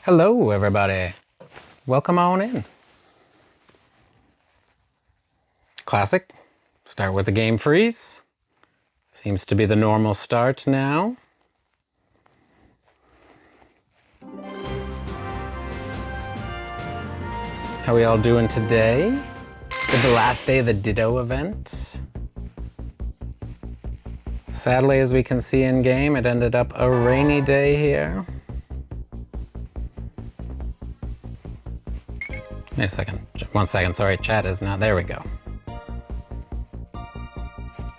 Hello, everybody. Welcome on in. Classic. Start with the game freeze. Seems to be the normal start now. How are we all doing today? It's the last day of the Ditto event. Sadly, as we can see in game, it ended up a rainy day here. Wait a second. 1 second. Sorry, chat is not. There we go.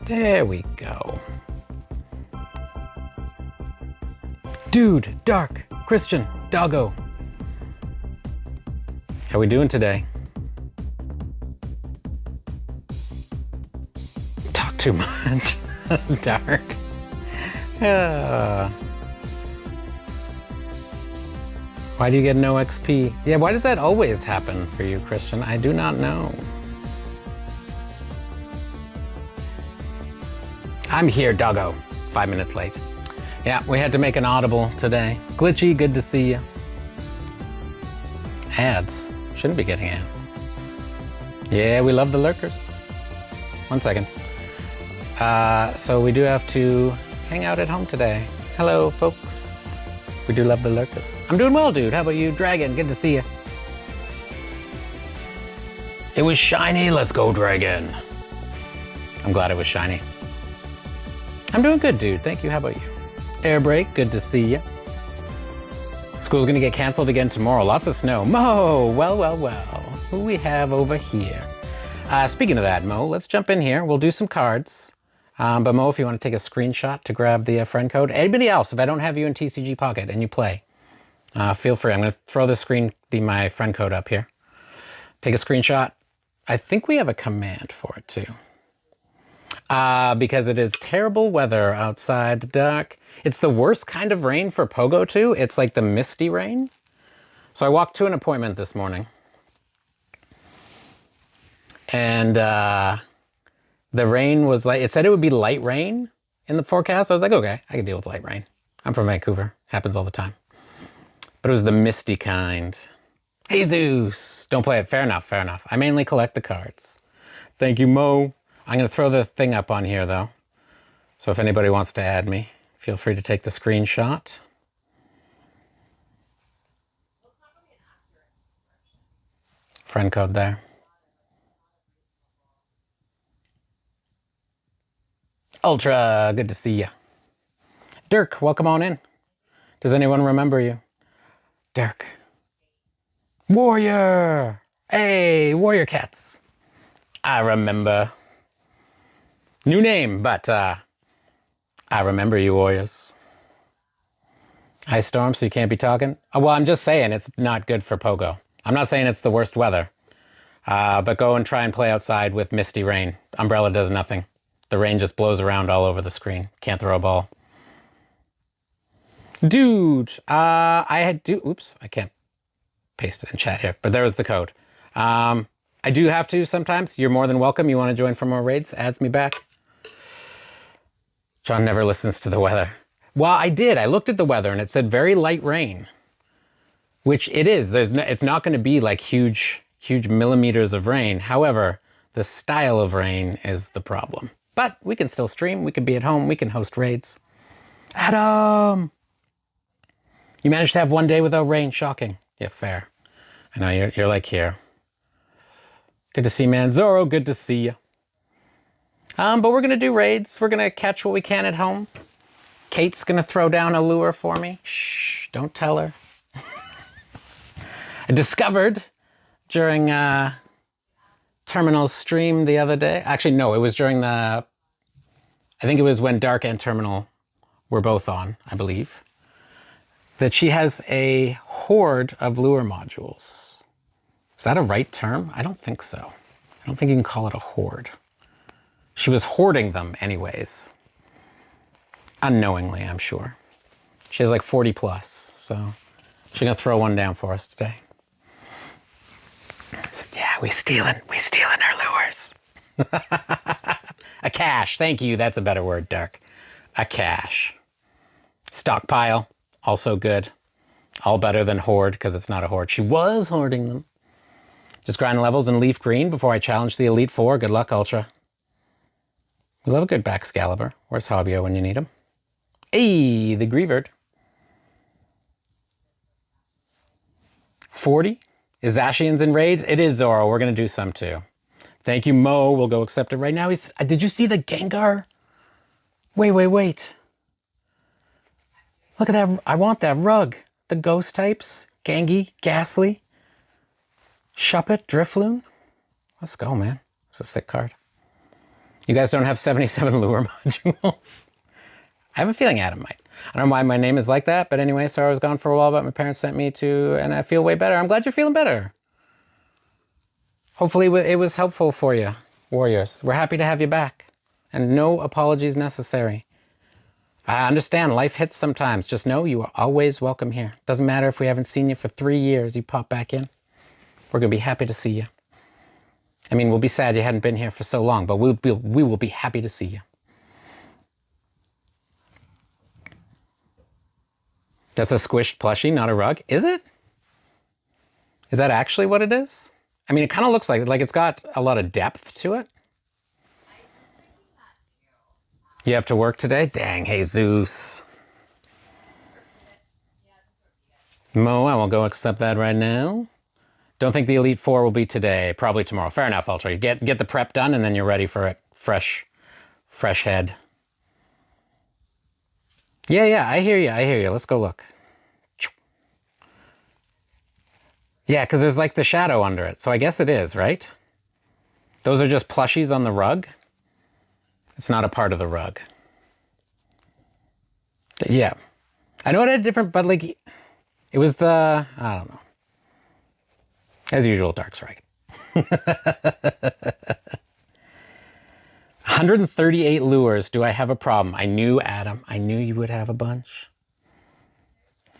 There we go. Dude, Dark, Christian, Doggo. How we doing today? Talk too much. Dark. Why do you get no XP? Yeah, why does that always happen for you, Christian? I do not know. I'm here, Doggo. 5 minutes late. Yeah, we had to make an audible today. Glitchy, good to see you. Ads. Shouldn't be getting ads. Yeah, we love the lurkers. 1 second. So we do have to hang out at home today. Hello, folks. We do love the lurkers. I'm doing well, dude. How about you, Dragon? Good to see you. It was shiny. Let's go, Dragon. I'm glad it was shiny. I'm doing good, dude. Thank you. How about you? Airbreak, good to see you. School's gonna get canceled again tomorrow. Lots of snow. Mo, well. Who we have over here? Speaking of that, Mo, let's jump in here. We'll do some cards. But Mo, if you want to take a screenshot to grab the friend code. Anybody else, if I don't have you in TCG Pocket and you play, feel free. I'm gonna throw my friend code up here. Take a screenshot. I think we have a command for it too. Because it is terrible weather outside, Dark. It's the worst kind of rain for Pogo too. It's like the misty rain. So I walked to an appointment this morning. And the rain was like, it said it would be light rain in the forecast. I was like, okay, I can deal with light rain. I'm from Vancouver. Happens all the time. But it was the misty kind. Jesus! Don't play it. Fair enough, fair enough. I mainly collect the cards. Thank you, Mo. I'm going to throw the thing up on here, though. So if anybody wants to add me, feel free to take the screenshot. Friend code there. Ultra, good to see you. Dirk, welcome on in. Does anyone remember you? Dirk. Warrior! Hey, Warrior Cats. I remember. New name, but I remember you, Warriors. Ice storm, so you can't be talking? Well, I'm just saying it's not good for Pogo. I'm not saying it's the worst weather. But go and try and play outside with misty rain. Umbrella does nothing. The rain just blows around all over the screen. Can't throw a ball. Dude, oops, I can't paste it in chat here, but there was the code. I do have to sometimes. You're more than welcome. You want to join for more raids? Adds me back. John never listens to the weather. Well, I did. I looked at the weather and it said very light rain, which it is. It's not going to be like huge millimeters of rain. However, the style of rain is the problem. But we can still stream. We can be at home. We can host raids. Adam! You managed to have 1 day without rain. Shocking. Yeah, fair. I know you're like here. Good to see man. Zoro, good to see you. But we're going to do raids. We're going to catch what we can at home. Kate's going to throw down a lure for me. Shh, don't tell her. I discovered during Terminal's stream the other day. Actually, no, it was during I think it was when Dark and Terminal were both on, I believe, that she has a hoard of lure modules. Is that a right term? I don't think so. I don't think you can call it a hoard. She was hoarding them anyways. Unknowingly, I'm sure. She has like 40 plus, so she's gonna throw one down for us today. So, yeah, we stealing her lures. A cache, thank you, that's a better word, Dark. A cache. Stockpile, also good. All better than hoard, because it's not a hoard. She was hoarding them. Just grind levels in Leaf Green before I challenge the Elite Four. Good luck, Ultra. We love a good Baxcalibur. Where's Hobbio when you need him? Hey, the Grievard. 40. Is Zacian's in raids? It is, Zoro. We're going to do some too. Thank you, Mo. We'll go accept it right now. Did you see the Gengar? Wait. Look at that. I want that rug. The ghost types. Gengi, Ghastly, Shuppet, Drifloon. Let's go, man. It's a sick card. You guys don't have 77 lure modules? I have a feeling Adam might. I don't know why my name is like that, but anyway, sorry I was gone for a while, but my parents sent me to, and I feel way better. I'm glad you're feeling better. Hopefully it was helpful for you, Warriors. We're happy to have you back, and no apologies necessary. I understand life hits sometimes. Just know you are always welcome here. Doesn't matter if we haven't seen you for 3 years, you pop back in. We're going to be happy to see you. I mean, we'll be sad you hadn't been here for so long, but we will be happy to see you. That's a squished plushie, not a rug. Is it? Is that actually what it is? I mean, it kind of looks like it's got a lot of depth to it. You have to work today? Dang, Jesus. Mo, I will go accept that right now. Don't think the Elite Four will be today. Probably tomorrow. Fair enough, Ultra. Get the prep done and then you're ready for it. Fresh head. Yeah, I hear you. Let's go look. Yeah, because there's like the shadow under it. So I guess it is, right? Those are just plushies on the rug. It's not a part of the rug. Yeah. I know it had different, but like, it was the, I don't know. As usual, Dark's right. 138 lures. Do I have a problem? I knew, Adam. I knew you would have a bunch.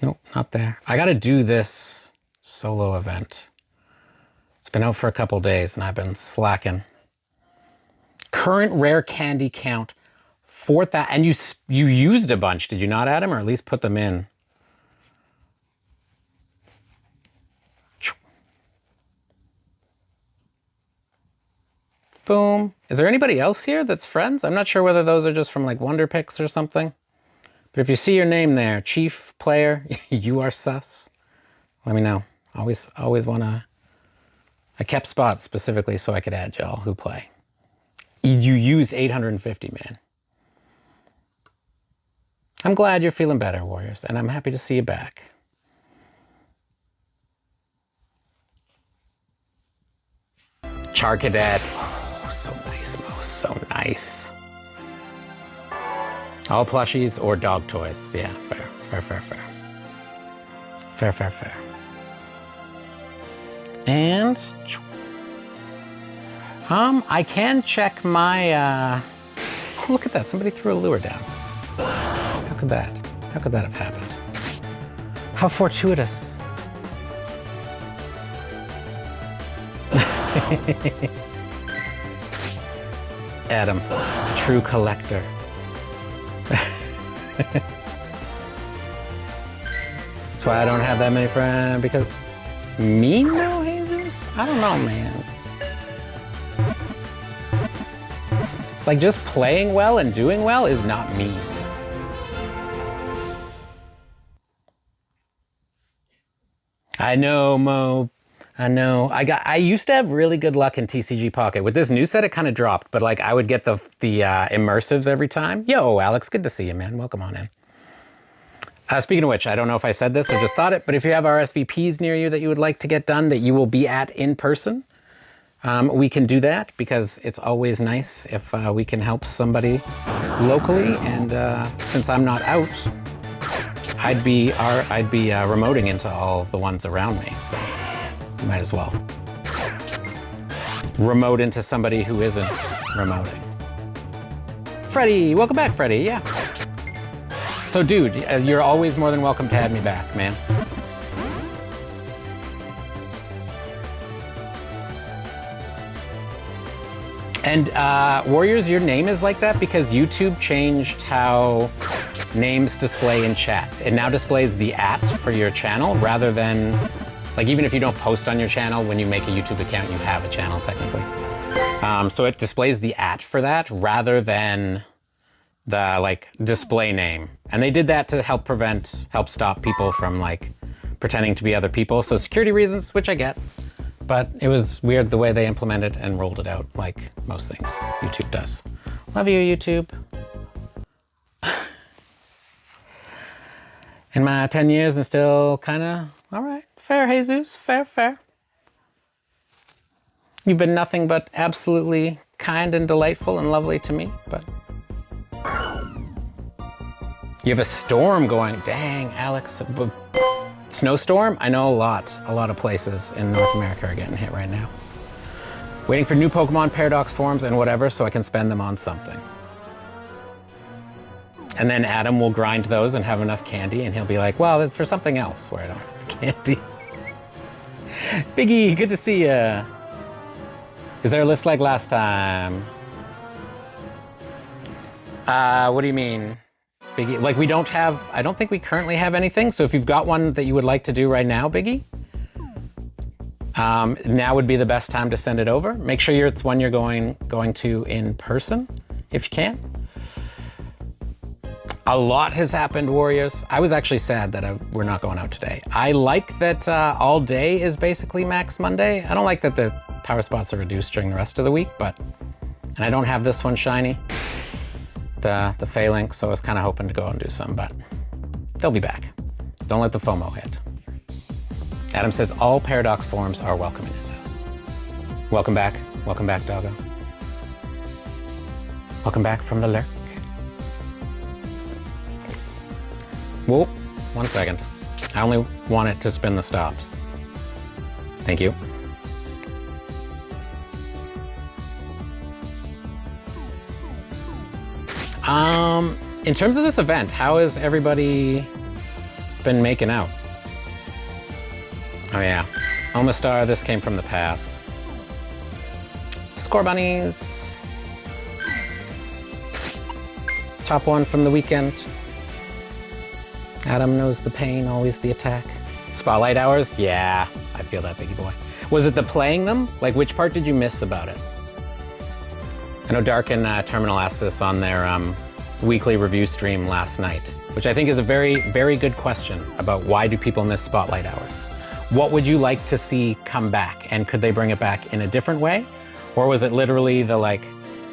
Nope, not there. I got to do this solo event. It's been out for a couple days and I've been slacking. Current rare candy count 4,000. And you used a bunch, did you not, Adam? Or at least put them in? Boom. Is there anybody else here that's friends? I'm not sure whether those are just from like Wonder Picks or something. But if you see your name there, Chief, Player, you are sus. Let me know. Always want to... I kept spots specifically so I could add y'all who play. You used 850, man. I'm glad you're feeling better, Warriors, and I'm happy to see you back. Char Cadet. Oh, so nice, Mo. So nice. All plushies or dog toys. Yeah, fair. Fair. And I can check my oh, look at that. Somebody threw a lure down. How could that have happened? How fortuitous. Adam, a true collector. That's why I don't have that many friends, because me no, Jesus? I don't know, man. Like, just playing well and doing well is not me. I know, Mo. I know. I used to have really good luck in TCG Pocket. With this new set, it kind of dropped, but like I would get the immersives every time. Yo, Alex, good to see you, man. Welcome on in. Speaking of which, I don't know if I said this or just thought it, but if you have RSVPs near you that you would like to get done that you will be at in person, we can do that, because it's always nice if we can help somebody locally. And since I'm not out, I'd be remoting into all the ones around me, so might as well remote into somebody who isn't remoting. Freddie, welcome back, Freddie. Yeah. So, dude, you're always more than welcome to have me back, man. And Warriors, your name is like that because YouTube changed how names display in chats. It now displays the @ for your channel rather than, like even if you don't post on your channel, when you make a YouTube account, you have a channel technically. So it displays the @ for that rather than the like display name. And they did that to help stop people from like pretending to be other people. So security reasons, which I get, but it was weird the way they implemented and rolled it out like most things YouTube does. Love you, YouTube. In my 10 years and still kind of, all right, fair, Jesus, fair, fair. You've been nothing but absolutely kind and delightful and lovely to me, but. You have a storm going, dang, Alex. Snowstorm? I know a lot of places in North America are getting hit right now. Waiting for new Pokemon Paradox forms and whatever so I can spend them on something. And then Adam will grind those and have enough candy and he'll be like, well, it's for something else where I don't have candy. Biggie, good to see ya. Is there a list like last time? What do you mean? Biggie, like we don't have, I don't think we currently have anything. So if you've got one that you would like to do right now, Biggie, now would be the best time to send it over. Make sure it's one you're going to in person, if you can. A lot has happened, Warriors. I was actually sad that we're not going out today. I like that all day is basically Max Monday. I don't like that the power spots are reduced during the rest of the week, but, and I don't have this one shiny. The Phalanx, so I was kind of hoping to go and do some, but they'll be back. Don't let the FOMO hit. Adam says all Paradox forms are welcome in his house. Welcome back, doggo. Welcome back from the lurk. Whoa, 1 second. I only want it to spin the stops. Thank you. In terms of this event, how has everybody been making out? Oh yeah, Omastar, this came from the past. Score bunnies. Top one from the weekend. Adam knows the pain, always the attack. Spotlight hours? Yeah, I feel that, Biggie boy. Was it the playing them? Like, which part did you miss about it? I know Dark and Terminal asked this on their weekly review stream last night, which I think is a very, very good question about why do people miss spotlight hours? What would you like to see come back, and could they bring it back in a different way? Or was it literally the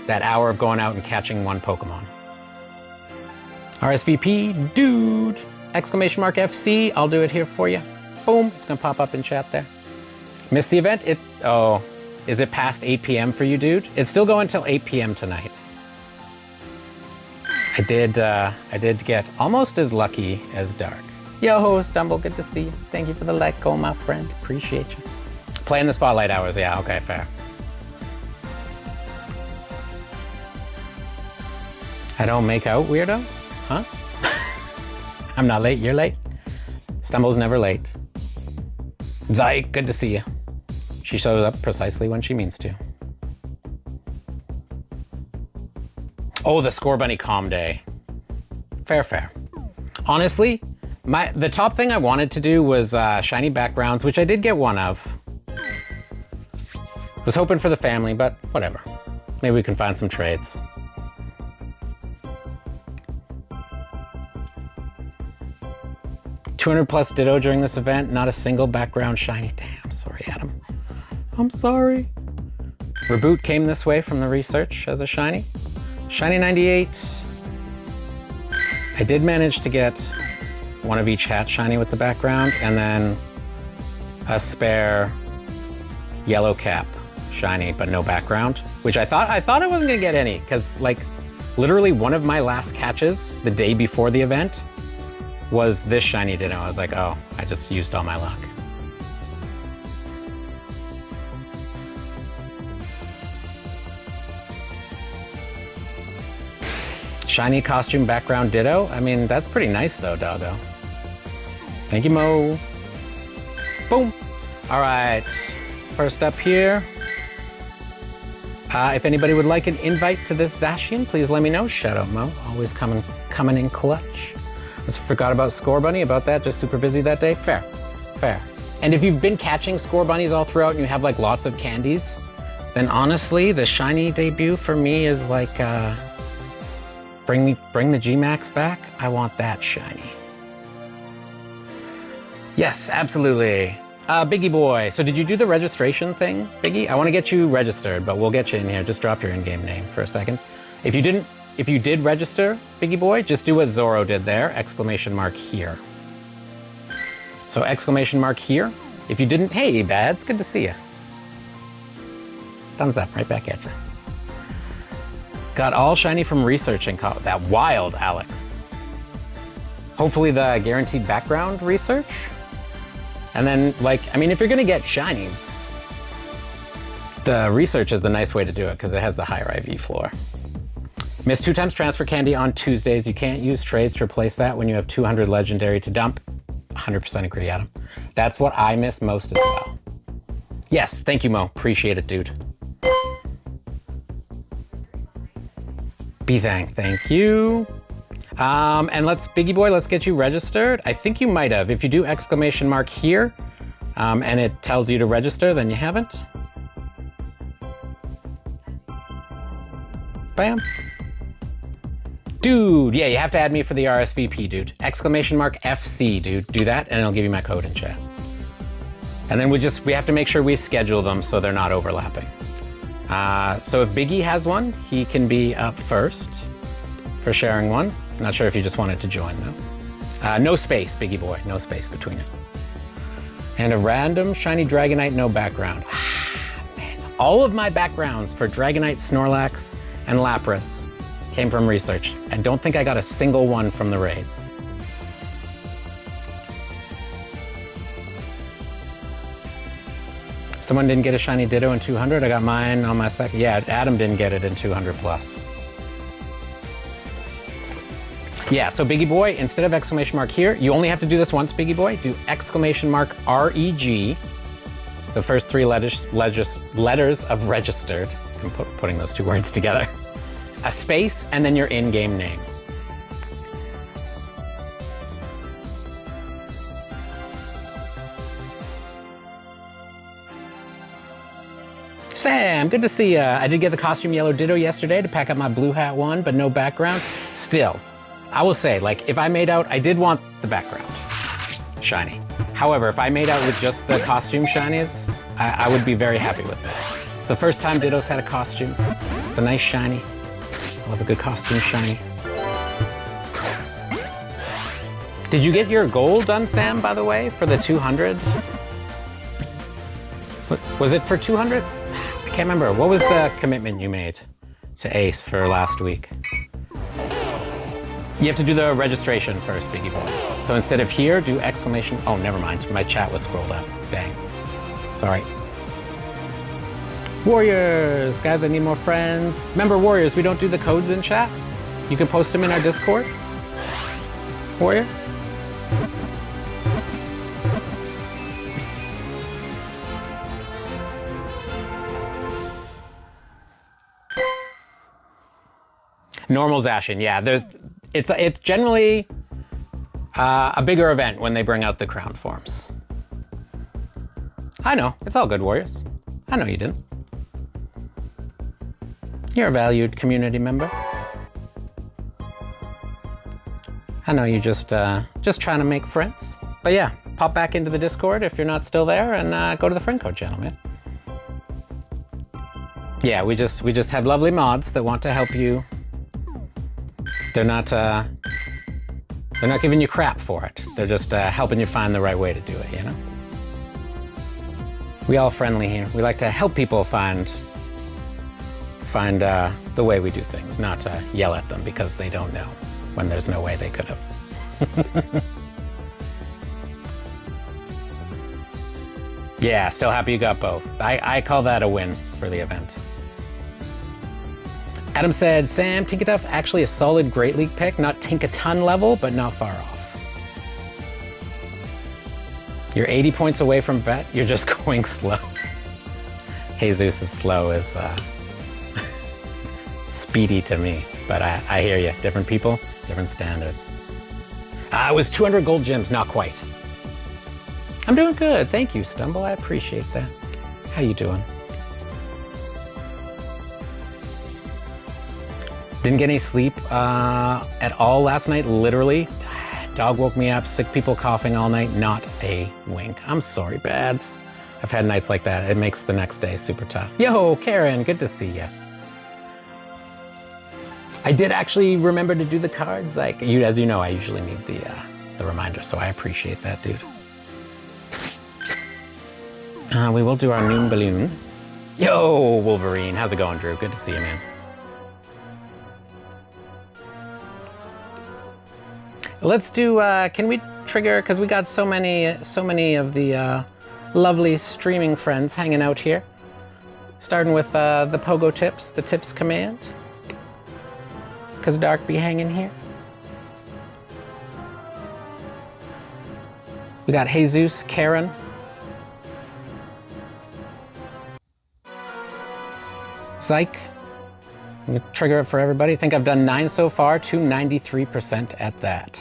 that hour of going out and catching one Pokemon? RSVP, dude! Exclamation mark FC, I'll do it here for you. Boom, it's gonna pop up in chat there. Missed the event? Oh, is it past 8 p.m. for you, dude? It's still going until 8 p.m. tonight. I did get almost as lucky as Dark. Yo, Stumble, good to see you. Thank you for the let go, my friend. Appreciate you. Playing the spotlight hours, yeah, okay, fair. I don't make out, weirdo? Huh? I'm not late, you're late. Stumble's never late. Zyke, good to see you. She shows up precisely when she means to. Oh, the Score Bunny Calm Day. Fair, fair. Honestly, the top thing I wanted to do was shiny backgrounds, which I did get one of. Was hoping for the family, but whatever. Maybe we can find some trades. $200+ Ditto during this event, not a single background shiny. Damn, sorry, Adam. I'm sorry. Reboot came this way from the research as a shiny. Shiny 98. I did manage to get one of each hat shiny with the background, and then a spare yellow cap shiny, but no background, which I thought I wasn't gonna get any, because literally one of my last catches the day before the event was this shiny Ditto. I was like, oh, I just used all my luck. Shiny costume background Ditto? I mean, that's pretty nice though, doggo. Thank you, Mo. Boom. All right, first up here. If anybody would like an invite to this Zacian, please let me know. Shout out Mo, always coming in clutch. Just forgot about Score Bunny, about that, just super busy that day. Fair, fair. And if you've been catching Score Bunnies all throughout and you have like lots of candies, then honestly, the shiny debut for me is like, bring the G-Max back. I want that shiny. Yes, absolutely. Biggie boy, so did you do the registration thing, Biggie? I want to get you registered, but we'll get you in here. Just drop your in-game name for a second. If you did register, Biggie boy, just do what Zorro did there, exclamation mark here. So exclamation mark here. If you didn't, hey, Bads, good to see you. Thumbs up, right back at you. Got all shiny from researching that wild, Alex. Hopefully the guaranteed background research. And then, like, I mean, if you're gonna get shinies, the research is the nice way to do it because it has the higher IV floor. Missed 2 times transfer candy on Tuesdays. You can't use trades to replace that when you have 200 legendary to dump. 100% agree, Adam. That's what I miss most as well. Yes, thank you, Mo. Appreciate it, dude. B-Thang, thank you. And Biggie boy, let's get you registered. I think you might have. If you do exclamation mark here, and it tells you to register, then you haven't. Bam. Dude, yeah, you have to add me for the RSVP, dude. Exclamation mark FC, dude. Do that, and it'll give you my code in chat. And then we have to make sure we schedule them so they're not overlapping. So if Biggie has one, he can be up first for sharing one. Not sure if you just wanted to join though. No space, Biggie boy, no space between it. And a random shiny Dragonite, no background. Man. All of my backgrounds for Dragonite, Snorlax, and Lapras came from research. I don't think I got a single one from the raids. Someone didn't get a shiny Ditto in 200. I got mine on my second. Yeah, Adam didn't get it in 200 plus. Yeah, so Biggie boy, instead of exclamation mark here, you only have to do this once, Biggie boy. Do exclamation mark REG, the first 3 letters of registered. I'm putting those 2 words together. A space, and then your in-game name. Sam, good to see ya. I did get the costume yellow Ditto yesterday to pack up my blue hat one, but no background. Still, I will say, like, if I made out, I did want the background shiny. However, if I made out with just the costume shinies, I would be very happy with that. It's the first time Ditto's had a costume. It's a nice shiny. I love a good costume shiny. Did you get your goal done, Sam, by the way, for the 200? Was it for 200? I can't remember. What was the commitment you made to Ace for last week? You have to do the registration first, Biggie boy. So instead of here, do exclamation. Oh, never mind. My chat was scrolled up. Dang. Sorry. Warriors, guys, I need more friends. Remember, Warriors, we don't do the codes in chat. You can post them in our Discord. Warrior. Normal Zacian, yeah. It's generally a bigger event when they bring out the crown forms. I know, it's all good, Warriors. I know you didn't. You're a valued community member. I know you're just trying to make friends. But yeah, pop back into the Discord if you're not still there, and go to the friend code channel, man. Yeah, we just have lovely mods that want to help you. They're not giving you crap for it. They're just helping you find the right way to do it, you know? We all friendly here. We like to help people find the way we do things, not to yell at them because they don't know when there's no way they could have. Yeah, still happy you got both. I call that a win for the event. Adam said, Sam, Tinkaduff actually a solid Great League pick, not Tinkaton level, but not far off. You're 80 points away from vet, you're just going slow. Jesus is slow as speedy to me. But I hear you. Different people, different standards. It was 200 gold gems, not quite. I'm doing good. Thank you, Stumble. I appreciate that. How you doing? Didn't get any sleep at all last night, literally. Dog woke me up, sick people coughing all night, not a wink. I'm sorry, Bads. I've had nights like that. It makes the next day super tough. Yo, Karen, good to see you. I did actually remember to do the cards. Like you, as you know, I usually need the reminder, so I appreciate that, dude. We will do our noon balloon. Yo, Wolverine, how's it going, Drew? Good to see you, man. Let's do, can we trigger, because we got so many of the lovely streaming friends hanging out here. Starting with the Pogo Tips, the Tips command. Because Dark be hanging here. We got Jesus, Karen. Psych. I'm gonna trigger it for everybody. I think I've done 9 so far, 293% at that.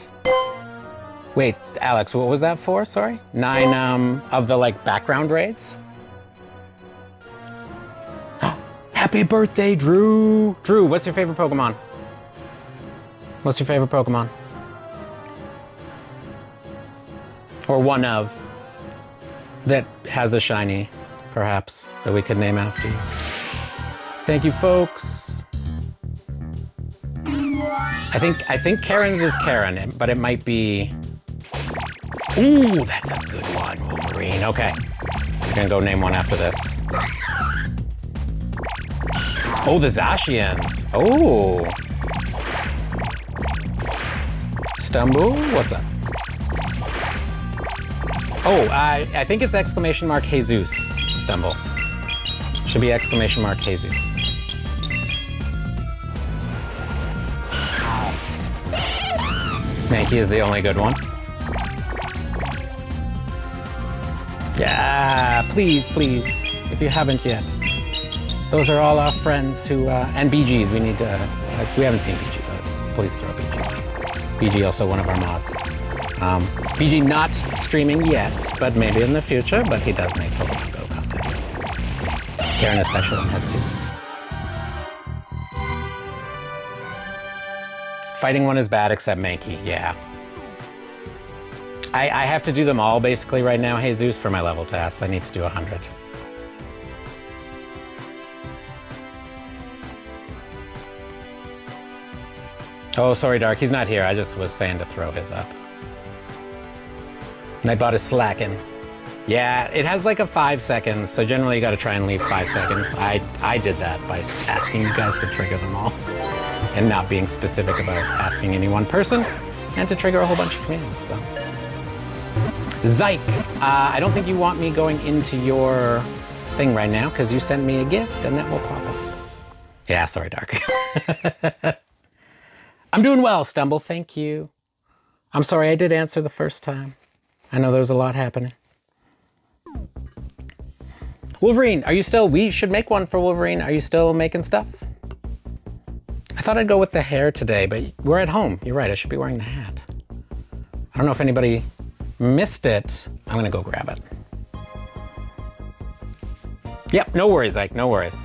Wait, Alex, what was that for? Sorry? 9 of the like background raids? Happy birthday, Drew! Drew, what's your favorite Pokemon? What's your favorite Pokemon? Or one of that has a shiny, perhaps, that we could name after you. Thank you, folks. I think Karen's is Karen, but it might be... Ooh, that's a good one, Wolverine. Okay, we're gonna go name one after this. Oh, the Zacians. Oh. Stumble, what's up? Oh, I think it's exclamation mark Jesus, Stumble. Should be exclamation mark Jesus. Mankey is the only good one. Yeah, please, please, if you haven't yet. Those are all our friends who, and BGs, we need to, we haven't seen BG, but please throw BGs in. BG also one of our mods. BG not streaming yet, but maybe in the future, but he does make Pokemon Go content. Karen especially has to. Fighting one is bad except Mankey, yeah. I have to do them all basically right now, Jesus, for my level tasks. I need to do 100. Oh, sorry, Dark. He's not here. I just was saying to throw his up. Nightbot is slacking. Yeah, it has like a 5 seconds, so generally you got to try and leave 5 seconds. I did that by asking you guys to trigger them all and not being specific about asking any one person and to trigger a whole bunch of commands. So, Zyke, I don't think you want me going into your thing right now because you sent me a gift and that will pop up. Yeah, sorry, Dark. I'm doing well, Stumble, thank you. I'm sorry I did answer the first time. I know there was a lot happening. Wolverine, are you still, we should make one for Wolverine. Are you still making stuff? I thought I'd go with the hair today, but we're at home. You're right, I should be wearing the hat. I don't know if anybody missed it. I'm gonna go grab it. Yep, no worries, Ike, no worries.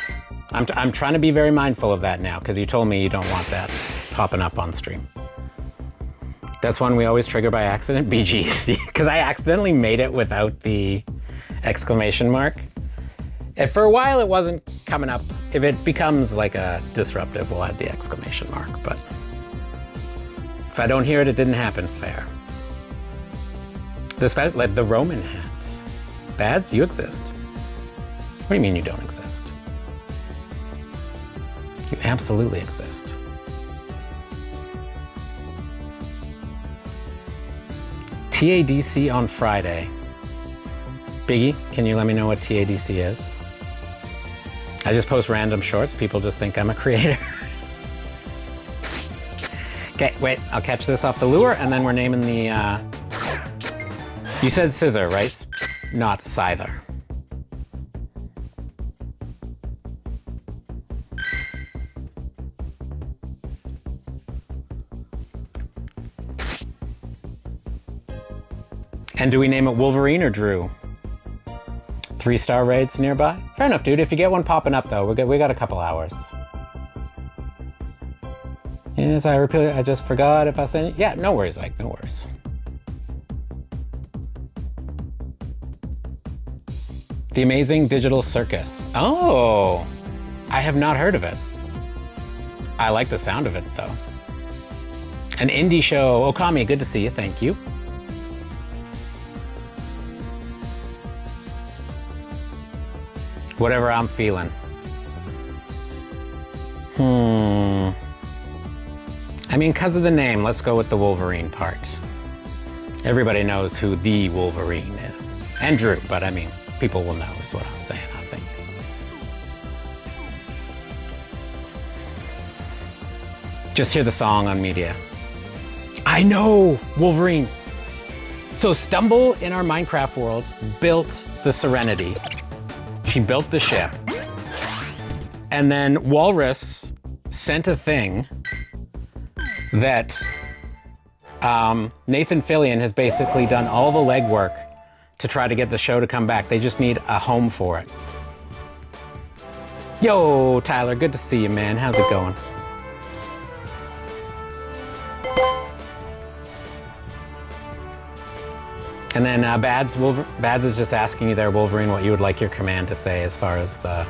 I'm trying to be very mindful of that now because you told me you don't want that popping up on stream. That's one we always trigger by accident, BG, because I accidentally made it without the exclamation mark. If for a while it wasn't coming up, if it becomes like a disruptive, we'll add the exclamation mark, but if I don't hear it, it didn't happen, fair. Like the Roman hat. Bads, you exist. What do you mean you don't exist? You absolutely exist. TADC on Friday. Biggie, can you let me know what TADC is? I just post random shorts. People just think I'm a creator. Okay, wait, I'll catch this off the lure and then we're naming the, you said scissor, right? Not scyther. And do we name it Wolverine or Drew? 3-star raids nearby? Fair enough, dude. If you get one popping up, though, we got a couple hours. Yes, I repeat, I just forgot if I sent it. Yeah, no worries, Ike, no worries. The Amazing Digital Circus. Oh, I have not heard of it. I like the sound of it, though. An indie show. Okami, good to see you. Thank you. Whatever I'm feeling. I mean, because of the name, let's go with the Wolverine part. Everybody knows who the Wolverine is. And Drew, but I mean, people will know is what I'm saying, I think. Just hear the song on media. I know, Wolverine. So Stumble in our Minecraft world built the Serenity. She built the ship. And then Walrus sent a thing that Nathan Fillion has basically done all the legwork to try to get the show to come back. They just need a home for it. Yo, Tyler, good to see you, man. How's it going? And then Bads is just asking you there, Wolverine, what you would like your command to say as far as the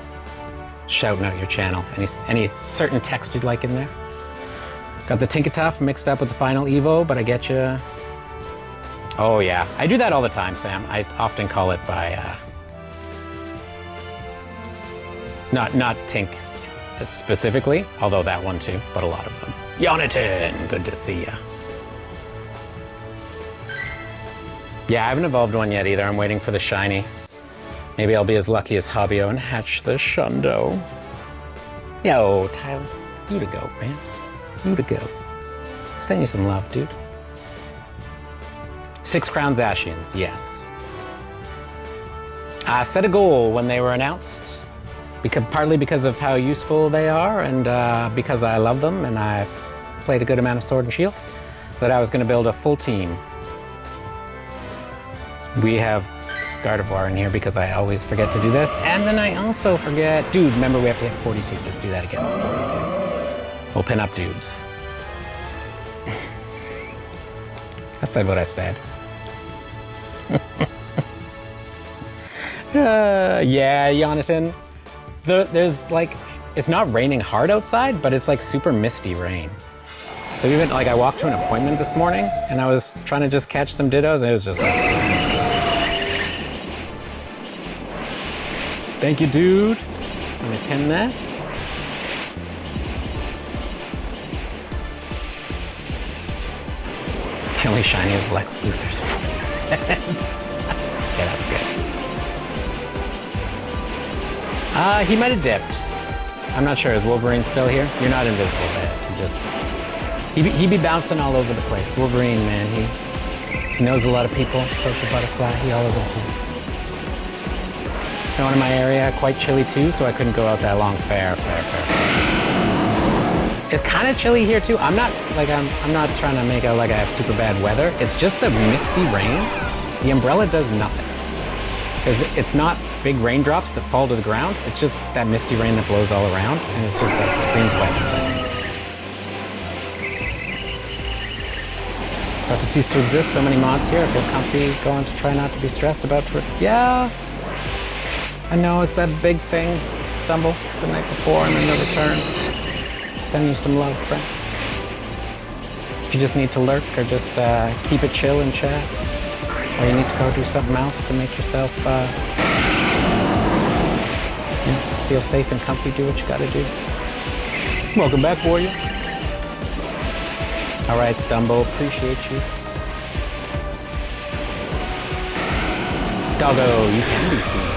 shouting out your channel. Any certain text you'd like in there? Got the Tinkatuff mixed up with the Final Evo, but I get you. Oh yeah, I do that all the time, Sam. I often call it by, not Tink specifically, although that one too, but a lot of them. Yonatan, good to see ya. Yeah, I haven't evolved one yet either. I'm waiting for the shiny. Maybe I'll be as lucky as Hobbio and hatch the Shundo. Yo, Tyler, you to go, man. You to go. Send you some love, dude. 6 Crown Zacians, yes. I set a goal when they were announced, partly because of how useful they are and because I love them and I played a good amount of Sword and Shield, that I was going to build a full team. We have Gardevoir in here because I always forget to do this, and then I also forget, dude, remember we have to hit 42, just do that again, 42. We'll pin up dudes. I said what I said. Yeah, Jonathan. There's like, it's not raining hard outside, but it's like super misty rain. So even like I walked to an appointment this morning and I was trying to just catch some dittos and it was just like, thank you, dude. Let me pin that. The only shiny is Lex Luthor's friend. Yeah, that's good. He might have dipped. I'm not sure. Is Wolverine still here? You're not invisible, Baz. He'd be bouncing all over the place. Wolverine, man, he knows a lot of people. Social butterfly, he all over the place. Snowing in my area, quite chilly too, so I couldn't go out that long. Fair. It's kind of chilly here too. I'm not trying to make out like I have super bad weather. It's just the misty rain. The umbrella does nothing. Because it's not big raindrops that fall to the ground. It's just that misty rain that blows all around, and it's just like screens wet in seconds. About to cease to exist. So many mods here. I feel comfy going to try not to be stressed about trip. Yeah. I know, it's that big thing. Stumble the night before and then the return. Send you some love, friend. If you just need to lurk or just keep it chill and chat, or you need to go do something else to make yourself feel safe and comfy, do what you gotta do. Welcome back, warrior. All right, Stumble, appreciate you. Doggo, you can be seen.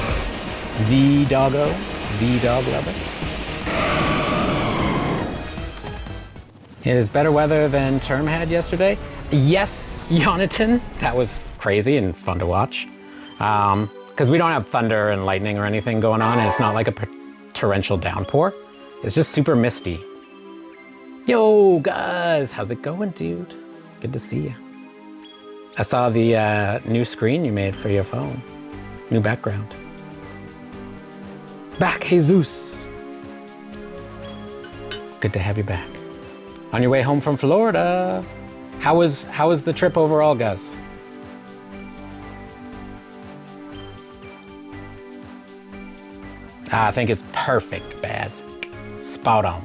The doggo, the dog lover. It is better weather than Term had yesterday. Yes, Jonathan, that was crazy and fun to watch. Because we don't have thunder and lightning or anything going on, and it's not like a torrential downpour. It's just super misty. Yo, guys, how's it going, dude? Good to see you. I saw the new screen you made for your phone. New background. Back, Jesus! Good to have you back. On your way home from Florida. How was the trip overall, Gus? I think it's perfect, Baz. Spot on.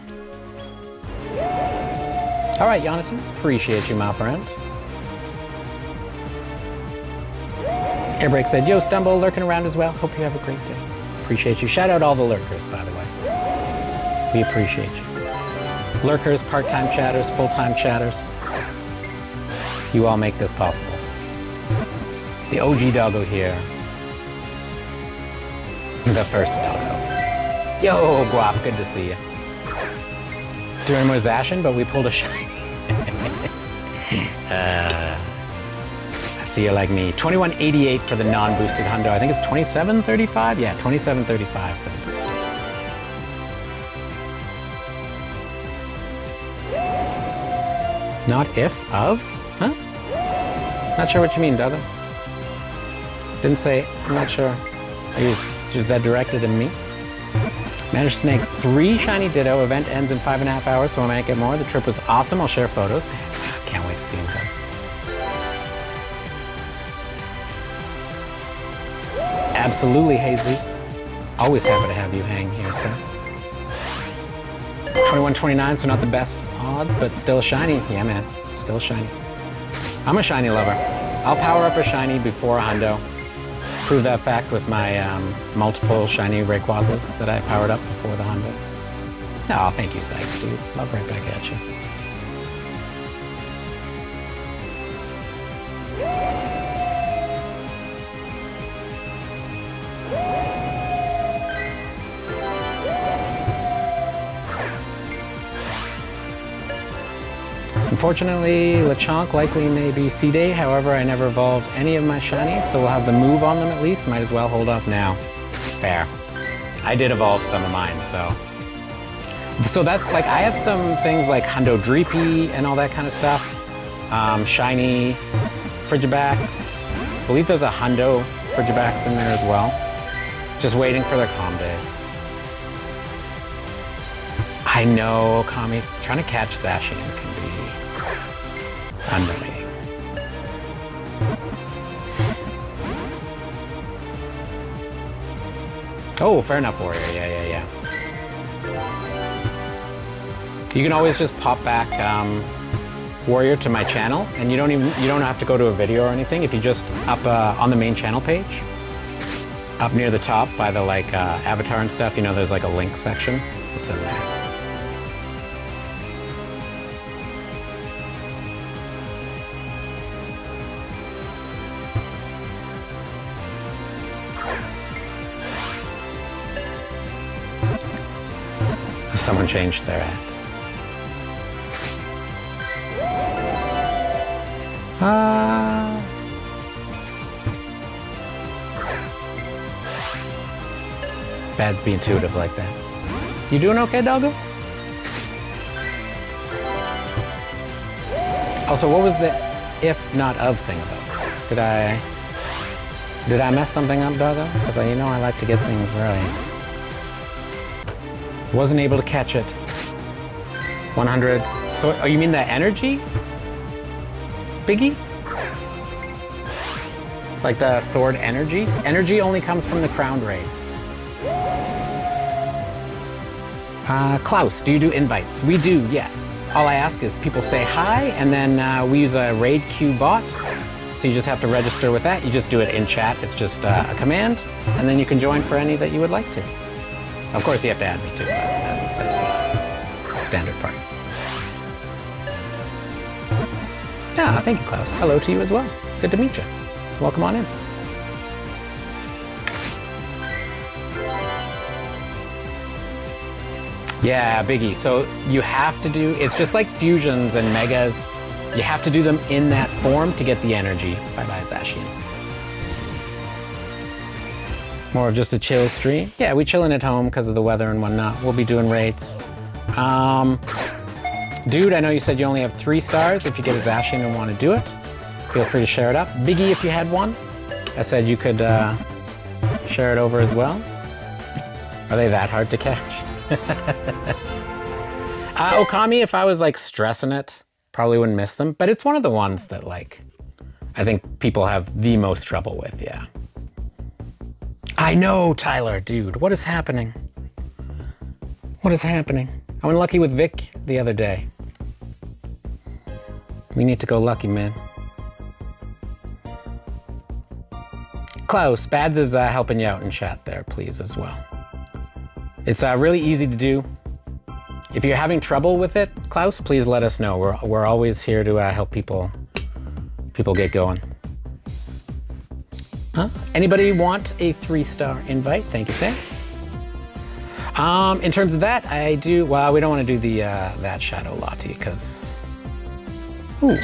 All right, Jonathan. Appreciate you, my friend. Airbreak said, yo, Stumble, lurking around as well. Hope you have a great day. Appreciate you. Shout out all the lurkers, by the way. We appreciate you. Lurkers, part-time chatters, full-time chatters. You all make this possible. The OG doggo here. The first doggo. Yo, Guap, good to see you. Doing more Zacian, but we pulled a shiny. I see you like me. 2188 for the non-boosted hundo. I think it's 2735? Yeah, 2735 for the boosted. Not if, of? Huh? Not sure what you mean, Duggan. Didn't say, I'm not sure. Is that directed at me? Managed to snag 3 shiny Ditto. Event ends in 5.5 hours, so I might get more. The trip was awesome. I'll share photos. Can't wait to see him, guys. Absolutely, Jesus. Always happy to have you hang here, sir. 2129, so not the best odds, but still shiny. Yeah, man. Still shiny. I'm a shiny lover. I'll power up a shiny before a hundo. Prove that fact with my multiple shiny Rayquazas that I powered up before the hundo. Oh, thank you, Zach, dude. Love right back at you. Unfortunately, Lechonk likely may be C-Day, however, I never evolved any of my shinies, so we'll have the move on them at least. Might as well hold off now. Fair. I did evolve some of mine, so that's like, I have some things like Hundo Dreepy and all that kind of stuff. Shiny Frigibacks. I believe there's a Hundo Frigibacks in there as well. Just waiting for their calm days. I know, Kami, trying to catch Zacian can be annoying. Oh, fair enough, Warrior. Yeah. You can always just pop back Warrior to my channel, and you don't have to go to a video or anything. If you just up on the main channel page, up near the top by the like avatar and stuff, you know, there's like a link section. It's in there. Someone changed their ad. Bad's be intuitive like that. You doing okay, doggo? Also, what was the if not of thing about? Did I mess something up, doggo? Because you know I like to get things right. Wasn't able to catch it. 100. So, oh, you mean that energy? Biggie? Like the sword energy? Energy only comes from the crowned raids. Klaus, do you do invites? We do, yes. All I ask is people say hi, and then we use a raid queue bot. So you just have to register with that. You just do it in chat. It's just a command, and then you can join for any that you would like to. Of course, you have to add me too, but that's a standard part. Yeah, thank you, Klaus. Hello to you as well. Good to meet you. Welcome on in. Yeah, Biggie. So you have to do, it's just like fusions and megas. You have to do them in that form to get the energy. Bye-bye, Zacian. More of just a chill stream. Yeah, we chilling at home because of the weather and whatnot. We'll be doing raids. Dude, I know you said you only have 3 stars if you get a Zacian and want to do it. feel free to share it up. Biggie, if you had one, I said you could share it over as well. Are they that hard to catch? Okami, if I was like stressing it, probably wouldn't miss them, but it's one of the ones that like, I think people have the most trouble with, yeah. I know, Tyler, dude, what is happening? What is happening? I went lucky with Vic the other day. We need to go lucky, man. Klaus, Bads is helping you out in chat there, please, as well. It's really easy to do. If you're having trouble with it, Klaus, please let us know. We're always here to help people get going. Huh? Anybody want a 3-star invite? Thank you, Sam. In terms of that, I do. Well, we don't want to do the that Shadow Latte because. Ooh,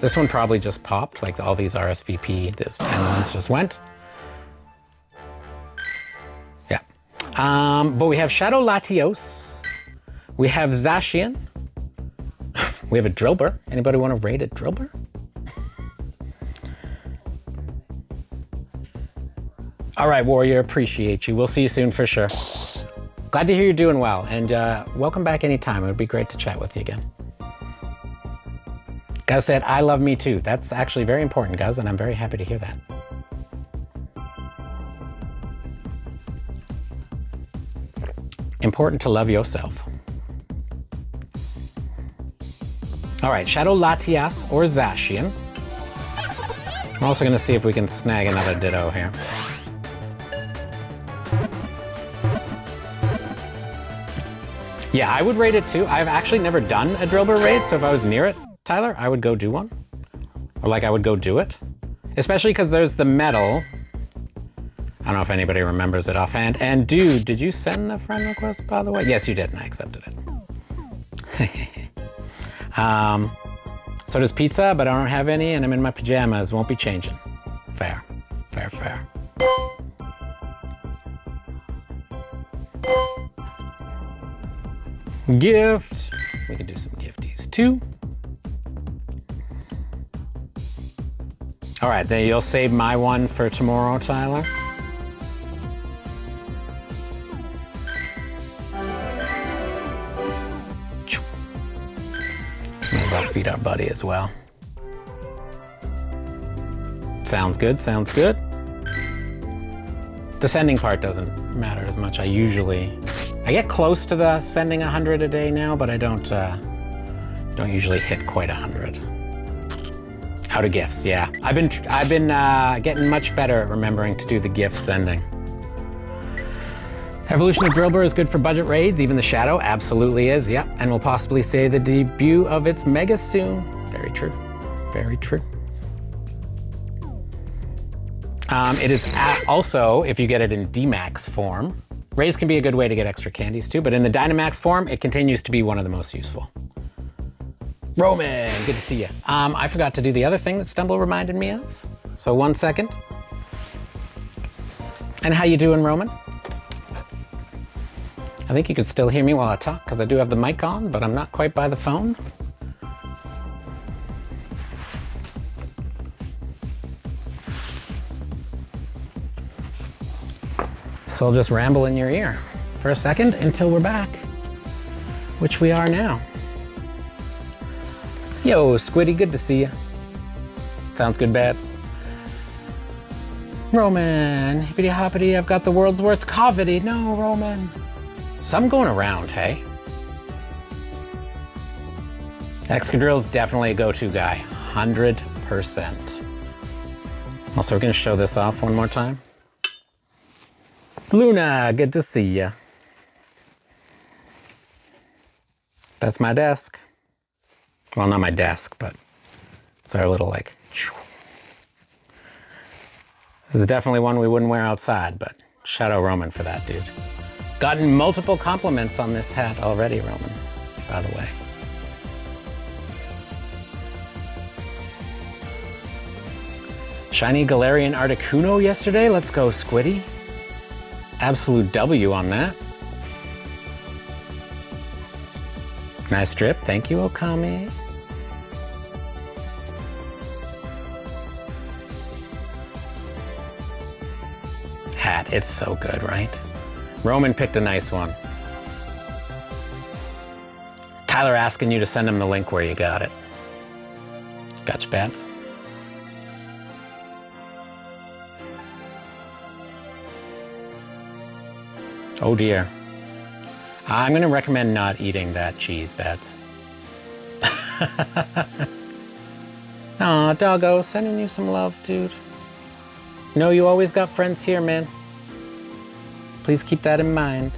this one probably just popped. Like all these RSVP, these 10 ones just went. Yeah. But we have Shadow Latios. We have Zacian. We have a Drillbur. Anybody want to raid a Drillbur? All right, Warrior, appreciate you. We'll see you soon for sure. Glad to hear you're doing well, and welcome back anytime. It would be great to chat with you again. Guz said, I love me too. That's actually very important, Guz, and I'm very happy to hear that. Important to love yourself. All right, Shadow Latias or Zacian. I'm also gonna see if we can snag another Ditto here. Yeah, I would raid it too. I've actually never done a Drillbur raid, so if I was near it, Tyler, I would go do one. Or like I would go do it. Especially because there's the medal. I don't know if anybody remembers it offhand. And dude, did you send the friend request, by the way? Yes, you did, and I accepted it. So does pizza, but I don't have any, and I'm in my pajamas. Won't be changing. Fair, fair, fair. Gift. We can do some gifties too. All right, then you'll save my one for tomorrow, Tyler. Might as well feed our buddy as well. Sounds good, sounds good. The sending part doesn't matter as much. I get close to the sending 100 a day now, but I don't usually hit quite 100. Out of gifts, yeah. I've been getting much better at remembering to do the gift sending. Evolution of Drillbur is good for budget raids, even the Shadow absolutely is, yep. And we'll possibly say the debut of its mega soon. Very true, very true. It is also, if you get it in D-Max form, raids can be a good way to get extra candies too, but in the Dynamax form, it continues to be one of the most useful. Roman, good to see you. I forgot to do the other thing that Stumble reminded me of. So 1 second. And how you doing, Roman? I think you could still hear me while I talk because I do have the mic on, but I'm not quite by the phone. So I'll just ramble in your ear for a second until we're back, which we are now. Yo, Squiddy, good to see you. Sounds good, Bats. Roman, hippity hoppity, I've got the world's worst COVID. No, Roman. Some going around, hey? Excadrill's definitely a go-to guy, 100%. Also, we're gonna show this off one more time. Luna, good to see ya. That's my desk. Well, not my desk, but it's our little like. This is definitely one we wouldn't wear outside, but shout out Roman for that, dude. Gotten multiple compliments on this hat already, Roman, by the way. Shiny Galarian Articuno yesterday. Let's go, Squiddy. Absolute W on that. Nice drip. Thank you, Okami. hat. It's so good, right? Roman picked a nice one. Tyler asking you to send him the link where you got it. Gotcha, Bats. Oh dear. I'm gonna recommend not eating that cheese, Bats. Aw, doggo, sending you some love, dude. No, you always got friends here, man. Please keep that in mind.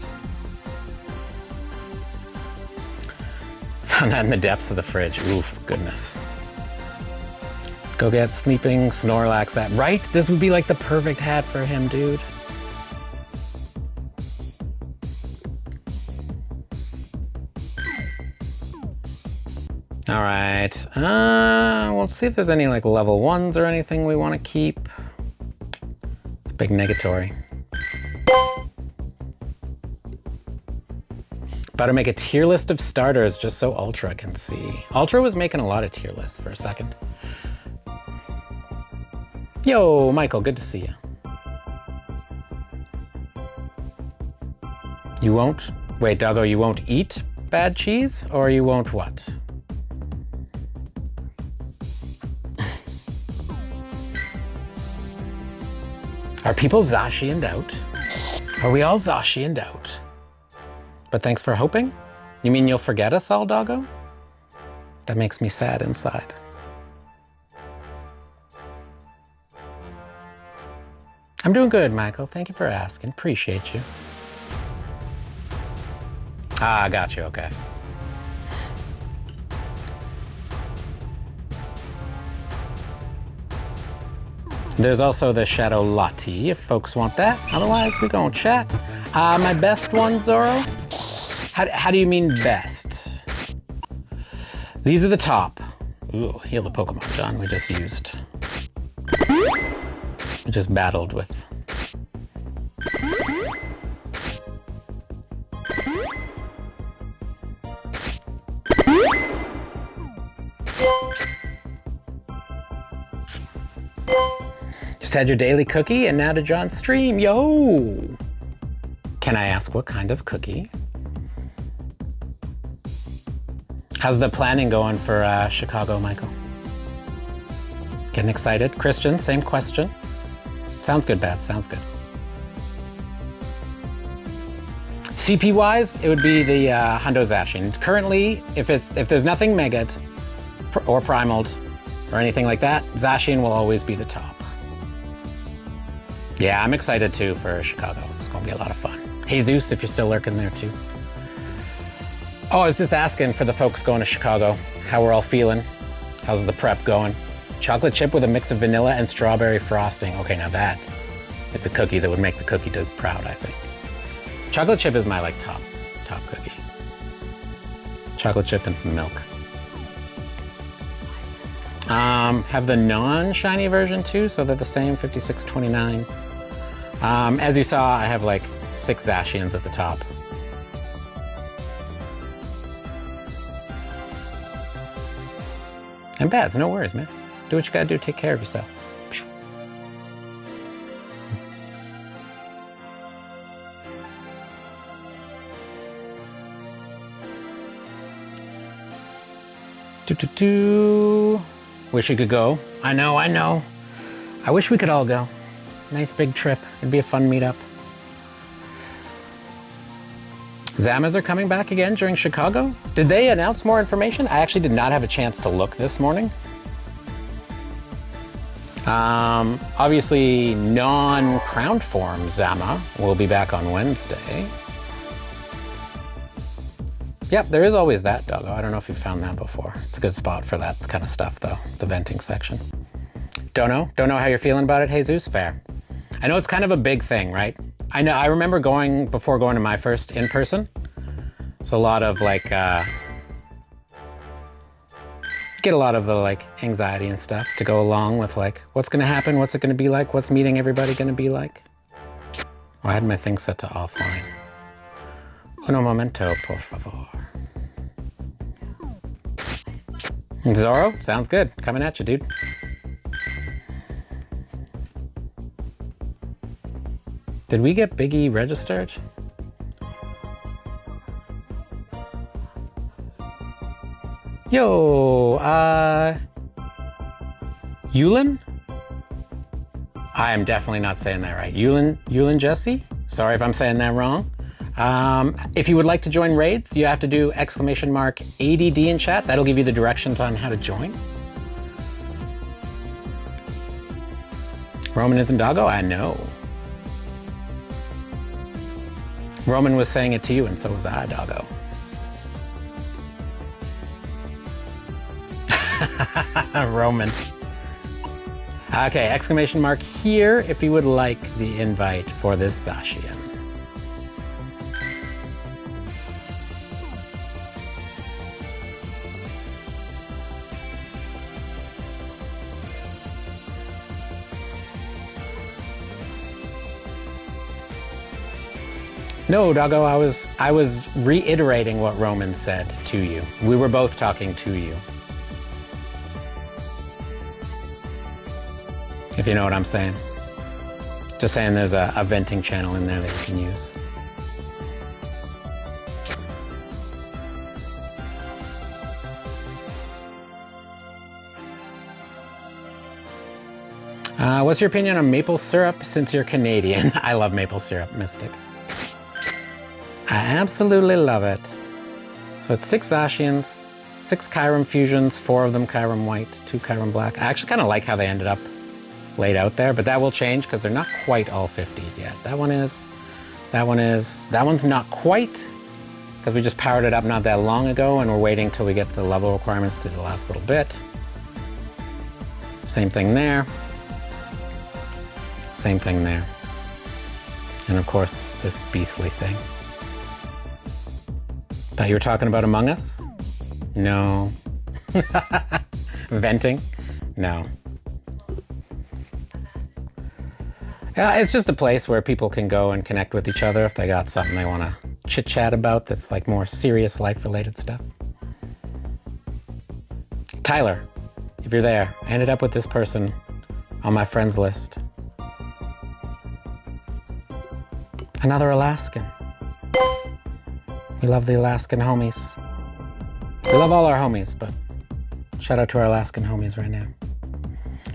Found that in the depths of the fridge. Oof, goodness. Go get sleeping Snorlax that. Right? This would be like the perfect hat for him, dude. All right, we'll see if there's any like level 1s or anything we want to keep. It's a big negatory. About to make a tier list of starters just so Ultra can see. Ultra was making a lot of tier lists for a second. Yo, Michael, good to see you. You won't? Wait, doggo, you won't eat bad cheese? Or you won't what? Are people Zacian'd out? Are we all Zacian'd out? But thanks for hoping? You mean you'll forget us all, doggo? That makes me sad inside. I'm doing good, Michael. Thank you for asking. Appreciate you. Ah, got you. Okay. There's also the Shadow Latte, if folks want that. Otherwise, we gon' chat. My best one, Zoro? How do you mean best? These are the top. Ooh, heal the Pokemon, John, we just used. We just battled with. Just had your daily cookie and now to John's stream. Yo! Can I ask what kind of cookie? How's the planning going for Chicago, Michael? Getting excited? Christian, same question. Sounds good, Bad. Sounds good. CP-wise, it would be the Hundo Zacian. Currently, if there's nothing Mega'd or Primaled or anything like that, Zacian will always be the top. Yeah, I'm excited too for Chicago. It's gonna be a lot of fun. Hey Zeus, if you're still lurking there too. Oh, I was just asking for the folks going to Chicago, how we're all feeling. How's the prep going? Chocolate chip with a mix of vanilla and strawberry frosting. Okay, now that is a cookie that would make the cookie dough proud, I think. Chocolate chip is my like top cookie. Chocolate chip and some milk. Have the non-shiny version too, so they're the same, 56.29. As you saw, I have like 6 Zacians at the top. And Bads, no worries, man. Do what you gotta do, take care of yourself. Wish you could go. I know. I wish we could all go. Nice big trip. It'd be a fun meetup. Zamas are coming back again during Chicago? Did they announce more information? I actually did not have a chance to look this morning. Obviously, non-crowned form Zama will be back on Wednesday. Yep, there is always that, doggo. I don't know if you've found that before. It's a good spot for that kind of stuff, though, the venting section. Don't know how you're feeling about it, Jesus? Fair. I know it's kind of a big thing, right? I remember before going to my first in-person. It's a lot of like, get a lot of the like anxiety and stuff to go along with like, what's gonna happen? What's it gonna be like? What's meeting everybody gonna be like? Oh, I had my thing set to offline. Uno momento, por favor. Zoro, sounds good. Coming at you, dude. Did we get Biggie registered? Yo, Yulin? I am definitely not saying that right. Yulin Jesse? Sorry if I'm saying that wrong. If you would like to join raids, you have to do !ADD in chat. That'll give you the directions on how to join. Roman isn't doggo? I know. Roman was saying it to you and so was I, doggo. Roman. Okay, ! here if you would like the invite for this Zacian. No, doggo, I was reiterating what Roman said to you. We were both talking to you. If you know what I'm saying. Just saying there's a venting channel in there that you can use. What's your opinion on maple syrup since you're Canadian? I love maple syrup, Mystic. I absolutely love it. So it's 6 Zacians, 6 Kyurem fusions, 4 of them Kyurem white, 2 Kyurem black. I actually kind of like how they ended up laid out there, but that will change because they're not quite all 50 yet. That one's not quite, because we just powered it up not that long ago and we're waiting till we get the level requirements to the last little bit. Same thing there. Same thing there. And of course, this beastly thing. Thought you were talking about Among Us? No. Venting? No. Yeah, it's just a place where people can go and connect with each other if they got something they want to chit-chat about that's like more serious life-related stuff. Tyler, if you're there, I ended up with this person on my friends list. Another Alaskan. We love the Alaskan homies. We love all our homies, but shout out to our Alaskan homies right now.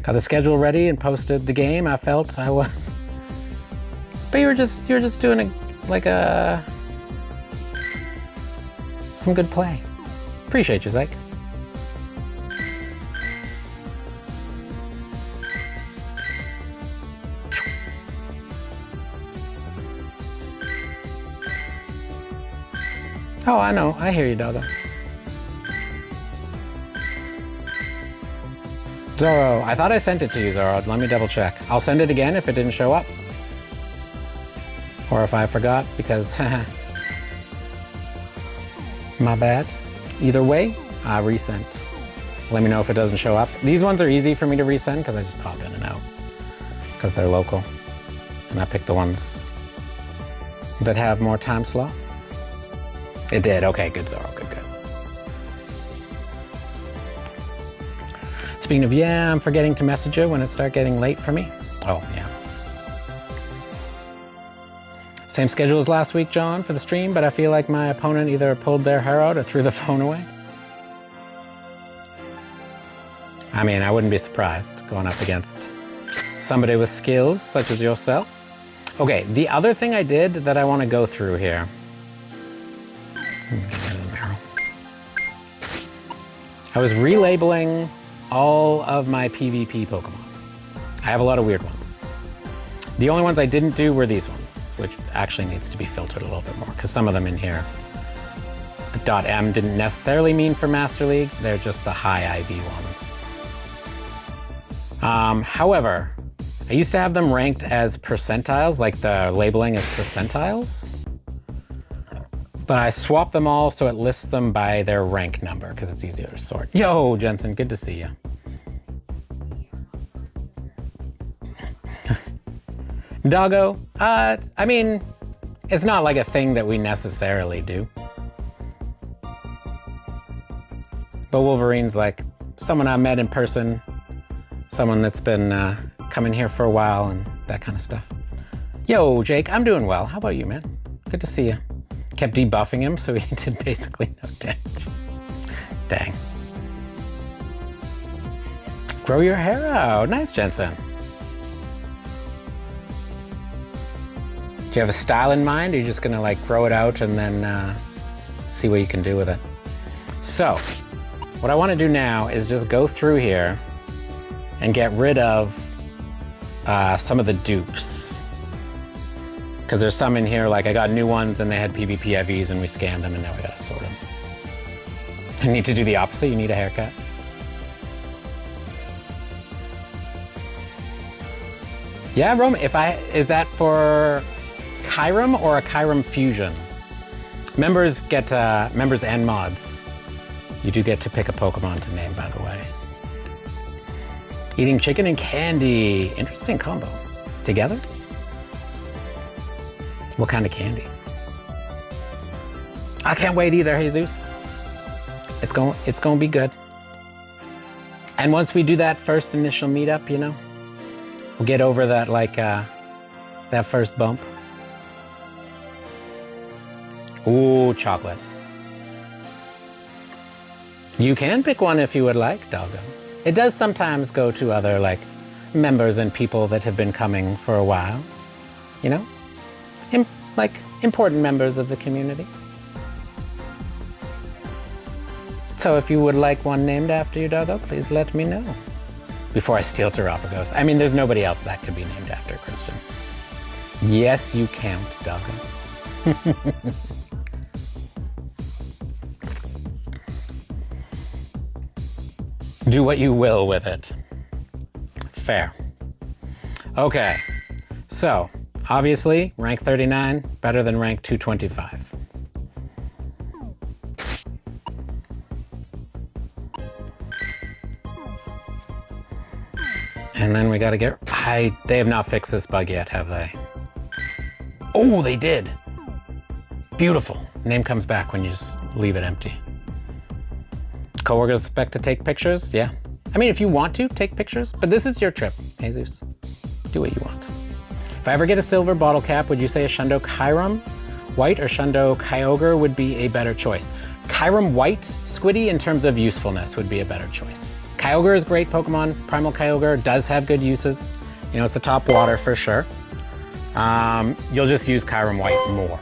Got the schedule ready and posted the game. I felt I was. But you were just doing some good play. Appreciate you, Zyke. Oh, I know. I hear you, doggo. Zoro, I thought I sent it to you, Zoro. Let me double check. I'll send it again if it didn't show up. Or if I forgot, because my bad. Either way, I resent. Let me know if it doesn't show up. These ones are easy for me to resend because I just pop in and out. Because they're local. And I pick the ones that have more time slots. It did. Okay, good, Zoro. Good, good. Speaking of, yeah, I'm forgetting to message you when it starts getting late for me. Oh, yeah. Same schedule as last week, John, for the stream, but I feel like my opponent either pulled their hair out or threw the phone away. I mean, I wouldn't be surprised going up against somebody with skills such as yourself. Okay, the other thing I did that I want to go through here. I was relabeling all of my PvP Pokemon. I have a lot of weird ones. The only ones I didn't do were these ones, which actually needs to be filtered a little bit more, because some of them in here, the .M didn't necessarily mean for Master League, they're just the high IV ones. However, I used to have them ranked as percentiles, like the labeling as percentiles, but I swapped them all so it lists them by their rank number, because it's easier to sort. Yo, Jensen, good to see you. Doggo, I mean, it's not like a thing that we necessarily do. But Wolverine's like someone I met in person, someone that's been coming here for a while and that kind of stuff. Yo, Jake, I'm doing well. How about you, man? Good to see you. Kept debuffing him, so he did basically no damage. Dang. Grow your hair out. Nice, Jensen. Do you have a style in mind? Or are you just gonna like grow it out and then see what you can do with it? So, what I want to do now is just go through here and get rid of some of the dupes. Because there's some in here, like I got new ones and they had PvP EVs and we scanned them and now we gotta sort them. I need to do the opposite, you need a haircut. Yeah, Rome, is that for Kyurem or a Kyurem fusion? Members get, members and mods. You do get to pick a Pokemon to name, by the way. Eating chicken and candy. Interesting combo. Together? What kind of candy? I can't wait either, Jesus. It's going to be good. And once we do that first initial meetup, you know, we'll get over that, like, that first bump. Ooh, chocolate. You can pick one if you would like, doggo. It does sometimes go to other, like, members and people that have been coming for a while. You know? Like, important members of the community. So if you would like one named after you, doggo, please let me know. Before I steal Terapagos. I mean, there's nobody else that could be named after, Christian. Yes, you count, doggo. Do what you will with it. Fair. Okay, so obviously rank 39, better than rank 225. And then we gotta get, they have not fixed this bug yet, have they? Oh, they did. Beautiful. Name comes back when you just leave it empty. Coworkers expect to take pictures? Yeah. I mean, if you want to, take pictures, but this is your trip, Jesus. Do what you want. If I ever get a silver bottle cap, would you say a Shundo Kyurem White or Shundo Kyogre would be a better choice? Kyurem White, Squiddy, in terms of usefulness, would be a better choice. Kyogre is a great Pokemon. Primal Kyogre does have good uses. You know, it's a top water for sure. You'll just use Kyurem White more.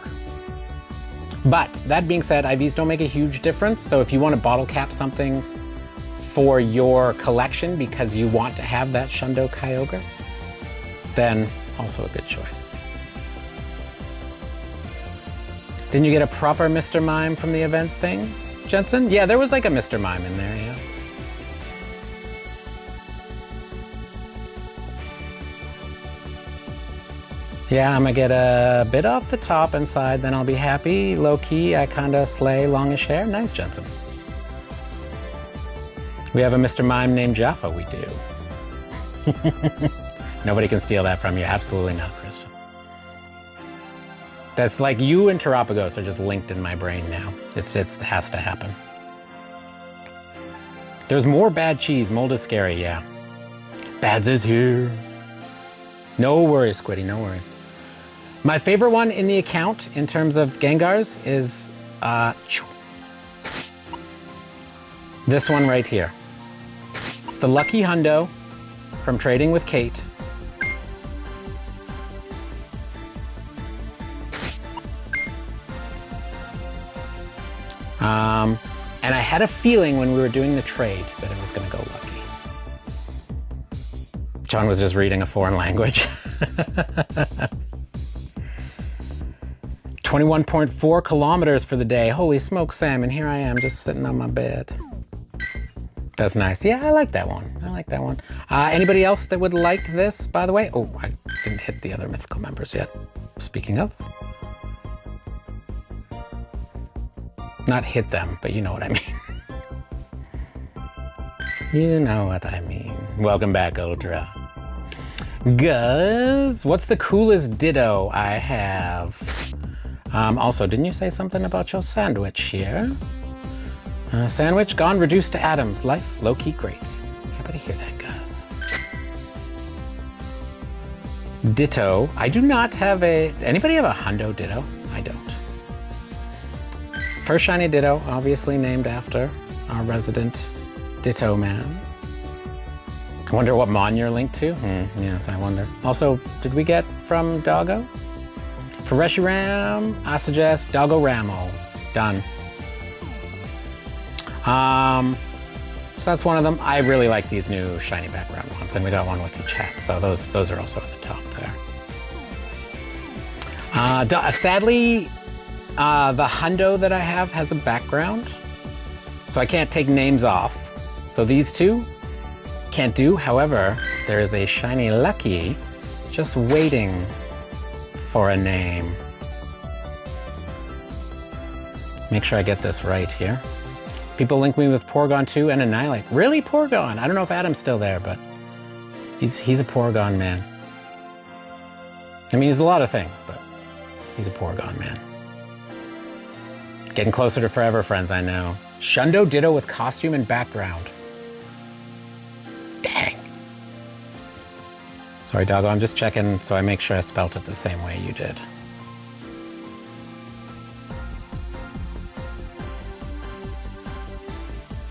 But that being said, IVs don't make a huge difference. So if you want to bottle cap something for your collection because you want to have that Shundo Kyogre, then also a good choice. Didn't you get a proper Mr. Mime from the event thing, Jensen? Yeah, there was like a Mr. Mime in there, yeah. Yeah, I'm gonna get a bit off the top and side, then I'll be happy. Low key, I kinda slay longish hair. Nice, Jensen. We have a Mr. Mime named Jaffa, we do. Nobody can steal that from you. Absolutely not, Christian. That's like you and Terapagos are just linked in my brain now. It has to happen. There's more bad cheese. Mold is scary, yeah. Bads is here. No worries, Squiddy, no worries. My favorite one in the account in terms of Gengars is this one right here. It's the Lucky Hundo from Trading with Kate. And I had a feeling when we were doing the trade that it was gonna go lucky. John was just reading a foreign language. 21.4 kilometers for the day. Holy smoke, Sam, and here I am just sitting on my bed. That's nice. Yeah, I like that one. I like that one. Anybody else that would like this, by the way? Oh, I didn't hit the other mythical members yet. Speaking of. Not hit them, but you know what I mean. You know what I mean. Welcome back, Ultra. Guys, what's the coolest Ditto I have? Also, didn't you say something about your sandwich here? Sandwich gone, reduced to atoms. Life, low-key great. Happy to hear that, guys. Ditto. I do not have a... Anybody have a hundo Ditto? I don't. First shiny Ditto, obviously named after our resident Ditto man. I wonder what Mon you're linked to? Yes, I wonder. Also, did we get from Doggo? For Reshiram, I suggest Doggo Ramo. Done. So that's one of them. I really like these new shiny background ones, and we got one with each hat, so those are also at the top there. Sadly, the hundo that I have has a background, so I can't take names off. So these two can't do. However, there is a shiny Lucky just waiting for a name. Make sure I get this right here. People link me with Porygon 2 and Annihilate. Really, Porygon? I don't know if Adam's still there, but he's a Porygon man. I mean, he's a lot of things, but he's a Porygon man. Getting closer to forever, friends, I know. Shundo Ditto with costume and background. Dang. Sorry, Doggo, I'm just checking so I make sure I spelt it the same way you did.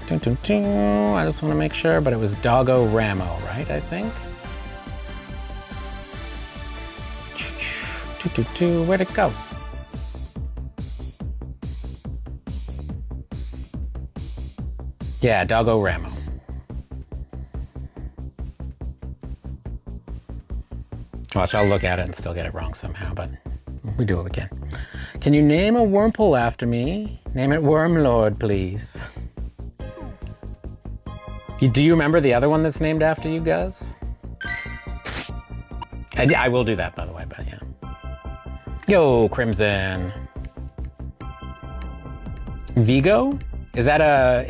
Dun, dun, dun. I just want to make sure, but it was Doggo Ramo, right, I think? Where'd it go? Yeah, Doggo Ramo. Watch, I'll look at it and still get it wrong somehow, but we do it again. Can you name a Wurmple after me? Name it Wormlord, please. Do you remember the other one that's named after you guys? I will do that, by the way, but yeah. Yo, Crimson. Vigo? Is that a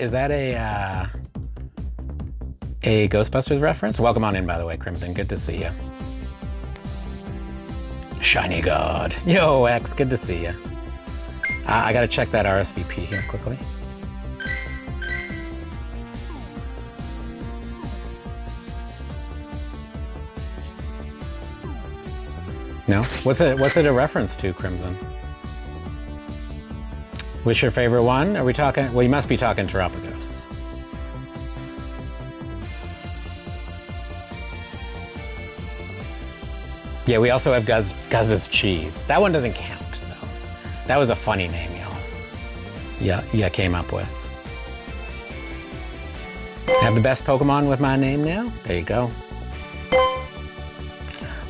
Ghostbusters reference? Welcome on in, by the way, Crimson. Good to see you. Shiny God. Yo, X, good to see you. I gotta check that RSVP here quickly. No? What's it a reference to, Crimson? What's your favorite one? Are we talking... Well, you must be talking Terapagos. Yeah, we also have Guz's Cheese. That one doesn't count, though. That was a funny name, y'all. Yeah, came up with. I have the best Pokemon with my name now? There you go.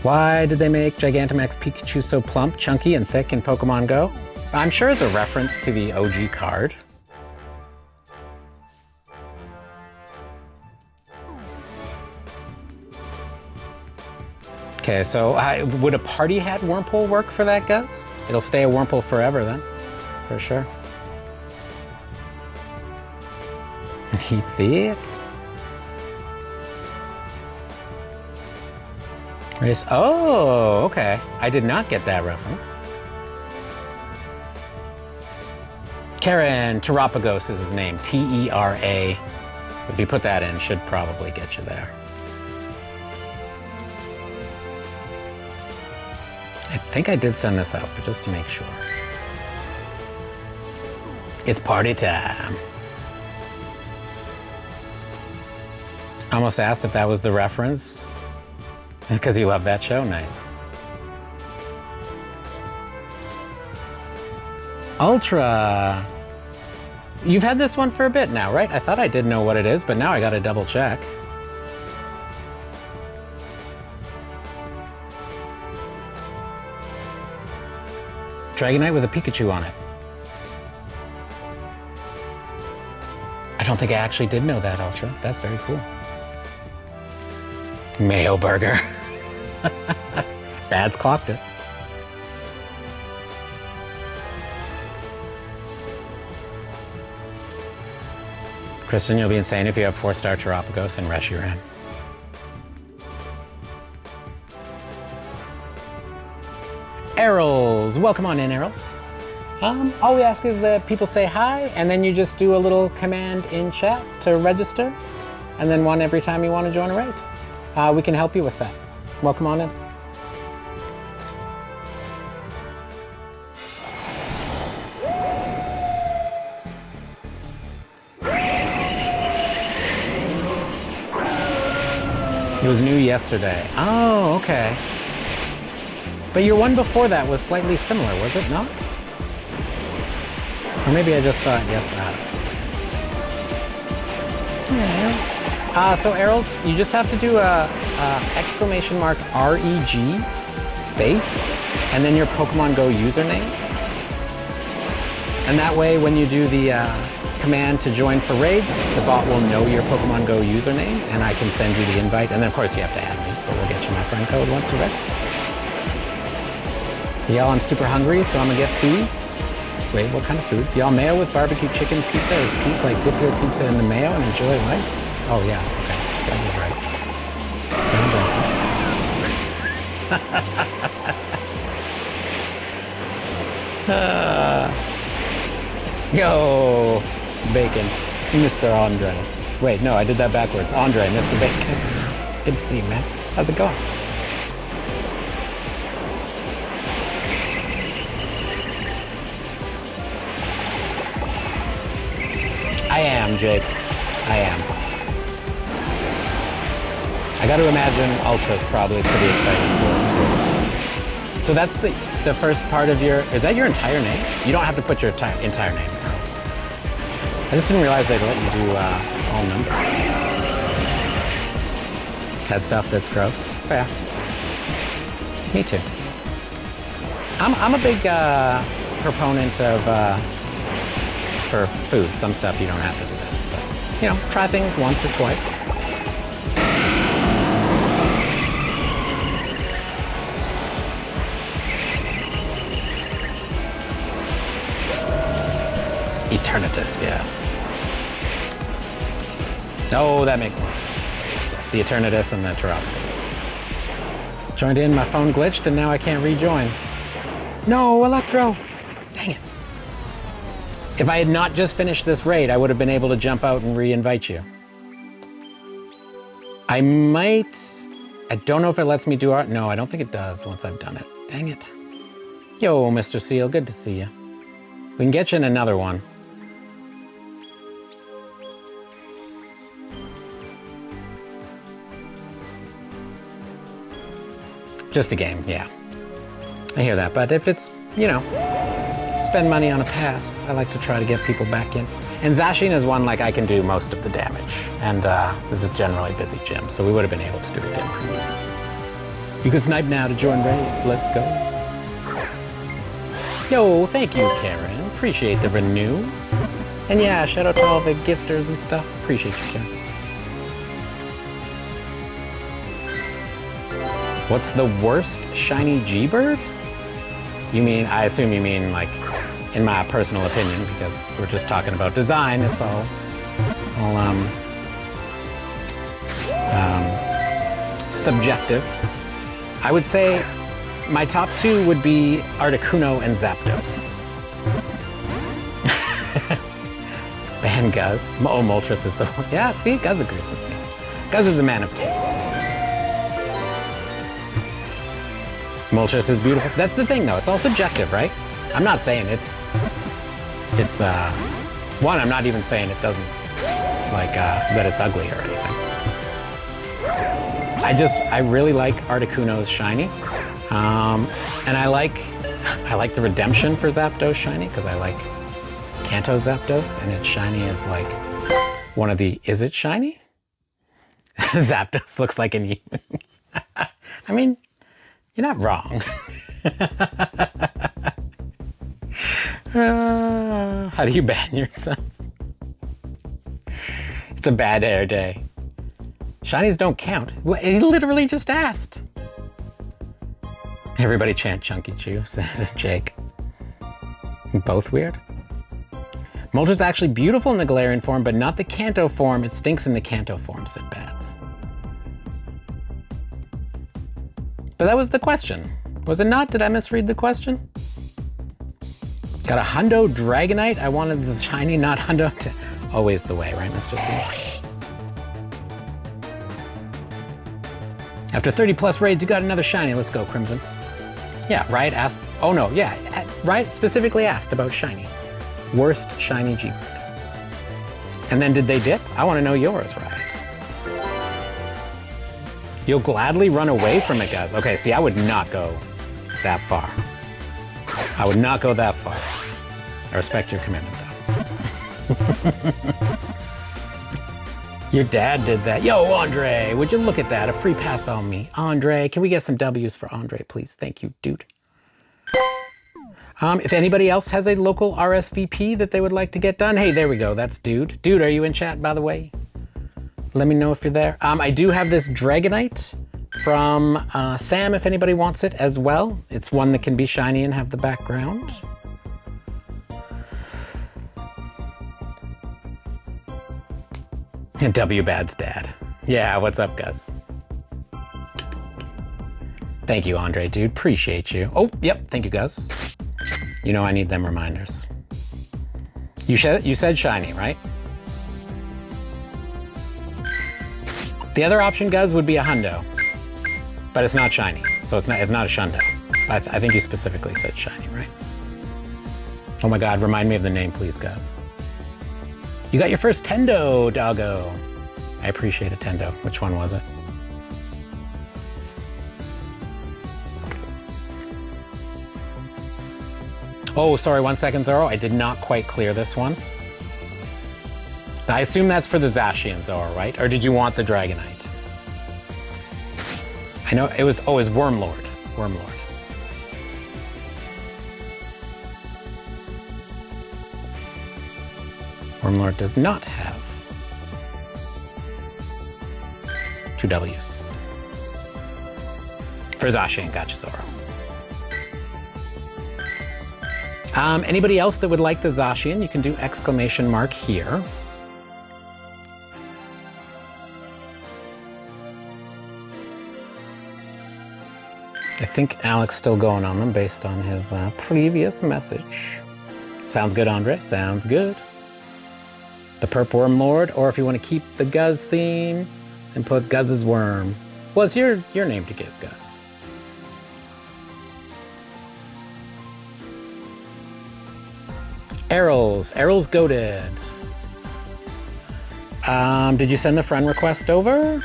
Why did they make Gigantamax Pikachu so plump, chunky, and thick in Pokemon Go? I'm sure it's a reference to the OG card. Okay, so would a party hat Wurmple work for that, Gus? It'll stay a Wurmple forever then, for sure. He thick. Oh, okay. I did not get that reference. Karen Terapagos is his name. T-E-R-A. If you put that in, should probably get you there. I think I did send this out, but just to make sure. It's party time. Almost asked if that was the reference. Because you love that show? Nice. Ultra. You've had this one for a bit now, right? I thought I did know what it is, but now I gotta double check. Dragonite with a Pikachu on it. I don't think I actually did know that, Ultra. That's very cool. Mayo burger. Bad's clocked it. Kristen, you'll be insane if you have 4-star Terapagos and Reshiram. Errol's, welcome on in, Errol's. All we ask is that people say hi, and then you just do a little command in chat to register, and then one every time you want to join a raid. We can help you with that. Welcome on in. It was new yesterday. Oh, okay. But your one before that was slightly similar, was it not? Or maybe I just saw it yesterday. So arrows, you just have to do a exclamation mark REG space and then your Pokemon Go username. And that way when you do the command to join for raids, the bot will know your Pokemon Go username and I can send you the invite. And then of course you have to add me, but we'll get you my friend code once you register. Y'all, I'm super hungry, so I'm gonna get foods. Wait, what kind of foods? Y'all, mayo with barbecue chicken pizza is peak, like dip your pizza in the mayo and enjoy life? Oh yeah, okay, Guz is right. John Benson. Yo, Bacon, Mr. Andre. Wait, no, I did that backwards. Andre, Mr. Bacon. Good to see you, man. How's it going? I am, Jake. I am. I got to imagine Ultra's probably pretty excited for it too. So that's the first part of your... Is that your entire name? You don't have to put your entire name in house. I just didn't realize they'd let you do all numbers. That stuff that's gross. Fair. Me too. I'm a big proponent of... for food. Some stuff you don't have to do this, but you know, try things once or twice. Eternatus, yes. Oh, that makes more sense. Yes, the Eternatus and the Terrapolis. Joined in, my phone glitched, and now I can't rejoin. No, Electro! Dang it. If I had not just finished this raid, I would have been able to jump out and re-invite you. I might... I don't know if it lets me do art. No, I don't think it does once I've done it. Dang it. Yo, Mr. Seal, good to see you. We can get you in another one. Just a game, yeah. I hear that, but if it's, you know, spend money on a pass, I like to try to get people back in. And Zacian is one like I can do most of the damage. And this is a generally busy gym, so we would have been able to do it again pretty easily. You can snipe now to join raids, let's go. Yo, thank you, Karen. Appreciate the renew. And yeah, shout out to all the gifters and stuff. Appreciate you, Karen. What's the worst shiny G-Bird? You mean, I assume you mean like, in my personal opinion, because we're just talking about design, it's all subjective. I would say my top two would be Articuno and Zapdos. Ban Guz. Oh, Moltres is the one. Yeah, see, Guz agrees with me. Guz is a man of taste. Moltres is beautiful. That's the thing, though. It's all subjective, right? I'm not saying it's one, I'm not even saying it doesn't, like, that it's ugly or anything. I really like Articuno's shiny. And I like the redemption for Zapdos shiny, because I like Kanto Zapdos, and its shiny is like one of the, is it shiny? Zapdos looks like an human. I mean, you're not wrong. How do you ban yourself? It's a bad hair day. Shinies don't count. Well, he literally just asked. Everybody chant Chunky Chew, said Jake. Both weird. Moltres is actually beautiful in the Galarian form, but not the Kanto form. It stinks in the Kanto form, said Bats. But that was the question. Was it not? Did I misread the question? Got a Hundo Dragonite? I wanted the shiny, not Hundo. Always the way, right, Mr. C? After 30 plus raids, you got another shiny. Let's go, Crimson. Yeah, Riot asked. Oh no, yeah. Riot specifically asked about shiny. Worst shiny G-Bird. And then did they dip? I want to know yours, Riot. You'll gladly run away from it, guys. Okay, see, I would not go that far. I would not go that far. I respect your commitment, though. Your dad did that. Yo, Andre, would you look at that? A free pass on me. Andre, can we get some W's for Andre, please? Thank you, dude. If anybody else has a local RSVP that they would like to get done, hey, there we go. That's Dude. Dude, are you in chat, by the way? Let me know if you're there. I do have this Dragonite from Sam, if anybody wants it as well. It's one that can be shiny and have the background. And W Bad's dad. Yeah, what's up, Gus? Thank you, Andre, dude. Appreciate you. Oh, yep. Thank you, Gus. You know I need them reminders. You said shiny, right? The other option, Gus, would be a hundo, but it's not shiny, so it's not a shundo. I think you specifically said shiny, right? Oh my God, remind me of the name, please, Gus. You got your first Tendo, doggo. I appreciate a Tendo. Which one was it? Oh, sorry, 1 second, Zoro. I did not quite clear this one. I assume that's for the Zacian, Zoro, right? Or did you want the Dragonite? I know it was, oh, it was Wormlord. Wormlord. Wormlord does not have 2 W's. For Zacian, gotcha, Zoro. Anybody else that would like the Zacian, you can do exclamation mark here. I think Alex still going on them based on his previous message. Sounds good, Andre. Sounds good. The Perp Worm Lord, or if you want to keep the Guz theme and put Guz's Worm. Well, it's your name to give, Guz. Errol's goated. Did you send the friend request over?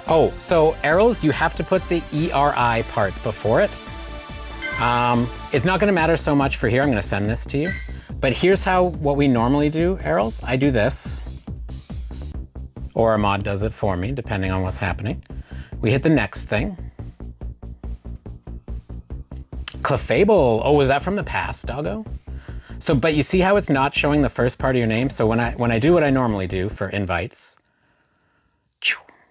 Oh, so Errol's, you have to put the ERI part before it. It's not gonna matter so much for here. I'm gonna send this to you. But here's what we normally do, Errol's. I do this. Or a mod does it for me, depending on what's happening. We hit the next thing. Clefable. Oh, was that from the past, doggo? So, but you see how it's not showing the first part of your name? So when I do what I normally do for invites,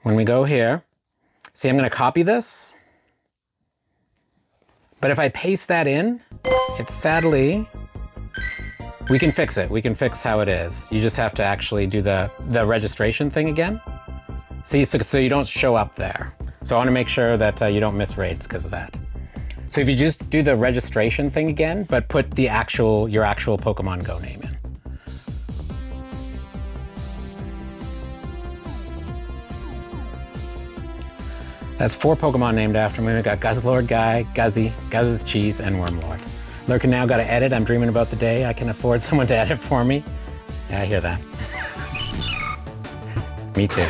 when we go here, see, I'm gonna copy this. But if I paste that in, it's sadly, we can fix it. We can fix how it is. You just have to actually do the registration thing again. See, so you don't show up there. So I wanna make sure that you don't miss rates because of that. So if you just do the registration thing again, but put your actual Pokemon Go name in. That's 4 Pokemon named after me. We got Guzzlord Guy, Guzzy, Guzz's Cheese, and Wormlord. Lurkin now gotta edit. I'm dreaming about the day I can afford someone to edit for me. Yeah, I hear that. Me too.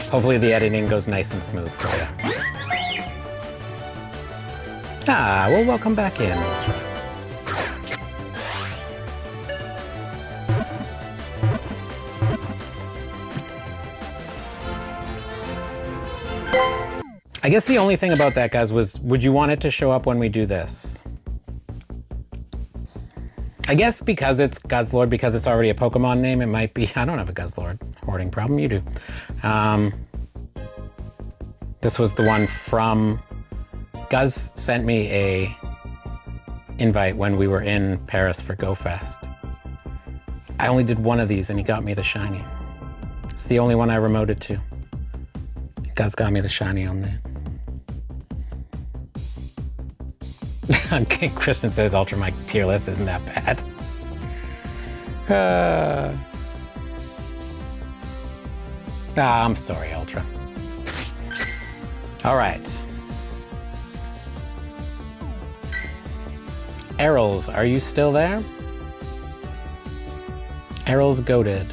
Hopefully the editing goes nice and smooth for you. Ah, well, welcome back in. I guess the only thing about that, guys, was would you want it to show up when we do this? I guess because it's Guzzlord, because it's already a Pokemon name, it might be. I don't have a Guzzlord hoarding problem, you do. This was the one from, Guz sent me a invite when we were in Paris for Go Fest. I only did one of these and he got me the shiny. It's the only one I remoted to. Guz got me the shiny on that. Okay, Christian says Ultra Mike tier list isn't that bad. I'm sorry, Ultra. All right. Errol's, are you still there? Errol's goated.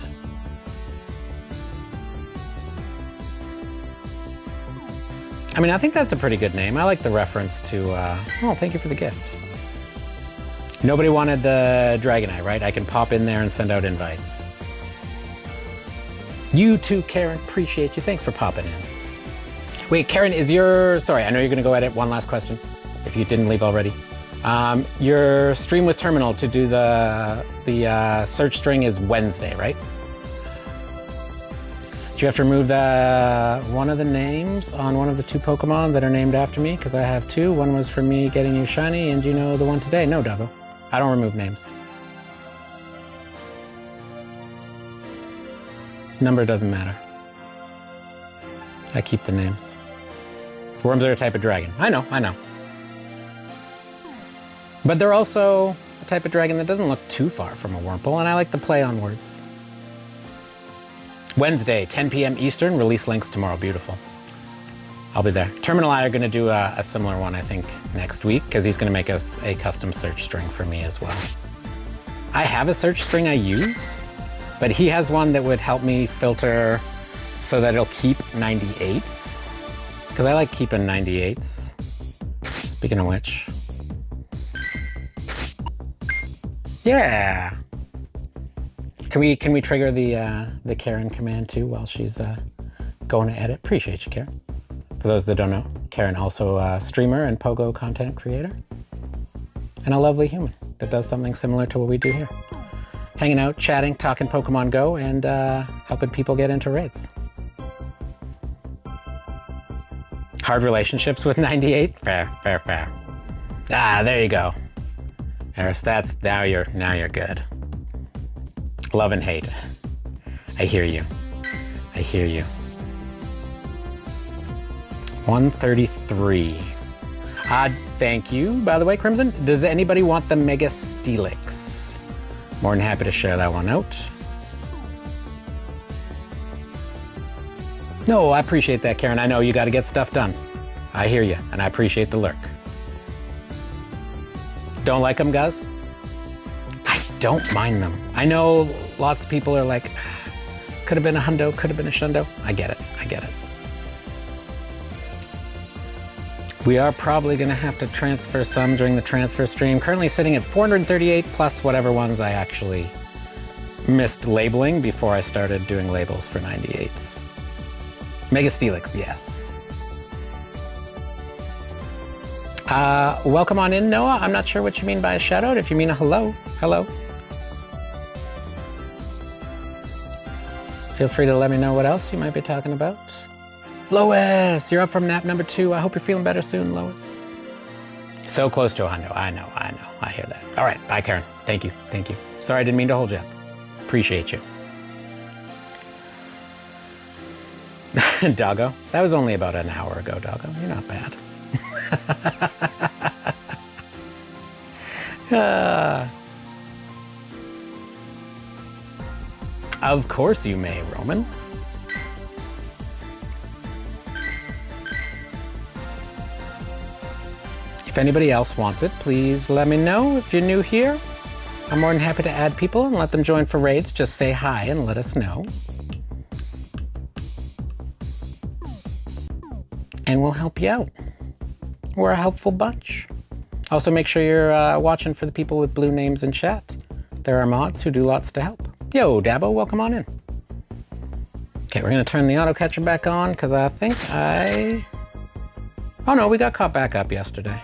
I mean, I think that's a pretty good name. I like the reference to, oh, thank you for the gift. Nobody wanted the Dragonite, right? I can pop in there and send out invites. You too, Karen. Appreciate you. Thanks for popping in. Wait, Karen, is your... Sorry, I know you're going to go edit. One last question, if you didn't leave already. Your stream with Terminal to do the search string is Wednesday, right? Do you have to remove one of the names on one of the 2 Pokemon that are named after me? Because I have 2. One was for me getting you shiny, and you know the one today? No, Doggo. I don't remove names. Number doesn't matter. I keep the names. Worms are a type of dragon. I know. But they're also a type of dragon that doesn't look too far from a Wurmple, and I like the play on words. Wednesday, 10 p.m. Eastern, release links tomorrow. Beautiful. I'll be there. Terminal and I are going to do a similar one, I think, next week, because he's going to make us a custom search string for me as well. I have a search string I use, but he has one that would help me filter so that it'll keep 98s, because I like keeping 98s. Speaking of which. Yeah. Can we trigger the Karen command too while she's going to edit? Appreciate you, Karen. For those that don't know, Karen also a streamer and Pogo content creator, and a lovely human that does something similar to what we do here. Hanging out, chatting, talking Pokemon Go, and helping people get into raids. Hard relationships with 98? Fair. Ah, there you go. Eris, now you're good. Love and hate. I hear you. 133. Thank you, by the way, Crimson. Does anybody want the Mega Steelix? More than happy to share that one out. No, I appreciate that, Karen. I know you got to get stuff done. I hear you, and I appreciate the lurk. Don't like them, guys? I don't mind them. I know lots of people are like, could have been a hundo, could have been a shundo. I get it. We are probably going to have to transfer some during the transfer stream. Currently sitting at 438 plus whatever ones I actually missed labeling before I started doing labels for 98s. Mega Steelix, yes. Welcome on in, Noah. I'm not sure what you mean by a shout out. If you mean a hello. Feel free to let me know what else you might be talking about. Lois, you're up from nap number 2. I hope you're feeling better soon, Lois. So close to a hundo. I know. I hear that. All right, bye, Karen. Thank you. Sorry, I didn't mean to hold you up. Appreciate you. Doggo, that was only about an hour ago, Doggo. You're not bad. Of course you may, Roman. If anybody else wants it, please let me know. If you're new here, I'm more than happy to add people and let them join for raids. Just say hi and let us know. And we'll help you out. We're a helpful bunch. Also, make sure you're watching for the people with blue names in chat. There are mods who do lots to help. Yo, Dabo, welcome on in. Okay, we're gonna turn the auto catcher back on because I think oh no, we got caught back up yesterday.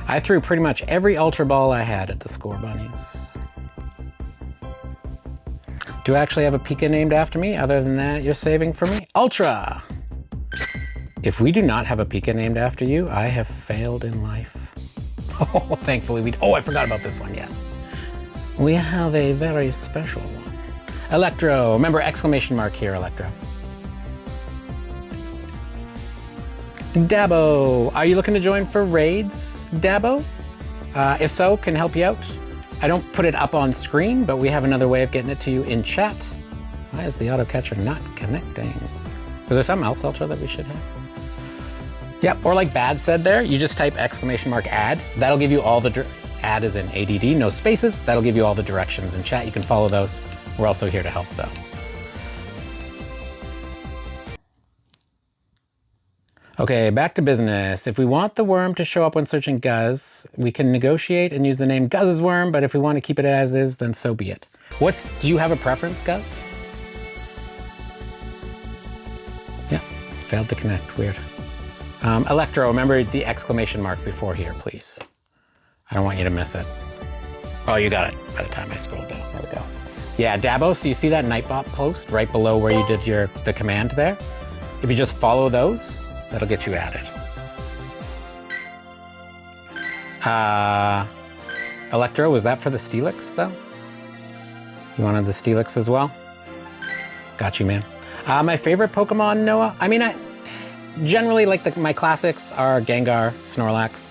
I threw pretty much every Ultra Ball I had at the Score Bunnies. Do I actually have a Pika named after me? Other than that, you're saving for me? Ultra! If we do not have a Pika named after you, I have failed in life. Oh, thankfully we... Oh, I forgot about this one, yes. We have a very special one. Electro. Remember, exclamation mark here, Electro. Dabo. Are you looking to join for raids, Dabo? If so, can help you out. I don't put it up on screen, but we have another way of getting it to you in chat. Why is the auto catcher not connecting? Is there something else, Ultra, that we should have? Yep, or like Bad said there, you just type exclamation mark add. That'll give you all the... Add is in ADD, no spaces. That'll give you all the directions in chat. You can follow those. We're also here to help, though. Okay, back to business. If we want the worm to show up when searching Guz, we can negotiate and use the name Guz's worm, but if we want to keep it as is, then so be it. Do you have a preference, Guz? Yeah, failed to connect, weird. Electro, remember the exclamation mark before here, please. I don't want you to miss it. Oh, you got it by the time I scrolled down, there we go. Yeah, Dabo, so you see that Nightbot post right below where you did the command there? If you just follow those, that'll get you added. Electro, was that for the Steelix though? You wanted the Steelix as well? Got you, man. My favorite Pokemon, Noah? I mean, I generally like my classics are Gengar, Snorlax.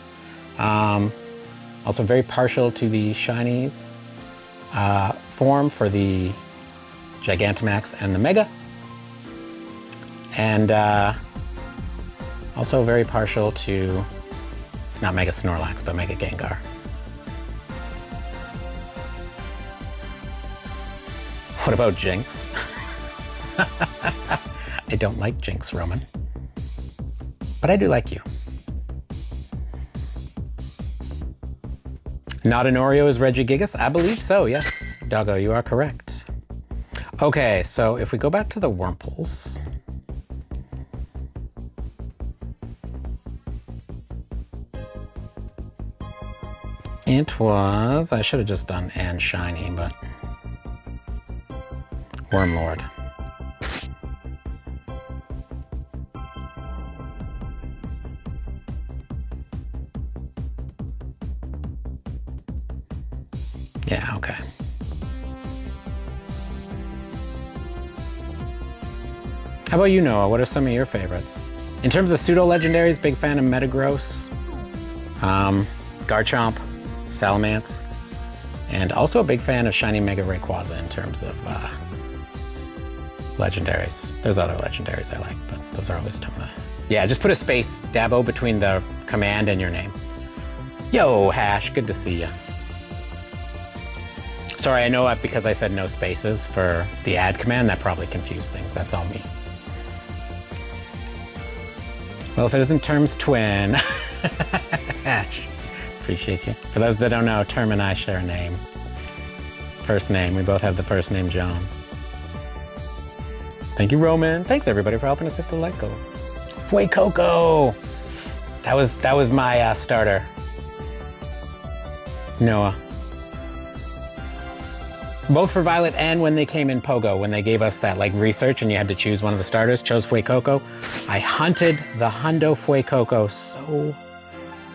Also very partial to the Shinies form for the Gigantamax and the Mega. And also very partial to, not Mega Snorlax, but Mega Gengar. What about Jinx? I don't like Jinx, Roman. But I do like you. Not an Oreo is Regigigas? I believe so, yes. Doggo, you are correct. Okay, so if we go back to the Wurmples. It was, I should have just done and shiny, but Wormlord. Yeah, okay. How about you, Noah? What are some of your favorites? In terms of pseudo-legendaries, big fan of Metagross, Garchomp, Salamence, and also a big fan of Shiny Mega Rayquaza in terms of legendaries. There's other legendaries I like, but those are always tough. Yeah, just put a space, Dabo, between the command and your name. Yo, Hash, good to see ya. Sorry, I know because I said no spaces for the add command, that probably confused things. That's all me. Well, if it isn't Term's twin, Ash, appreciate you. For those that don't know, Term and I share a name. First name, we both have the first name John. Thank you, Roman. Thanks everybody for helping us hit the like goal. Fuecoco! That was my starter. Noah. Both for Violet and when they came in Pogo, when they gave us that like research and you had to choose one of the starters, chose Fuecoco. I hunted the Hundo Fuecoco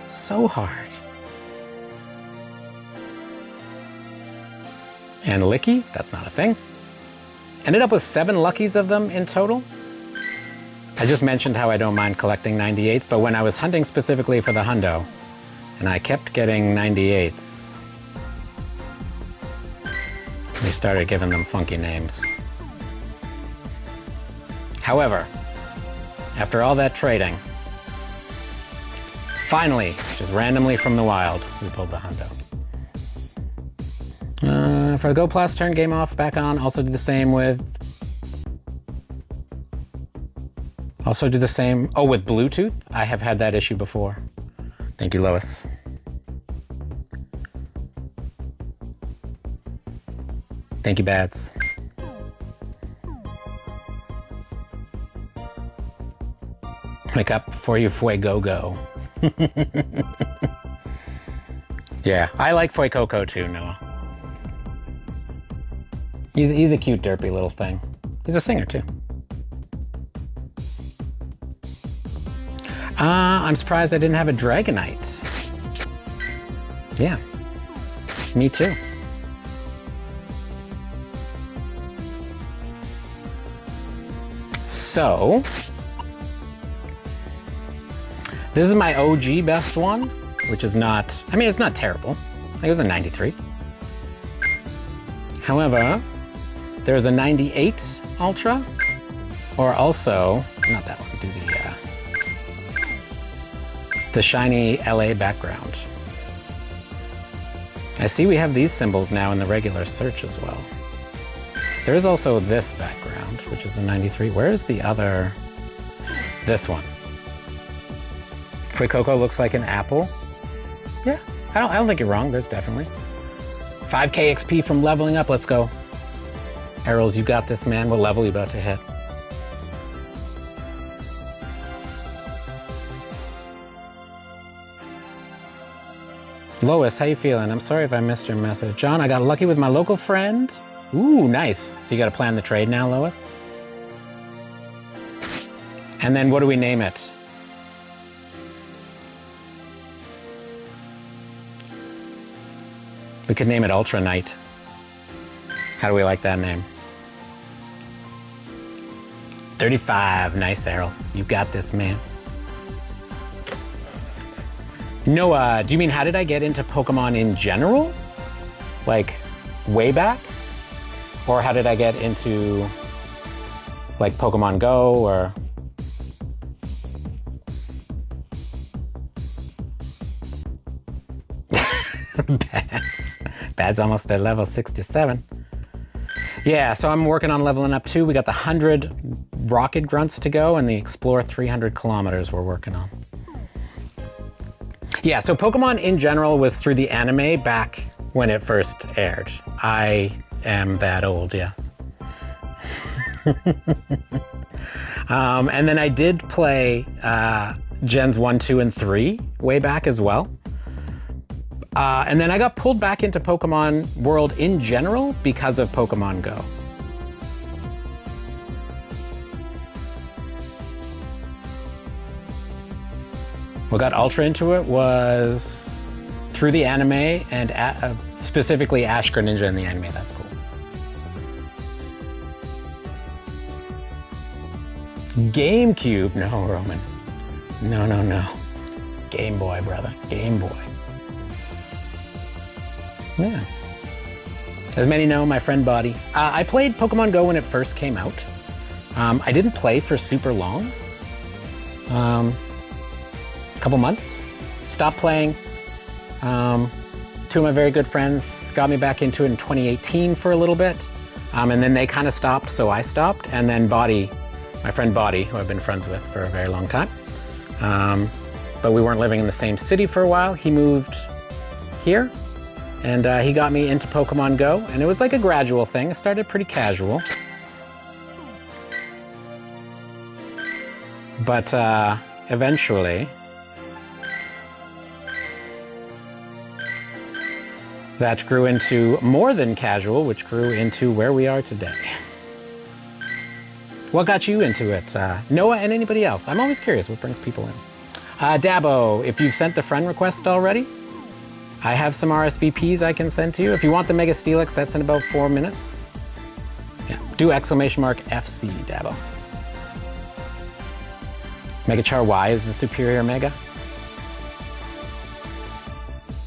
so hard. And Licky, that's not a thing. Ended up with 7 Luckies of them in total. I just mentioned how I don't mind collecting 98s, but when I was hunting specifically for the Hundo, and I kept getting 98s, we started giving them funky names. However, after all that trading, finally, just randomly from the wild, we pulled the Hundo. For the Go Plus, turn game off, back on, also do the same with... Also do the same, oh, with Bluetooth? I have had that issue before. Thank you, Lois. Thank you, Bats. Wake up for you, Fuegogo. Yeah, I like Fuecoco too, Noah. He's a cute, derpy little thing. He's a singer too. I'm surprised I didn't have a Dragonite. Yeah, me too. So, this is my OG best one, which is not, I mean, it's not terrible. I think it was a 93. However, there's a 98 Ultra, or also, not that one, do the shiny LA background. I see we have these symbols now in the regular search as well. There is also this background, which is a 93. Where is the other? This one. Fuecoco looks like an apple. Yeah, I don't think you're wrong. There's definitely 5k XP from leveling up. Let's go. Errol's, you got this, man. What level are you about to hit? Lois, how you feeling? I'm sorry if I missed your message. John, I got lucky with my local friend. Ooh, nice. So you got to plan the trade now, Lois? And then what do we name it? We could name it Ultra Knight. How do we like that name? 35. Nice, Errol's. You got this, man. Noah, do you mean how did I get into Pokemon in general? Like, way back? Or how did I get into, like, Pokemon Go, or... Bad's almost at level 67. Yeah, so I'm working on leveling up too. We got the 100 Rocket Grunts to go and the Explore 300 kilometers we're working on. Yeah, so Pokemon in general was through the anime back when it first aired. I am that old, yes. And then I did play Gens 1, 2, and 3 way back as well. And then I got pulled back into Pokemon World in general because of Pokemon Go. What got ultra into it was through the anime and specifically Ash Greninja in the anime. That's cool. GameCube? No, Roman. No, no, no. Game Boy, brother. Game Boy. Yeah. As many know, my friend Body. I played Pokemon Go when it first came out. I didn't play for super long. A couple months. Stopped playing. Two of my very good friends got me back into it in 2018 for a little bit. And then they kind of stopped, so I stopped. And then Body, my friend Body, who I've been friends with for a very long time. But we weren't living in the same city for a while. He moved here. And he got me into Pokemon Go, and it was like a gradual thing. It started pretty casual. But eventually, that grew into more than casual, which grew into where we are today. What got you into it? Noah and anybody else? I'm always curious what brings people in. Dabo, if you've sent the friend request already, I have some RSVPs I can send to you. If you want the Mega Steelix, that's in about 4 minutes. Yeah, do !FC, Dabo. Megachar Y is the superior Mega.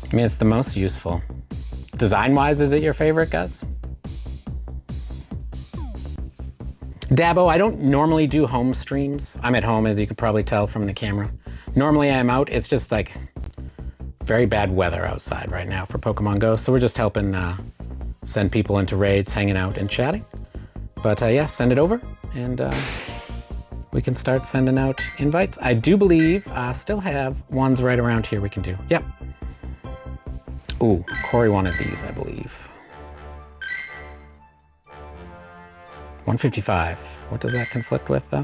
I mean, it's the most useful. Design-wise, is it your favorite, Gus? Dabo, I don't normally do home streams. I'm at home, as you could probably tell from the camera. Normally I'm out. It's just like very bad weather outside right now for Pokemon Go, so we're just helping send people into raids, hanging out and chatting. But yeah, send it over, and we can start sending out invites. I do believe I still have ones right around here we can do. Yep. Ooh, Corey wanted these, I believe. 155. What does that conflict with, though?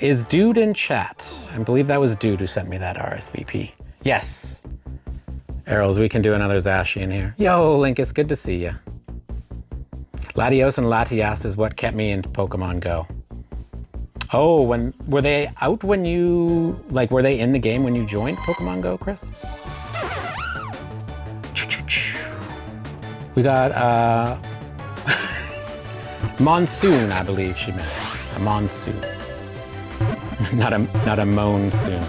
Is Dude in chat? I believe that was Dude who sent me that RSVP. Yes. Arrows, we can do another Zacian here. Yo, Linkus, good to see you. Latios and Latias is what kept me into Pokemon Go. Oh, were they out when you, like, were they in the game when you joined Pokemon Go, Chris? We got, Monsoon, I believe she meant. A monsoon. Not a monsoon.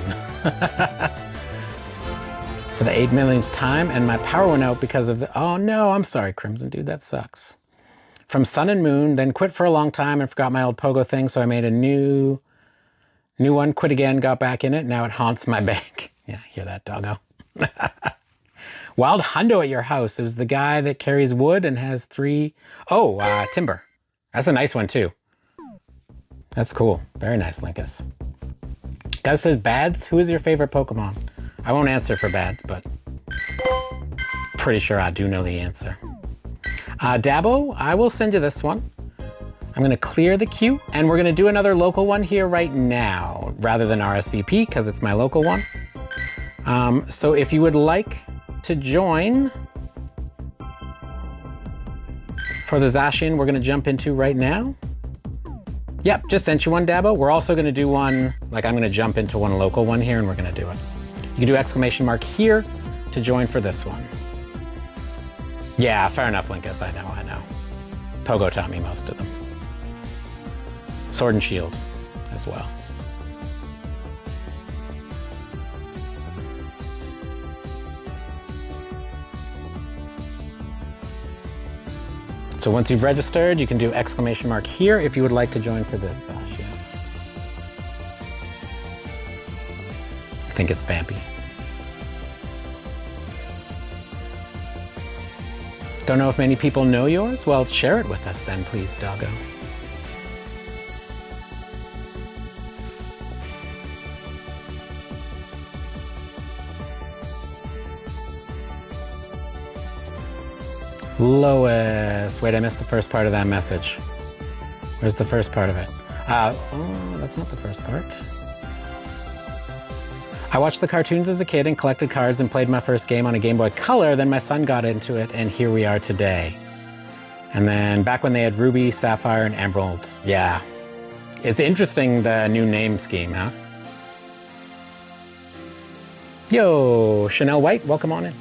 For the 8 millionth time, and my power went out because of the, oh no, I'm sorry, Crimson Dude, that sucks. From Sun and Moon, then quit for a long time and forgot my old Pogo thing, so I made a new one, quit again, got back in it, now it haunts my bank. Yeah, hear that, doggo. Wild Hundo at your house. It was the guy that carries wood and has 3, timber. That's a nice one too. That's cool. Very nice, Linkus. That says Bads. Who is your favorite Pokemon? I won't answer for Bads, but pretty sure I do know the answer. Dabo, I will send you this one. I'm gonna clear the queue, and we're gonna do another local one here right now, rather than RSVP, because it's my local one. So if you would like to join for the Zacian we're gonna jump into right now. Yep, just sent you one, Dabo. We're also gonna do one, like I'm gonna jump into one local one here and we're gonna do it. You can do exclamation mark here to join for this one. Yeah, fair enough, Linkus, I know. Pogo taught me most of them. Sword and Shield as well. So once you've registered, you can do exclamation mark here if you would like to join for this, Zacian. I think it's Vampy. Don't know if many people know yours? Well, share it with us then, please, doggo. Lois. Wait, I missed the first part of that message. Where's the first part of it? Oh, that's not the first part. I watched the cartoons as a kid and collected cards and played my first game on a Game Boy Color. Then my son got into it and here we are today. And then back when they had Ruby, Sapphire, and Emerald. Yeah. It's interesting, the new name scheme, huh? Yo, Chanel White, welcome on in.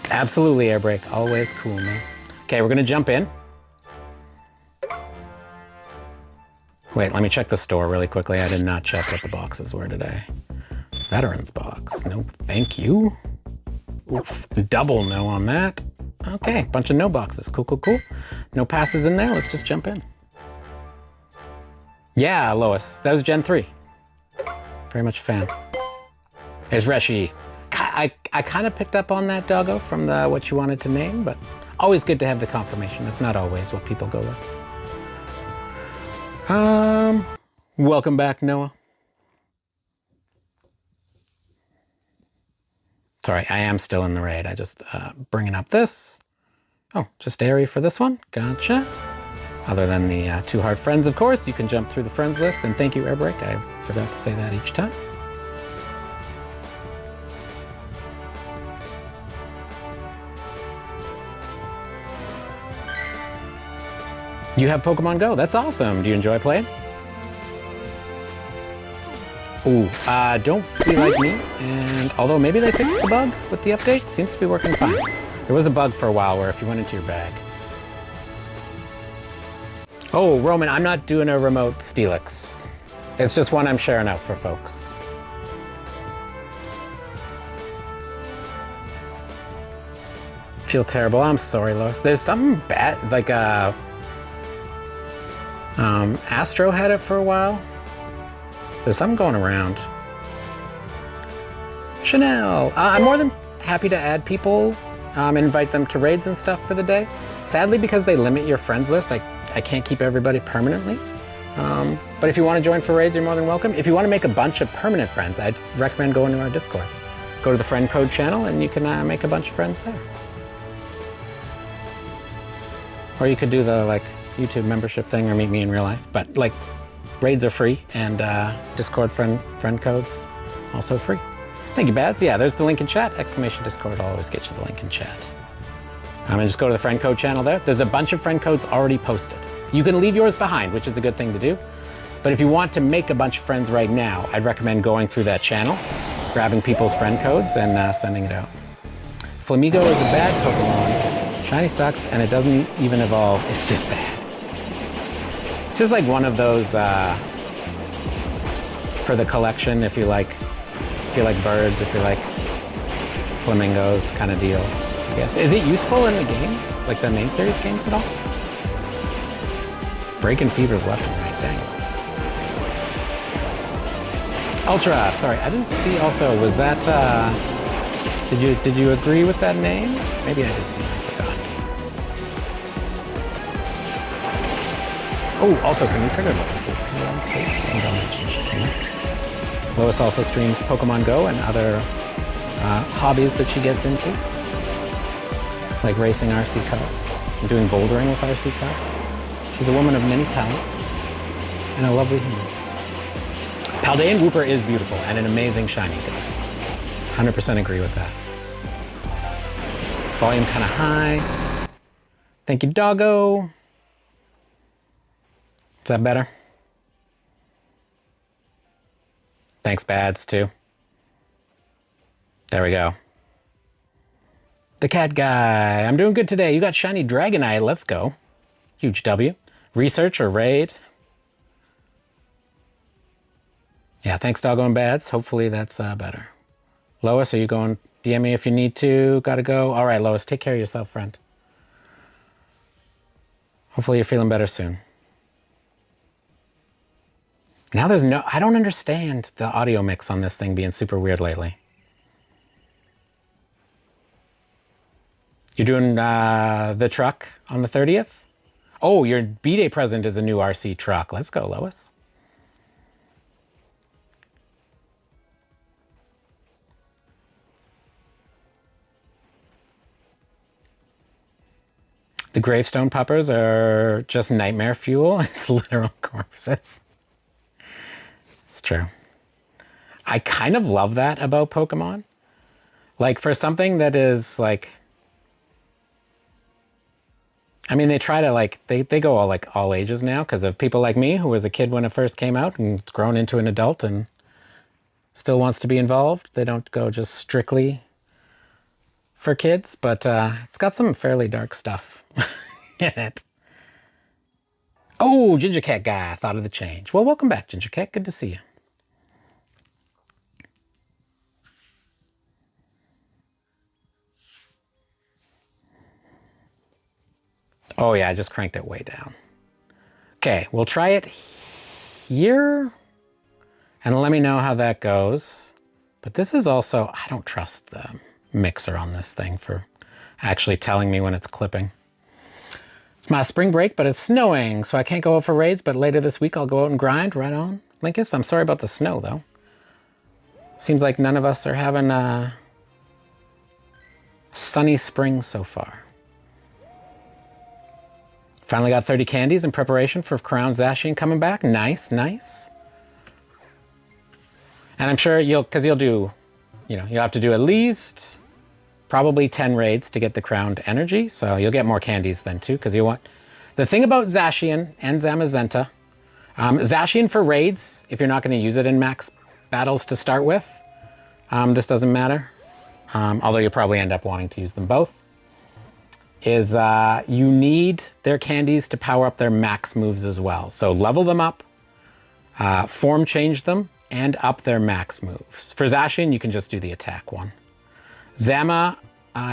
Absolutely, air brake. Always cool, man. Okay, we're gonna jump in. Wait, let me check the store really quickly. I did not check what the boxes were today. Veterans box. No, thank you. Oof, double no on that. Okay, bunch of no boxes. Cool, cool, cool. No passes in there. Let's just jump in. Yeah, Lois. That was Gen 3. Very much a fan. There's Reshi. I kind of picked up on that, doggo, from the what you wanted to name, but always good to have the confirmation. That's not always what people go with. Welcome back, Noah. Sorry, I am still in the raid. I just bringing up this. Oh, just Airy for this one. Gotcha. Other than the 2 hard friends, of course, you can jump through the friends list. And thank you, Airbrake. I forgot to say that each time. You have Pokemon Go. That's awesome. Do you enjoy playing? Ooh, don't be like me. And although maybe they fixed the bug with the update, seems to be working fine. There was a bug for a while where if you went into your bag. Oh, Roman, I'm not doing a remote Steelix. It's just one I'm sharing out for folks. Feel terrible. I'm sorry, Lois. There's something bad, like Astro had it for a while. There's something going around. Chanel, I'm more than happy to add people, invite them to raids and stuff for the day. Sadly, because they limit your friends list, I can't keep everybody permanently. But if you want to join for raids, you're more than welcome. If you want to make a bunch of permanent friends, I'd recommend going to our Discord. Go to the friend code channel and you can make a bunch of friends there. Or you could do the like YouTube membership thing or meet me in real life. But like raids are free and Discord friend codes also free. Thank you, Bads. Yeah, there's the link in chat. Exclamation Discord. I'll always get you the link in chat. And just go to the friend code channel there. There's a bunch of friend codes already posted. You can leave yours behind, which is a good thing to do. But if you want to make a bunch of friends right now, I'd recommend going through that channel, grabbing people's friend codes and sending it out. Flamigo is a bad Pokemon. Shiny sucks and it doesn't even evolve. It's just bad. It's just like one of those for the collection if you like birds, if you like flamingos kind of deal, I guess. Is it useful in the games? Like the main series games at all? Breaking Fevers left and right, dangles. Ultra, sorry, I didn't see also, was that, did you agree with that name? Maybe I did see it, I forgot. Oh, also, can you trigger Lois's command, please? And don't mention she can. Lois also streams Pokemon Go and other hobbies that she gets into, like racing RC cars and doing bouldering with RC cars. She's a woman of many talents and a lovely human. Paldean Wooper is beautiful and an amazing shiny, guys. 100% agree with that. Volume kind of high. Thank you, doggo. Is that better? Thanks, Bads, too. There we go. The cat guy. I'm doing good today. You got shiny Dragonite. Let's go. Huge W. Research or raid? Yeah, thanks, doggo and Bads. Hopefully that's better. Lois, are you going? DM me if you need to. Gotta go. All right, Lois, take care of yourself, friend. Hopefully you're feeling better soon. Now there's no... I don't understand the audio mix on this thing being super weird lately. You're doing the truck on the 30th? Oh, your B-Day present is a new RC truck. Let's go, Lois. The gravestone puppers are just nightmare fuel. It's literal corpses. It's true. I kind of love that about Pokemon. Like, for something that is, like... I mean, they try to, like... They go all ages now, because of people like me, who was a kid when it first came out, and grown into an adult, and still wants to be involved. They don't go just strictly for kids, but it's got some fairly dark stuff in it. Oh, Ginger Cat guy, thought of the change. Well, welcome back, Ginger Cat. Good to see you. Oh yeah, I just cranked it way down. Okay, we'll try it here and let me know how that goes. But this is also, I don't trust the mixer on this thing for actually telling me when it's clipping. It's my spring break, but it's snowing, so I can't go out for raids, but later this week I'll go out and grind. Right on, Linkus. I'm sorry about the snow, though. Seems like none of us are having a sunny spring so far. Finally got 30 candies in preparation for Crown Zacian coming back. Nice, nice. And I'm sure you'll do, you'll have to do at least probably 10 raids to get the crowned energy. So you'll get more candies then too, because you want... The thing about Zacian and Zamazenta, Zacian for raids, if you're not going to use it in max battles to start with, this doesn't matter. Although you'll probably end up wanting to use them both. Is you need their candies to power up their max moves as well. So level them up, form change them, and up their max moves. For Zacian, you can just do the attack one. Zama,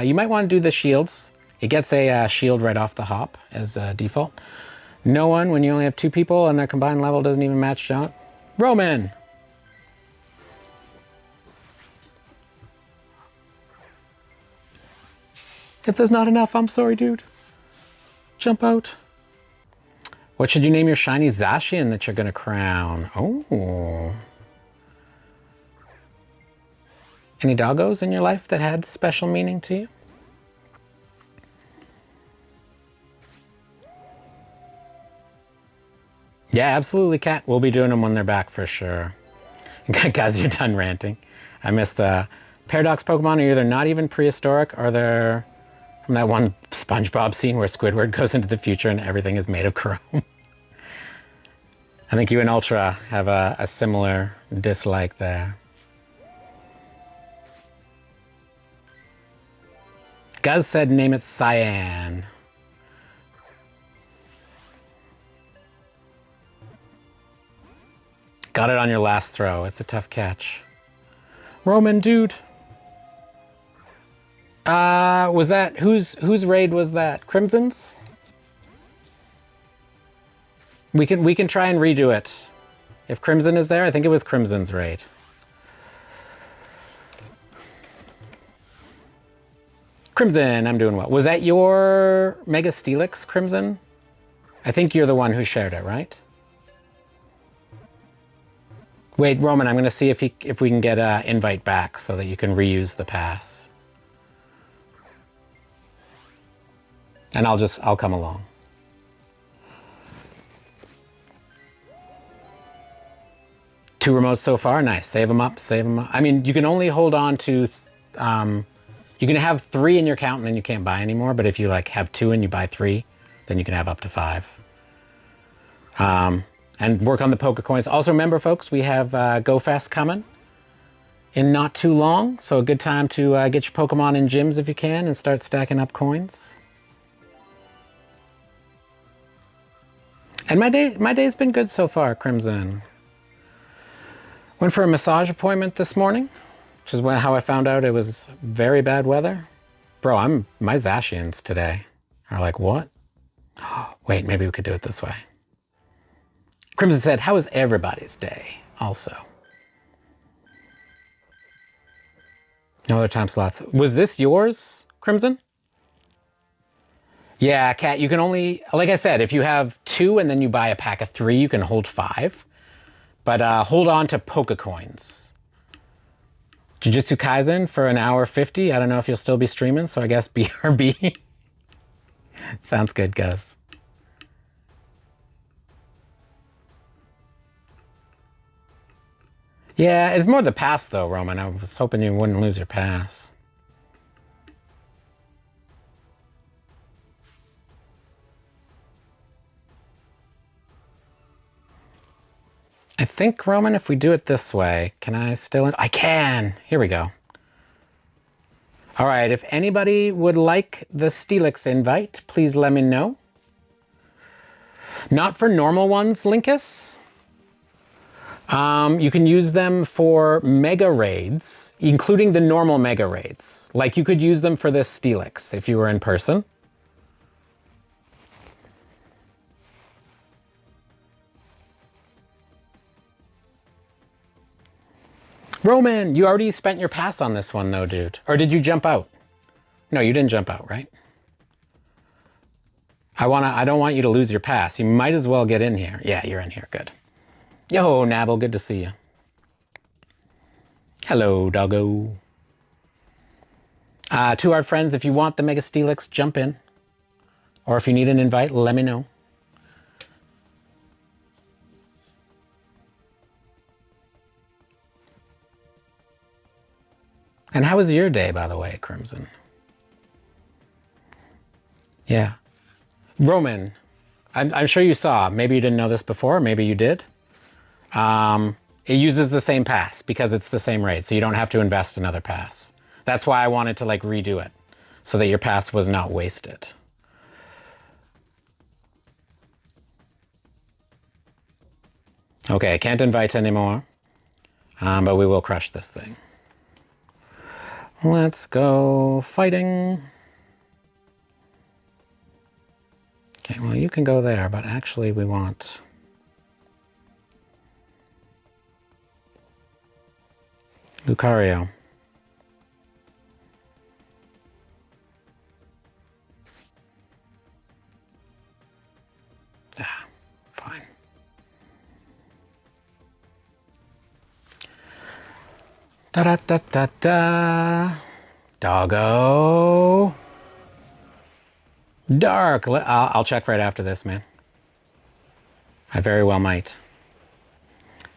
you might want to do the shields. It gets a shield right off the hop as default. No one, when you only have 2 people and their combined level doesn't even match John. Roman! If there's not enough, I'm sorry, dude. Jump out. What should you name your shiny Zacian that you're going to crown? Oh. Any doggos in your life that had special meaning to you? Yeah, absolutely, Kat. We'll be doing them when they're back for sure. Guys, you're done ranting. I missed the Paradox Pokemon are either not even prehistoric or they're from that one SpongeBob scene where Squidward goes into the future and everything is made of chrome. I think you and Ultra have a similar dislike there. Guz said name it Cyan. Got it on your last throw. It's a tough catch. Roman, dude. Was that, whose raid was that? Crimson's? We can try and redo it. If Crimson is there, I think it was Crimson's raid. Crimson, I'm doing well. Was that your Mega Steelix, Crimson? I think you're the one who shared it, right? Wait, Roman, I'm going to see if we can get an invite back so that you can reuse the pass. And I'll come along. Two remotes so far, nice. Save them up, save them up. I mean, you can only hold on to, you can have 3 in your count and then you can't buy anymore. But if you like have 2 and you buy 3, then you can have up to 5. And work on the Poke Coins. Also remember, folks, we have Go Fest coming in not too long. So a good time to get your Pokemon in gyms if you can and start stacking up coins. And my day's been good so far, Crimson. Went for a massage appointment this morning, which is how I found out it was very bad weather. Bro, my Zacians today are like, what? Wait, maybe we could do it this way. Crimson said, how was everybody's day? Also. No other time slots. Was this yours, Crimson? Yeah, Kat, you can only, like I said, if you have 2 and then you buy a pack of 3, you can hold 5. But hold on to Poke Coins. Jujutsu Kaisen for an hour 50. I don't know if you'll still be streaming, so I guess BRB. Sounds good, Gus. Yeah, it's more the pass though, Roman. I was hoping you wouldn't lose your pass. I think, Roman, if we do it this way, can I still... I can! Here we go. All right, if anybody would like the Steelix invite, please let me know. Not for normal ones, Linkus. You can use them for mega raids, including the normal mega raids. Like you could use them for this Steelix if you were in person. Roman, you already spent your pass on this one though, dude. Or did you jump out? No, you didn't jump out, right? I don't want you to lose your pass. You might as well get in here. Yeah, you're in here, good. Yo, Nabble, good to see you. Hello, doggo. To our friends, if you want the Mega Steelix, jump in. Or if you need an invite, let me know. And how was your day, by the way, Crimson? Yeah. Roman, I'm sure you saw, maybe you didn't know this before, maybe you did. It uses the same pass because it's the same rate, so you don't have to invest another pass. That's why I wanted to like redo it, so that your pass was not wasted. Okay, I can't invite anymore, but we will crush this thing. Let's go fighting. Okay, well, you can go there, but actually we want... Lucario. Ah, fine. Da-da-da-da-da. Doggo. Dark. I'll check right after this, man. I very well might.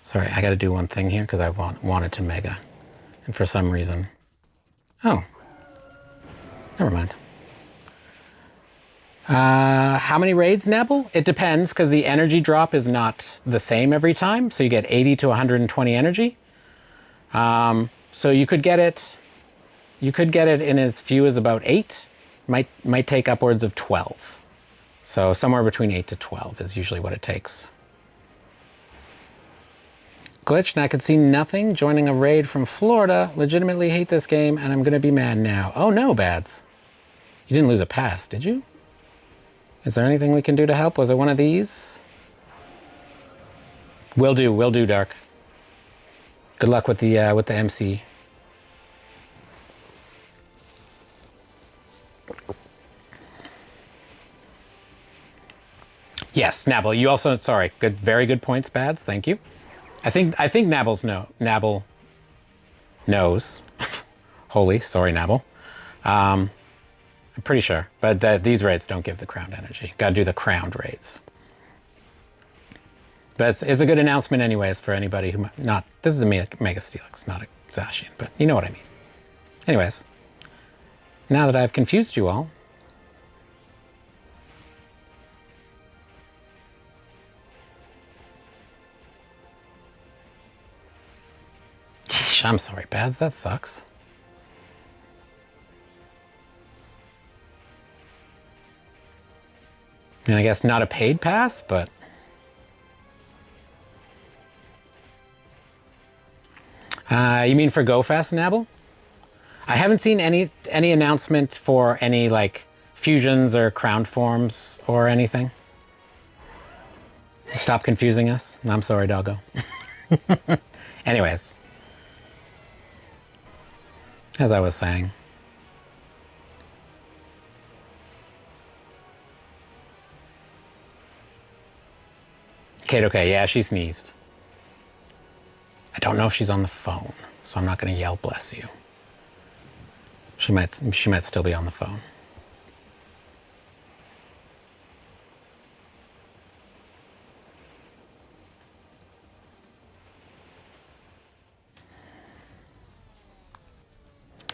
Sorry, I got to do one thing here because I wanted to mega. And for some reason... Oh. Never mind. How many raids, Nabble? It depends because the energy drop is not the same every time. So you get 80 to 120 energy. So you could get it... You could get it in as few as about 8. Might take upwards of 12. So somewhere between 8 to 12 is usually what it takes. Glitch, and I could see nothing. Joining a raid from Florida. Legitimately hate this game, and I'm going to be mad now. Oh no, Bads. You didn't lose a pass, did you? Is there anything we can do to help? Was it one of these? Will do, Dark. Good luck with the MC. Yes, Nabble. You also, sorry, good, very good points, Bads. Thank you. I think Nabble's Nabble knows. Holy, sorry, Nabble. I'm pretty sure, but these raids don't give the crowned energy. Got to do the crowned raids. But it's a good announcement anyways for anybody who might not... This is a Mega Steelix, not a Zacian, but you know what I mean. Anyways, now that I've confused you all... I'm sorry, Bads, that sucks. I mean, I guess not a paid pass, but... you mean for Go Fast, Nabble? I haven't seen any announcement for any, like, fusions or crowned forms or anything. Stop confusing us. I'm sorry, doggo. Anyways. As I was saying. Kate, okay, yeah, she sneezed. I don't know if she's on the phone, so I'm not going to yell bless you. She might still be on the phone.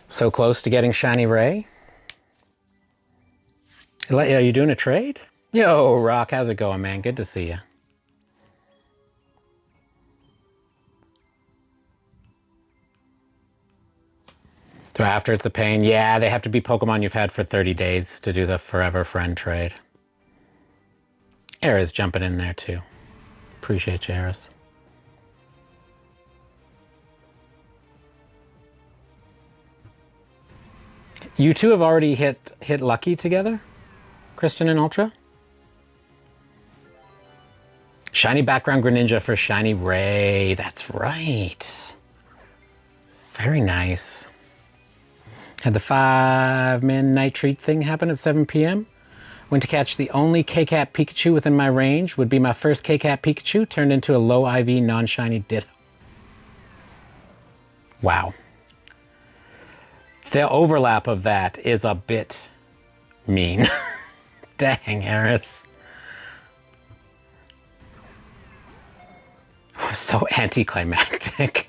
So close to getting Shiny Ray. Are you doing a trade? Yo, Rock, how's it going, man? Good to see you. So after it's a pain, yeah, they have to be Pokemon you've had for 30 days to do the Forever Friend trade. Era's jumping in there too. Appreciate you, Eras. You two have already hit Lucky together? Christian and Ultra? Shiny background Greninja for Shiny Ray. That's right. Very nice. Had the 5-man night treat thing happen at 7 p.m. Went to catch the only K-Cat Pikachu within my range. Would be my first K-Cat Pikachu, turned into a low IV non-shiny Ditto. Wow. The overlap of that is a bit mean. Dang, Eris. So anticlimactic.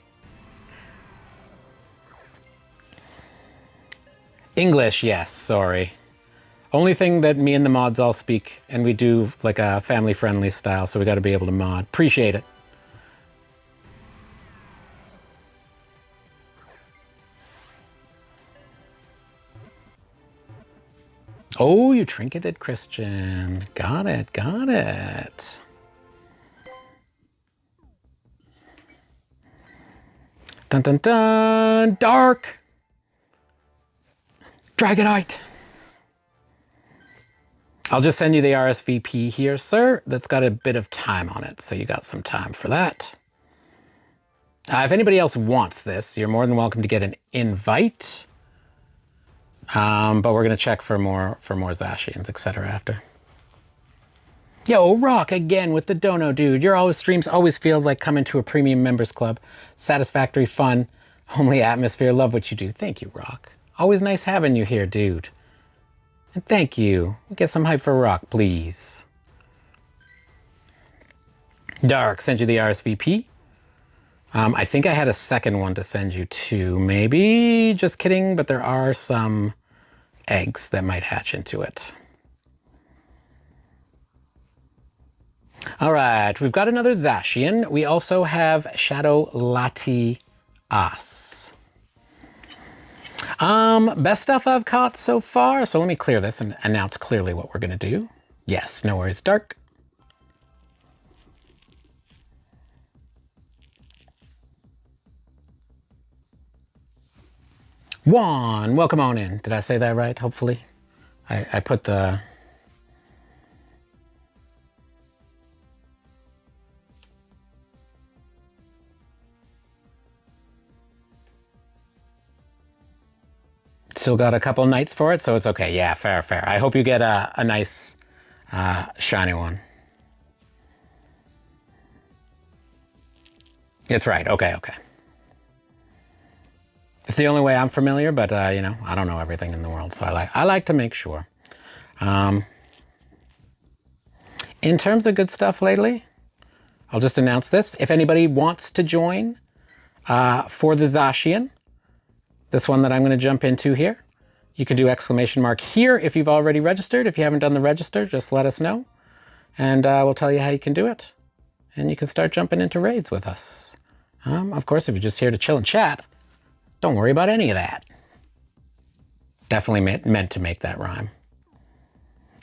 English, yes, sorry. Only thing that me and the mods all speak, and we do like a family-friendly style, so we got to be able to mod. Appreciate it. Oh, you trinketed, Christian. Got it, got it. Dun dun dun! Dark! Dragonite! I'll just send you the RSVP here, sir. That's got a bit of time on it, so you got some time for that. If anybody else wants this, you're more than welcome to get an invite. But we're gonna check for more Zacians, etc. after. Yo, Rock again with the dono, dude. Your streams always feel like coming to a premium members club. Satisfactory, fun, homely atmosphere. Love what you do. Thank you, Rock. Always nice having you here, dude. And thank you. Get some hype for Rock, please. Dark, send you the RSVP. I think I had a second one to send you to, maybe. Just kidding, but there are some eggs that might hatch into it. All right, we've got another Zacian. We also have Shadow Latias. Best stuff I've caught so far. So let me clear this and announce clearly what we're gonna do. Yes, no worries, Dark. Juan, welcome on in. Did I say that right? Hopefully. I put the... Still got a couple nights for it, so it's okay. Yeah, fair, fair. I hope you get a nice shiny one. It's right. Okay, okay. It's the only way I'm familiar, but you know, I don't know everything in the world, so I like to make sure. In terms of good stuff lately, I'll just announce this. If anybody wants to join for the Zacian, this one that I'm going to jump into here, you can do ! here if you've already registered. If you haven't done the register, just let us know, and we'll tell you how you can do it. And you can start jumping into raids with us. Of course, if you're just here to chill and chat, don't worry about any of that. Definitely meant to make that rhyme.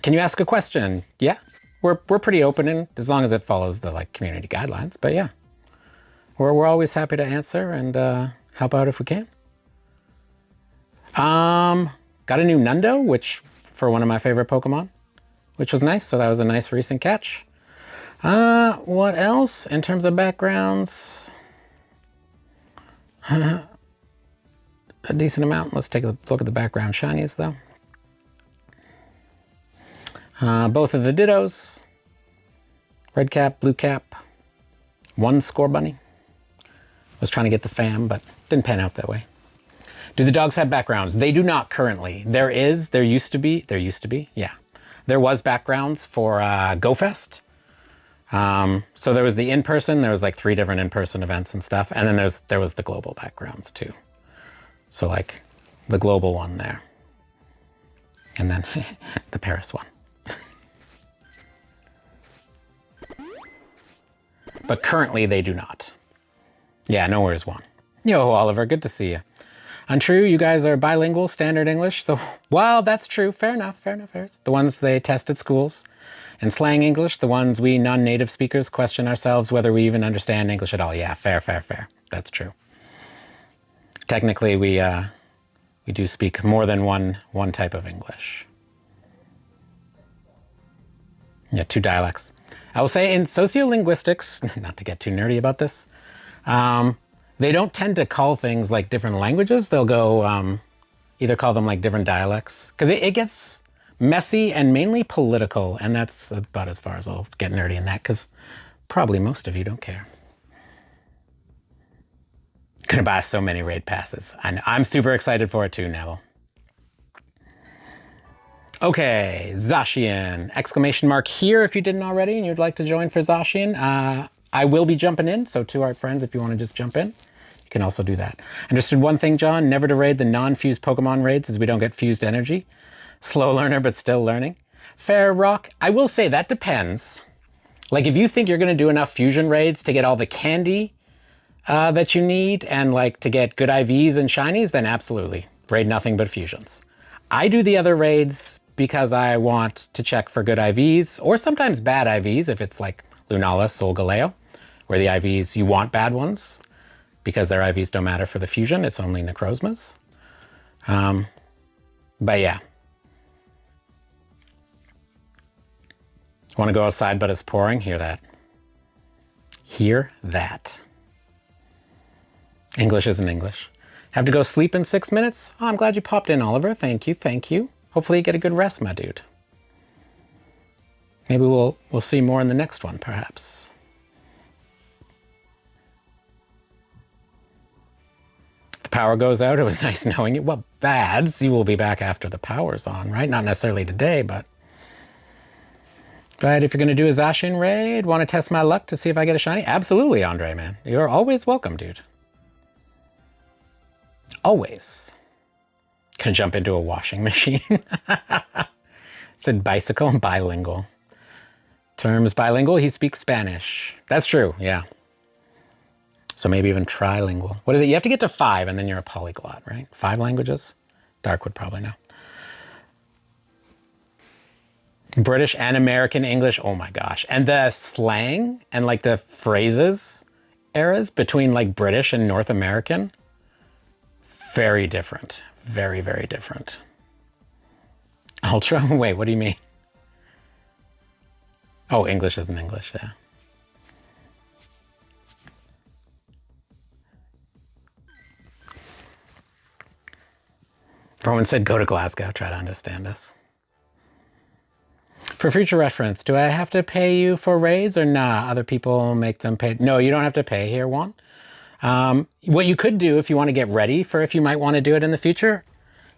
Can you ask a question? Yeah, we're pretty open, and as long as it follows the like community guidelines. But yeah, we're always happy to answer and help out if we can. Got a new Nundo, which for one of my favorite Pokemon, which was nice. So that was a nice recent catch. What else in terms of backgrounds? A decent amount. Let's take a look at the background shinies though. Both of the Dittos. Red cap, blue cap. One Score Bunny. Was trying to get the fam, but didn't pan out that way. Do the dogs have backgrounds? They do not currently. There used to be, yeah. There was backgrounds for Go Fest. So there was the in-person, there was like 3 different in-person events and stuff. And then there was the global backgrounds too. So like the global one there. And then the Paris one. But currently they do not. Yeah, no worries one. Yo, Oliver, good to see you. Untrue, you guys are bilingual, standard English. Well, that's true. Fair enough, fair enough. The ones they test at schools. And slang English, the ones we non-native speakers question ourselves whether we even understand English at all. Yeah, fair. That's true. Technically, we do speak more than one type of English. Yeah, 2 dialects. I will say in sociolinguistics, not to get too nerdy about this, they don't tend to call things like different languages. They'll go either call them like different dialects, because it gets messy and mainly political, and that's about as far as I'll get nerdy in that, because probably most of you don't care. Gonna buy so many raid passes. I'm super excited for it too, Neville. Okay, Zacian! ! here if you didn't already and you'd like to join for Zacian. I will be jumping in, so to our friends, if you want to just jump in, you can also do that. Understood one thing, John, never to raid the non-fused Pokemon raids as we don't get fused energy. Slow learner, but still learning. Fair Rock, I will say that depends. Like if you think you're going to do enough fusion raids to get all the candy that you need and like to get good IVs and shinies, then absolutely. Raid nothing but fusions. I do the other raids because I want to check for good IVs or sometimes bad IVs if it's like Lunala, Solgaleo, where the IVs, you want bad ones because their IVs don't matter for the fusion. It's only Necrozmas. But yeah. Want to go outside, but it's pouring? Hear that. Hear that. English isn't English. Have to go sleep in 6 minutes? Oh, I'm glad you popped in, Oliver. Thank you, thank you. Hopefully you get a good rest, my dude. Maybe we'll see more in the next one, perhaps. The power goes out. It was nice knowing you. Well, bads, you will be back after the power's on, right? Not necessarily today, but... Right, if you're going to do a Zacian raid, want to test my luck to see if I get a shiny? Absolutely, Andre, man. You're always welcome, dude. Always. Gonna jump into a washing machine. Said bicycle and bilingual. Terms bilingual, he speaks Spanish. That's true, yeah. So maybe even trilingual. What is it? You have to get to 5 and then you're a polyglot, right? 5 languages? Dark would probably know. British and American English, oh my gosh. And the slang and like the phrases eras between like British and North American, very different. Very, very different. Ultra? Wait, what do you mean? Oh, English isn't English, yeah. Roman said, go to Glasgow, try to understand us. For future reference, do I have to pay you for raids or nah? Other people make them pay. No, you don't have to pay here, Juan. What you could do if you want to get ready for if you might want to do it in the future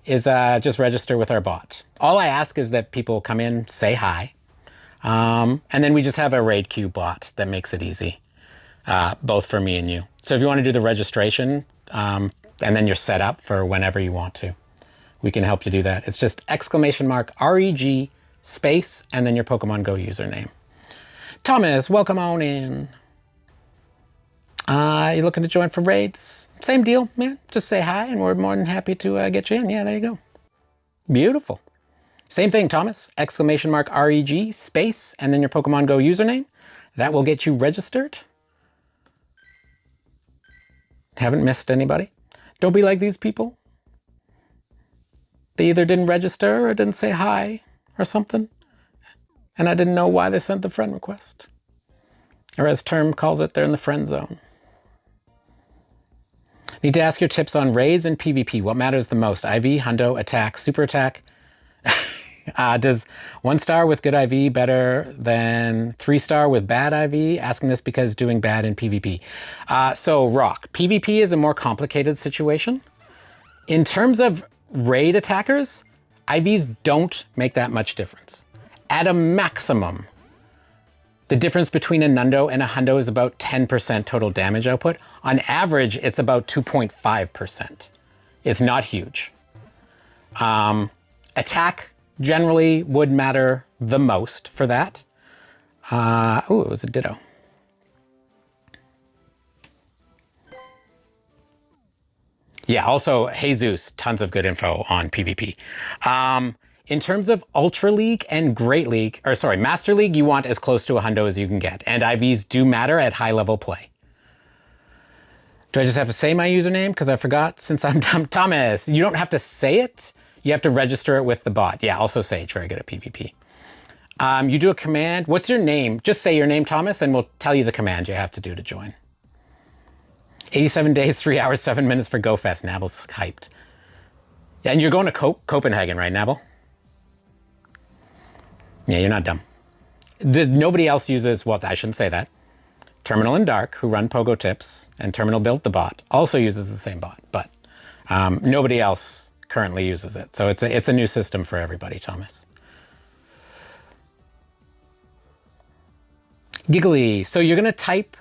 is just register with our bot. All I ask is that people come in, say hi, and then we just have a raid queue bot that makes it easy, both for me and you. So if you want to do the registration, and then you're set up for whenever you want to, we can help you do that. It's just !REG space and then your Pokemon Go username. Thomas, welcome on in. You looking to join for raids? Same deal, man. Just say hi and we're more than happy to get you in. Yeah, there you go. Beautiful. Same thing, Thomas. !REG space and then your Pokemon Go username. That will get you registered. Haven't missed anybody. Don't be like these people. They either didn't register or didn't say hi or something. And I didn't know why they sent the friend request. Or as Term calls it, they're in the friend zone. Need to ask your tips on raids and PvP. What matters the most? IV, Hundo, attack, super attack? Does 1-star with good IV better than 3-star with bad IV? Asking this because doing bad in PvP. So Rock, PvP is a more complicated situation. In terms of raid attackers, IVs don't make that much difference. At a maximum, the difference between a Nundo and a Hundo is about 10% total damage output. On average, it's about 2.5%. It's not huge. Attack generally would matter the most for that. Oh, it was a Ditto. Yeah, also Jesus, tons of good info on PvP. In terms of Ultra League and Great League, or sorry, Master League, you want as close to a Hundo as you can get. And IVs do matter at high level play. Do I just have to say my username? Because I forgot since I'm Thomas. You don't have to say it. You have to register it with the bot. Yeah, also Sage, very good at PvP. You do a command. What's your name? Just say your name, Thomas, and we'll tell you the command you have to do to join. 87 days, 3 hours, 7 minutes for GoFest. Nabel's hyped. Yeah, and you're going to Copenhagen, right, Nabel? Yeah, you're not dumb. Nobody else uses, well, I shouldn't say that. Terminal and Dark, who run Pogo Tips, and Terminal built the bot, also uses the same bot, but nobody else currently uses it. So it's a new system for everybody, Thomas. Giggly, so you're gonna type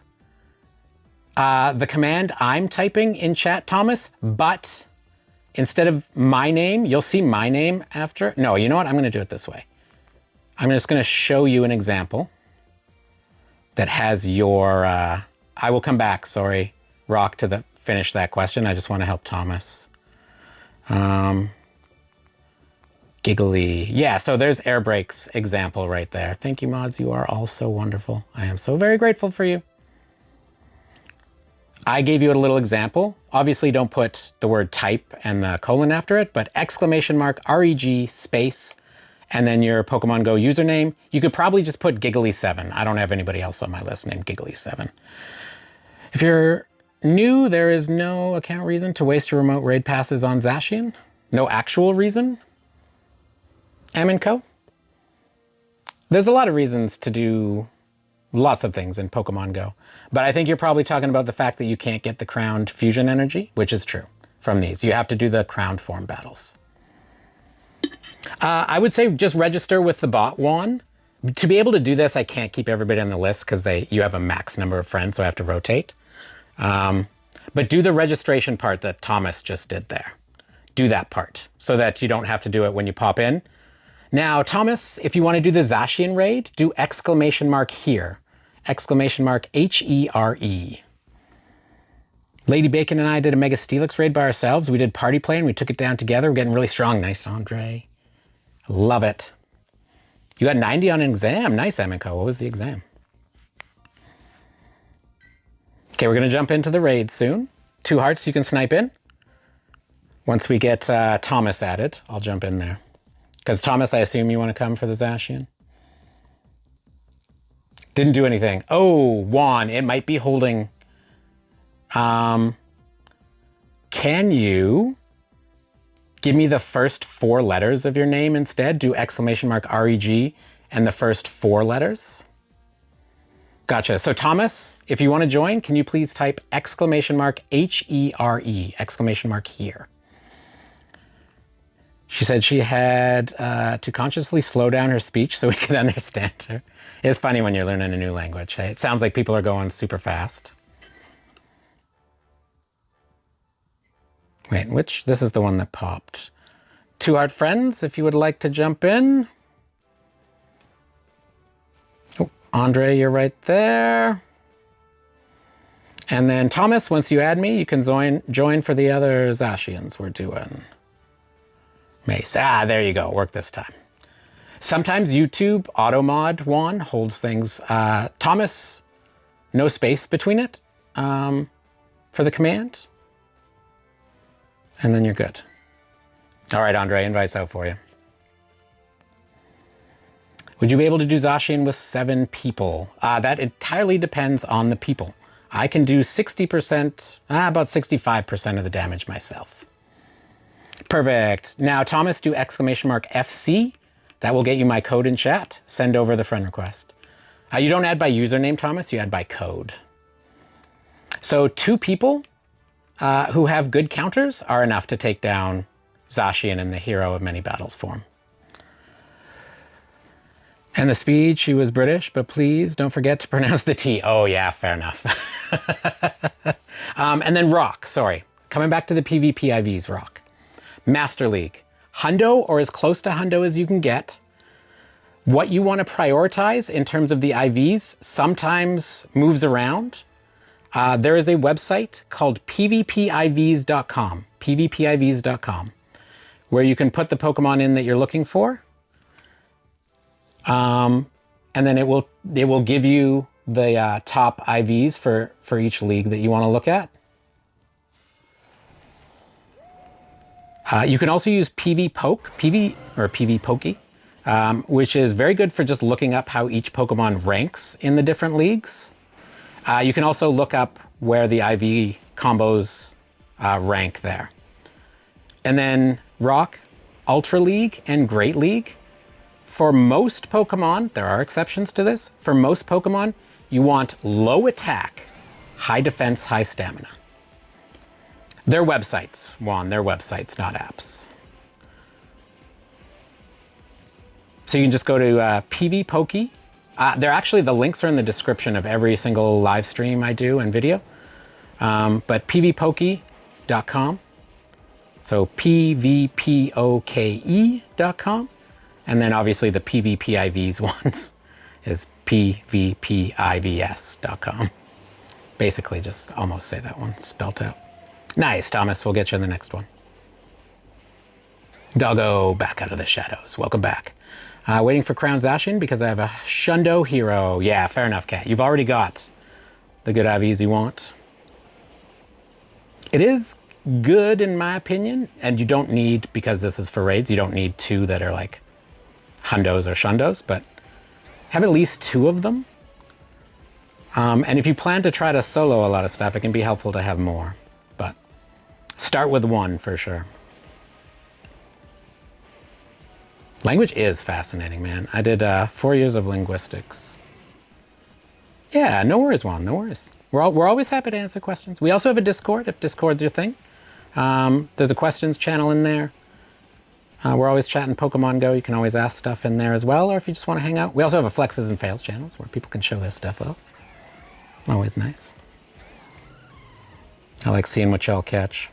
the command I'm typing in chat, Thomas, but instead of my name, you'll see my name after. No, you know what? I'm gonna do it this way. I'm just gonna show you an example that has your, I will come back, sorry, Rock, to finish that question. I just wanna help Thomas. Giggly. Yeah, so there's Air Brakes example right there. Thank you, mods. You are all so wonderful. I am so very grateful for you. I gave you a little example. Obviously, don't put the word type and the colon after it, but !REG space, and then your Pokemon Go username. You could probably just put Giggly7. I don't have anybody else on my list named Giggly7. If you're new, there is no account reason to waste your remote raid passes on Zacian. No actual reason. Co. There's a lot of reasons to do lots of things in Pokemon Go, but I think you're probably talking about the fact that you can't get the crowned fusion energy, which is true from these. You have to do the crowned form battles. I would say just register with the bot one. To be able to do this, I can't keep everybody on the list because you have a max number of friends, so I have to rotate. But do the registration part that Thomas just did there. Do that part so that you don't have to do it when you pop in. Now, Thomas, if you want to do the Zacian raid, do !here. !HERE. Lady Bacon and I did a Mega Steelix raid by ourselves. We did party play and we took it down together. We're getting really strong. Nice, Andre. Love it. You got 90 on an exam. Nice, Emiko. What was the exam? Okay, we're going to jump into the raid soon. 2 hearts you can snipe in. Once we get Thomas added, I'll jump in there. Because Thomas, I assume you want to come for the Zacian? Didn't do anything. Oh, Juan, it might be holding. Can you give me the first 4 letters of your name instead? Do !REG and the first 4 letters? Gotcha. So Thomas, if you want to join, can you please type !HERE, exclamation mark here. She said she had to consciously slow down her speech so we could understand her. It's funny when you're learning a new language. Hey? It sounds like people are going super fast. Wait, which? This is the one that popped. Two Heart Friends, if you would like to jump in. Oh, Andre, you're right there. And then Thomas, once you add me, you can join for the other Zacians we're doing. Mace. Ah, there you go. Work this time. Sometimes YouTube AutoMod Juan holds things. Thomas, no space between it for the command. And then you're good. All right, Andre, invites out for you. Would you be able to do Zacian with 7 people? That entirely depends on the people. I can do 60%, about 65% of the damage myself. Perfect. Now, Thomas, do !FC. That will get you my code in chat. Send over the friend request. You don't add by username, Thomas. You add by code. So 2 people who have good counters are enough to take down Zacian in the Hero of Many Battles form. And the speed, she was British, but please don't forget to pronounce the T. Oh yeah, fair enough. And then Rock, sorry. Coming back to the PvP IVs, Rock. Master League. Hundo, or as close to Hundo as you can get. What you want to prioritize in terms of the IVs sometimes moves around. There is a website called pvpivs.com, pvpivs.com, where you can put the Pokemon in that you're looking for. And then it will give you the top IVs for each league that you want to look at. You can also use PvPoke, which is very good for just looking up how each Pokemon ranks in the different leagues. You can also look up where the IV combos rank there. And then Rock, Ultra League, and Great League. For most Pokemon, there are exceptions to this, for most Pokemon, you want low attack, high defense, high stamina. They're websites, Juan, they're websites, not apps. So you can just go to PvPoke. They're actually, the links are in the description of every single live stream I do and video. But pvpoke.com. So pvpoke.com. And then obviously the PvPIVs ones is pvpivs.com. Basically just almost say that one spelt out. Nice, Thomas. We'll get you in the next one. Doggo, back out of the shadows. Welcome back. Waiting for Crown Zacian because I have a Shundo hero. Yeah, fair enough, Cat. You've already got the good IVs you want. It is good in my opinion, and you don't need, because this is for raids, you don't need 2 that are like Hundos or Shundos, but have at least 2 of them. And if you plan to try to solo a lot of stuff, it can be helpful to have more. But start with 1 for sure. Language is fascinating, man. I did 4 years of linguistics. Yeah, no worries, Juan, no worries. We're always happy to answer questions. We also have a Discord, if Discord's your thing. There's a questions channel in there. We're always chatting Pokemon Go. You can always ask stuff in there as well, or if you just want to hang out. We also have a Flexes and Fails channels where people can show their stuff off. Always nice. I like seeing what y'all catch.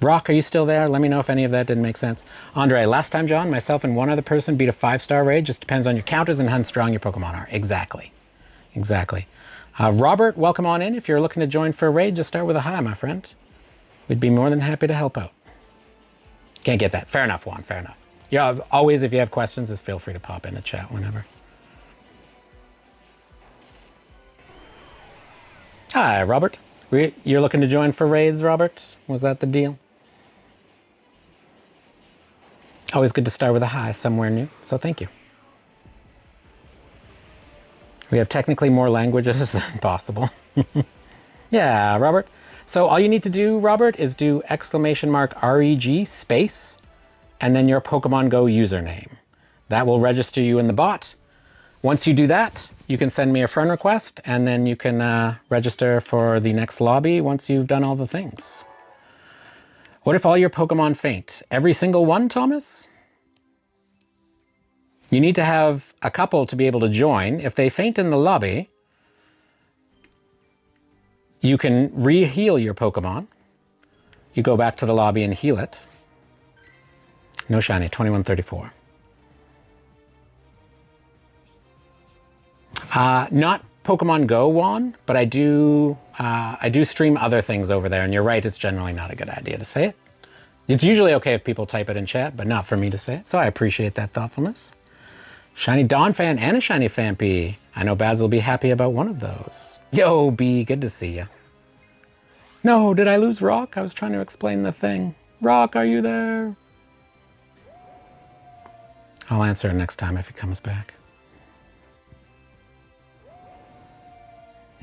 Rock, are you still there? Let me know if any of that didn't make sense. Andre, last time, John, myself and one other person beat a 5-star raid. Just depends on your counters and how strong your Pokemon are. Exactly. Exactly. Robert, welcome on in. If you're looking to join for a raid, just start with a hi, my friend. We'd be more than happy to help out. Can't get that. Fair enough, Juan. Fair enough. Yeah, always, if you have questions, just feel free to pop in the chat whenever. Hi, Robert. You're looking to join for raids, Robert? Was that the deal? Always good to start with a hi somewhere new, so thank you. We have technically more languages than possible. Yeah, Robert. So all you need to do, Robert, is do !REG space and then your Pokemon Go username. That will register you in the bot. Once you do that, you can send me a friend request, and then you can register for the next lobby once you've done all the things. What if all your Pokemon faint? Every single one, Thomas? You need to have a couple to be able to join. If they faint in the lobby, you can re-heal your Pokemon. You go back to the lobby and heal it. No shiny, 2134. Not Pokemon Go one, but I do stream other things over there, and you're right, it's generally not a good idea to say it. It's usually okay if people type it in chat, but not for me to say it, so I appreciate that thoughtfulness. Shiny Dawn fan and a shiny Phanpy. I know Bads will be happy about one of those. Yo, B, good to see ya. No, did I lose Rock? I was trying to explain the thing. Rock, are you there? I'll answer him next time if he comes back.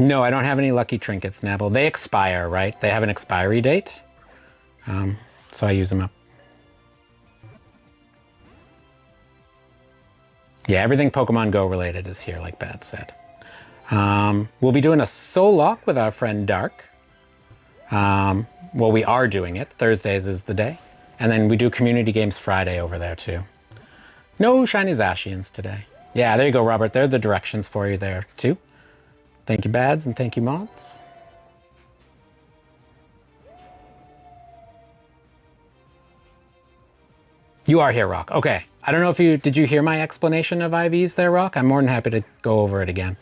No, I don't have any lucky trinkets, Nabble. They expire, right? They have an expiry date. So I use them up. Yeah, everything Pokemon Go related is here, like Bad said. We'll be doing a soul lock with our friend Dark. Well, we are doing it. Thursdays is the day. And then we do Community Games Friday over there too. No shiny Zacians today. Yeah, there you go, Robert. There are the directions for you there too. Thank you, Bads, and thank you, Mods. You are here, Rock. Okay. I don't know if did you hear my explanation of IVs there, Rock? I'm more than happy to go over it again.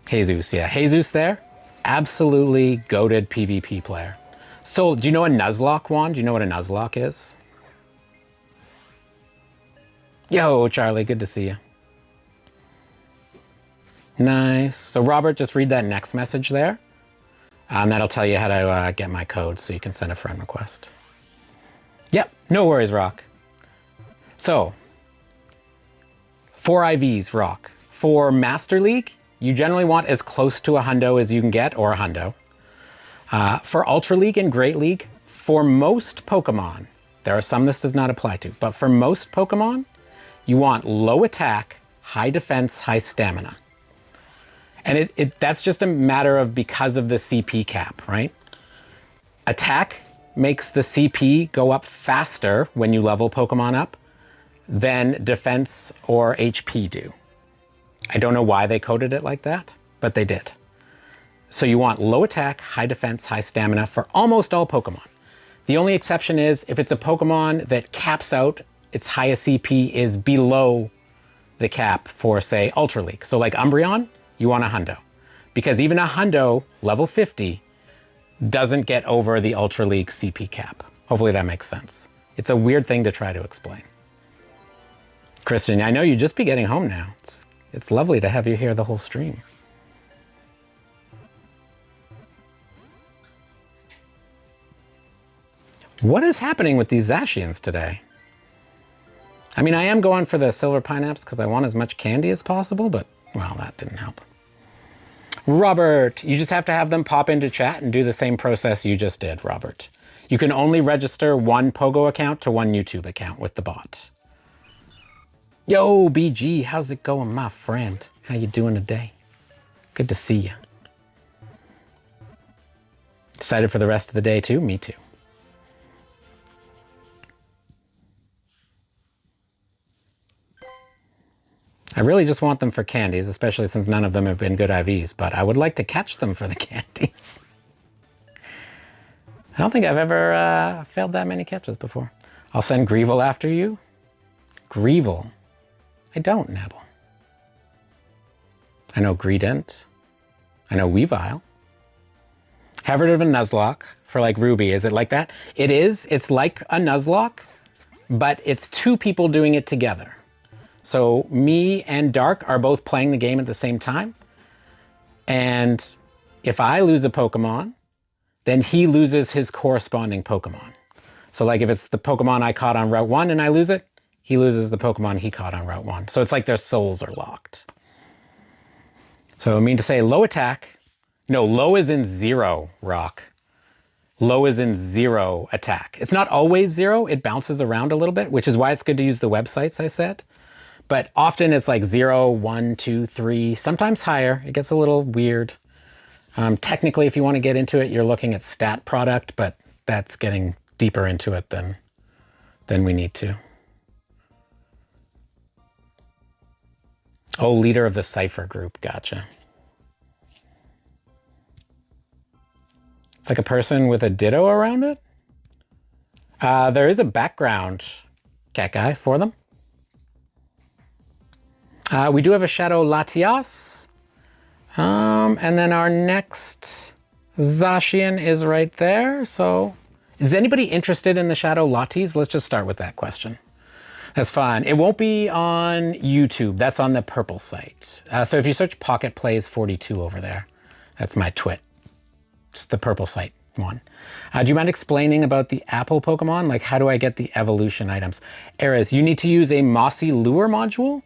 Jesus, yeah. Jesus there, absolutely goated PvP player. So, do you know a Nuzlocke wand? Do you know what a Nuzlocke is? Yo, Charlie, good to see you. Nice. So, Robert, just read that next message there. And that'll tell you how to get my code so you can send a friend request. Yep, no worries, Rock. So, for IVs, Rock. For Master League, you generally want as close to a hundo as you can get, or a hundo. For Ultra League and Great League, for most Pokemon, there are some this does not apply to, but for most Pokemon, you want low attack, high defense, high stamina. And that's just a matter of because of the CP cap, right? Attack makes the CP go up faster when you level Pokemon up than defense or HP do. I don't know why they coded it like that, but they did. So you want low attack, high defense, high stamina for almost all Pokemon. The only exception is if it's a Pokemon that caps out its highest CP is below the cap for, say, Ultra League. So like Umbreon, you want a hundo. Because even a hundo, level 50, doesn't get over the Ultra League CP cap. Hopefully that makes sense. It's a weird thing to try to explain. Kristen, I know you'd just be getting home now. It's lovely to have you here the whole stream. What is happening with these Zacians today? I mean, I am going for the silver pineapples because I want as much candy as possible, but, well, that didn't help. Robert, you just have to have them pop into chat and do the same process you just did, Robert. You can only register one Pogo account to one YouTube account with the bot. Yo, BG, how's it going, my friend? How you doing today? Good to see you. Excited for the rest of the day, too? Me too. I really just want them for candies, especially since none of them have been good IVs, but I would like to catch them for the candies. I don't think I've ever failed that many catches before. I'll send Greevil after you. Greevil. I don't, Nabble. I know Greedent. I know Weavile. Have heard of a Nuzlocke for like Ruby. Is it like that? It is. It's like a Nuzlocke, but it's two people doing it together. So me and Dark are both playing the game at the same time. And if I lose a Pokemon, then he loses his corresponding Pokemon. So like if it's the Pokemon I caught on Route 1 and I lose it, he loses the Pokemon he caught on Route 1. So it's like their souls are locked. So I mean to say low attack. No, low is in 0, Rock. Low is in 0 attack. It's not always 0. It bounces around a little bit, which is why it's good to use the websites I said. But often it's like 0, 1, 2, 3, sometimes higher. It gets a little weird. Technically, if you want to get into it, you're looking at stat product, but that's getting deeper into it than we need to. Oh, leader of the Cypher group. Gotcha. It's like a person with a Ditto around it. There is a background cat guy for them. We do have a Shadow Latias. And then our next Zacian is right there. So is anybody interested in the Shadow Latis? Let's just start with that question. That's fine. It won't be on YouTube. That's on the purple site. So if you search Pocket Plays 42 over there, that's my twit. It's the purple site one. Do you mind explaining about the Apple Pokemon? Like, how do I get the evolution items? Eris, you need to use a Mossy Lure module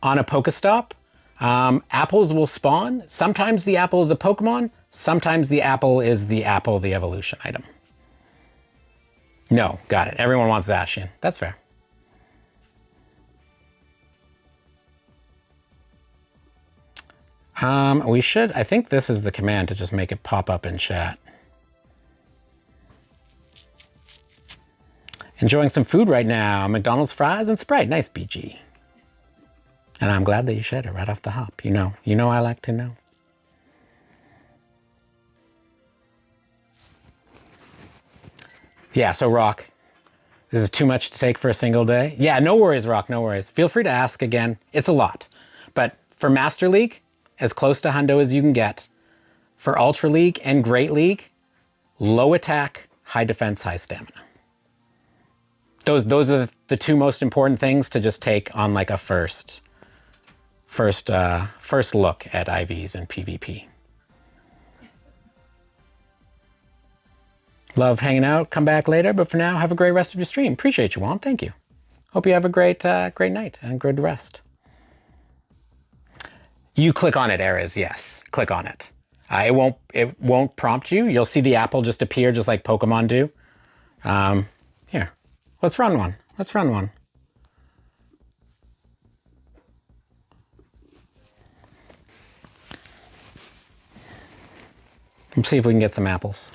on a Pokestop. Apples will spawn. Sometimes the apple is a Pokemon. Sometimes the apple is the apple, the evolution item. No, got it. Everyone wants Zacian. That's fair. We should, I think this is the command to just make it pop up in chat. Enjoying some food right now. McDonald's fries and Sprite. Nice, BG. And I'm glad that you shared it right off the hop. You know I like to know. Yeah, so Rock, this is too much to take for a single day. Yeah, no worries, Rock, no worries. Feel free to ask again. It's a lot. But for Master League, as close to hundo as you can get. For Ultra League and Great League, low attack, high defense, high stamina. Those are the two most important things to just take on like a first look at IVs and PvP. Love hanging out. Come back later, but for now, have a great rest of your stream. Appreciate you, Juan. Thank you. Hope you have a great night and a good rest. You click on it, Eris. Yes, click on it. It won't prompt you. You'll see the apple just appear, just like Pokemon do. Here, let's run one. Let's run one. Let's see if we can get some apples.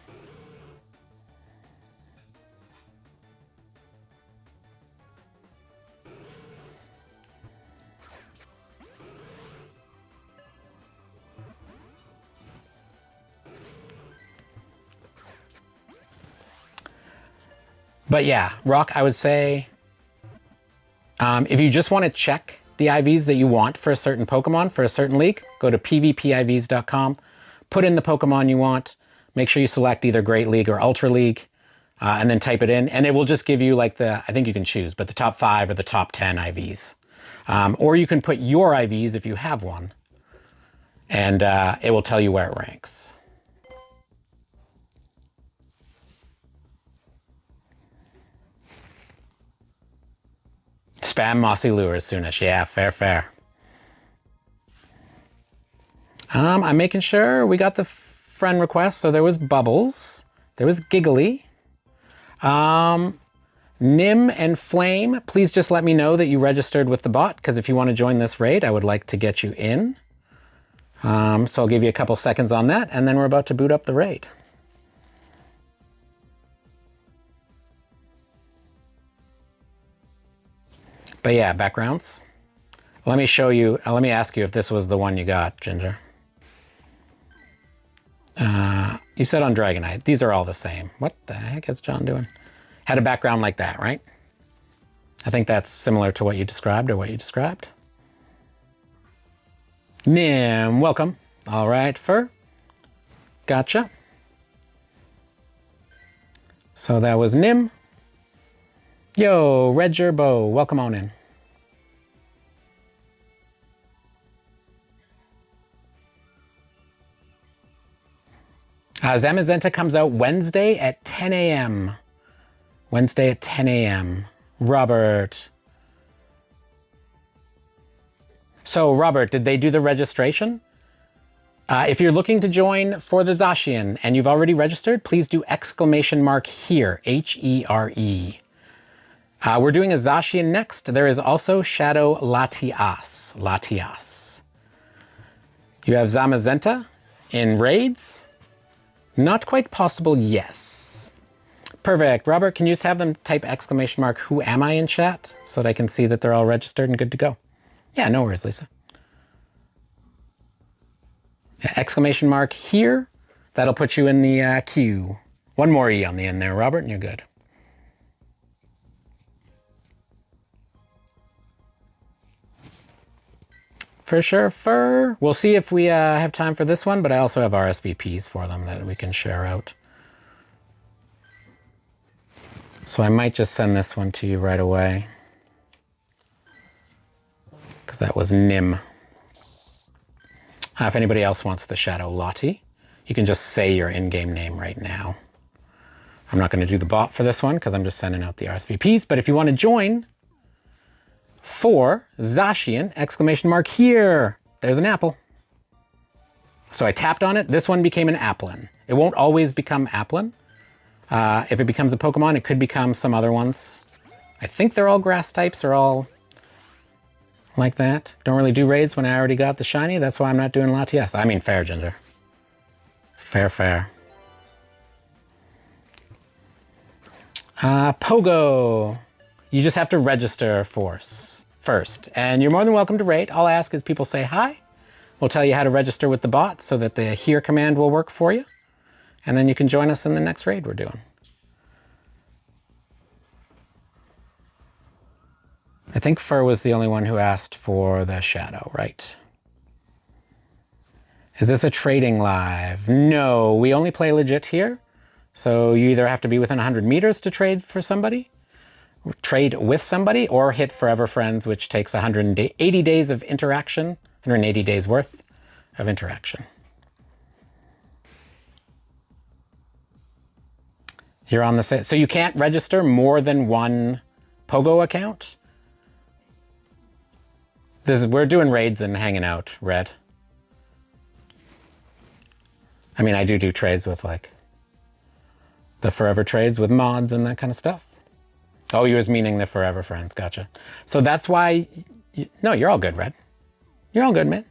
But yeah, Rock, I would say, if you just want to check the IVs that you want for a certain Pokemon, for a certain league, go to pvpivs.com, put in the Pokemon you want, make sure you select either Great League or Ultra League, and then type it in, and it will just give you like I think you can choose, but the top 5 or the top 10 IVs. Or you can put your IVs if you have one, and it will tell you where it ranks. Spam Mossy Lure as soon as, yeah, fair. I'm making sure we got the friend request. So there was Bubbles, there was Giggly, Nim and Flame. Please just let me know that you registered with the bot, because if you want to join this raid, I would like to get you in. So I'll give you a couple seconds on that, and then we're about to boot up the raid. But yeah, backgrounds. Let me show you, let me ask you if this was the one you got, Ginger. You said on Dragonite. These are all the same. What the heck is John doing? Had a background like that, right? I think that's similar to what you described or what you described. Nim, welcome. All right, Fur. Gotcha. So that was Nim. Yo, Red Gerbo, welcome on in. Zamazenta comes out Wednesday at 10 a.m. Wednesday at 10 a.m. Robert. So, Robert, did they do the registration? If you're looking to join for the Zacian and you've already registered, please do !here, H-E-R-E. We're doing a Zacian next. There is also Shadow Latias. You have Zamazenta in raids. Not quite possible, yes. Perfect. Robert, can you just have them type !who am I in chat so that I can see that they're all registered and good to go? Yeah, no worries, Lisa. !here. That'll put you in the queue. One more E on the end there, Robert, and you're good. For sure, Fur. We'll see if we have time for this one, but I also have RSVPs for them that we can share out. So I might just send this one to you right away. Because that was Nim. If anybody else wants the Shadow Lottie, you can just say your in-game name right now. I'm not going to do the bot for this one because I'm just sending out the RSVPs. But if you want to join for Zacian, !here, there's an apple. So I tapped on it. This one became an applin. It won't always become applin. If it becomes a Pokemon, it could become some other ones. I think they're all grass types or all like that. Don't really do raids when I already got the shiny. That's why I'm not doing Latias. I mean fair, Ginger. Fair. Pogo. You just have to register first. And you're more than welcome to raid. All I ask is people say hi. We'll tell you how to register with the bot so that the here command will work for you. And then you can join us in the next raid we're doing. I think Fur was the only one who asked for the Shadow, right? Is this a trading live? No, we only play legit here. So you either have to be within 100 meters to trade with somebody, or hit Forever Friends, which takes 180 days of interaction, 180 days worth of interaction. You're on the site. So you can't register more than one Pogo account? We're doing raids and hanging out, Red. I mean, I do trades with like the Forever trades with mods and that kind of stuff. Oh, you was meaning the Forever Friends, gotcha. So that's why, no, you're all good, Red. You're all good, man.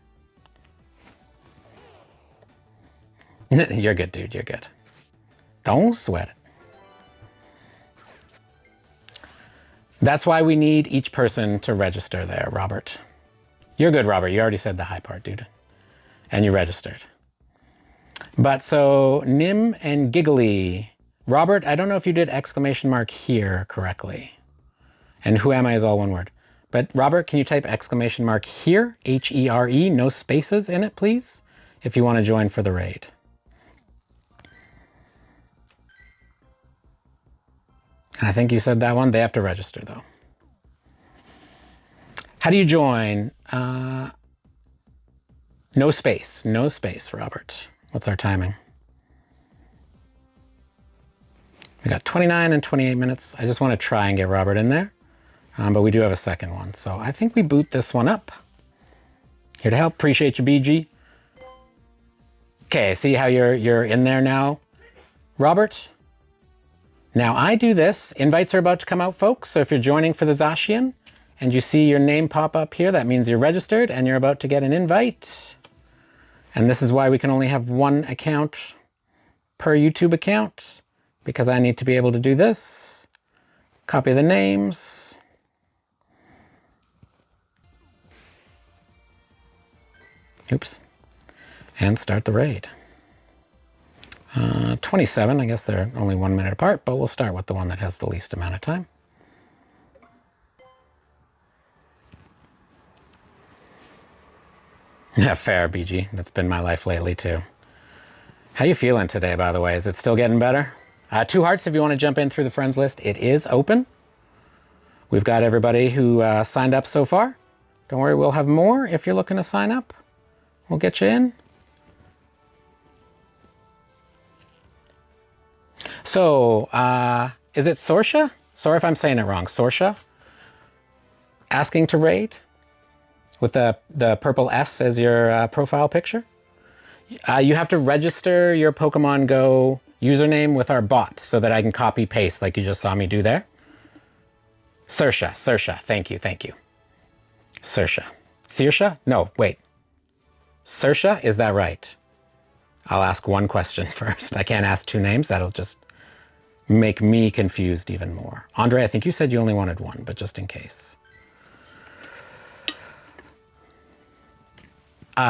You're good, dude, you're good. Don't sweat it. That's why we need each person to register there, Robert. You're good, Robert. You already said the high part, dude. And you registered. But so, Nim and Giggly. Robert, I don't know if you did !here correctly. And who am I is all one word. But Robert, can you type !here, H-E-R-E, no spaces in it, please? If you want to join for the raid. And I think you said that one. They have to register, though. How do you join? No space, Robert. What's our timing? We got 29 and 28 minutes. I just want to try and get Robert in there, but we do have a second one. So I think we boot this one up. Here to help. Appreciate you, BG. Okay, see how you're in there now, Robert? Now I do this. Invites are about to come out, folks. So if you're joining for the Zacian and you see your name pop up here, that means you're registered and you're about to get an invite. And this is why we can only have one account per YouTube account, because I need to be able to do this. Copy the names. Oops. And start the raid. 27, I guess they're only 1 minute apart, but we'll start with the one that has the least amount of time. Yeah, fair, BG. That's been my life lately, too. How you feeling today, by the way? Is it still getting better? 2 hearts if you want to jump in through the friends list. It is open. We've got everybody who signed up so far. Don't worry, we'll have more if you're looking to sign up. We'll get you in. So, is it Sorsha? Sorry if I'm saying it wrong. Sorsha? Asking to raid? With the purple S as your profile picture? You have to register your Pokemon Go username with our bot so that I can copy paste like you just saw me do there. Saoirse, thank you. Saoirse? No, wait. Saoirse, is that right? I'll ask one question first. I can't ask two names. That'll just make me confused even more. Andre, I think you said you only wanted one, but just in case.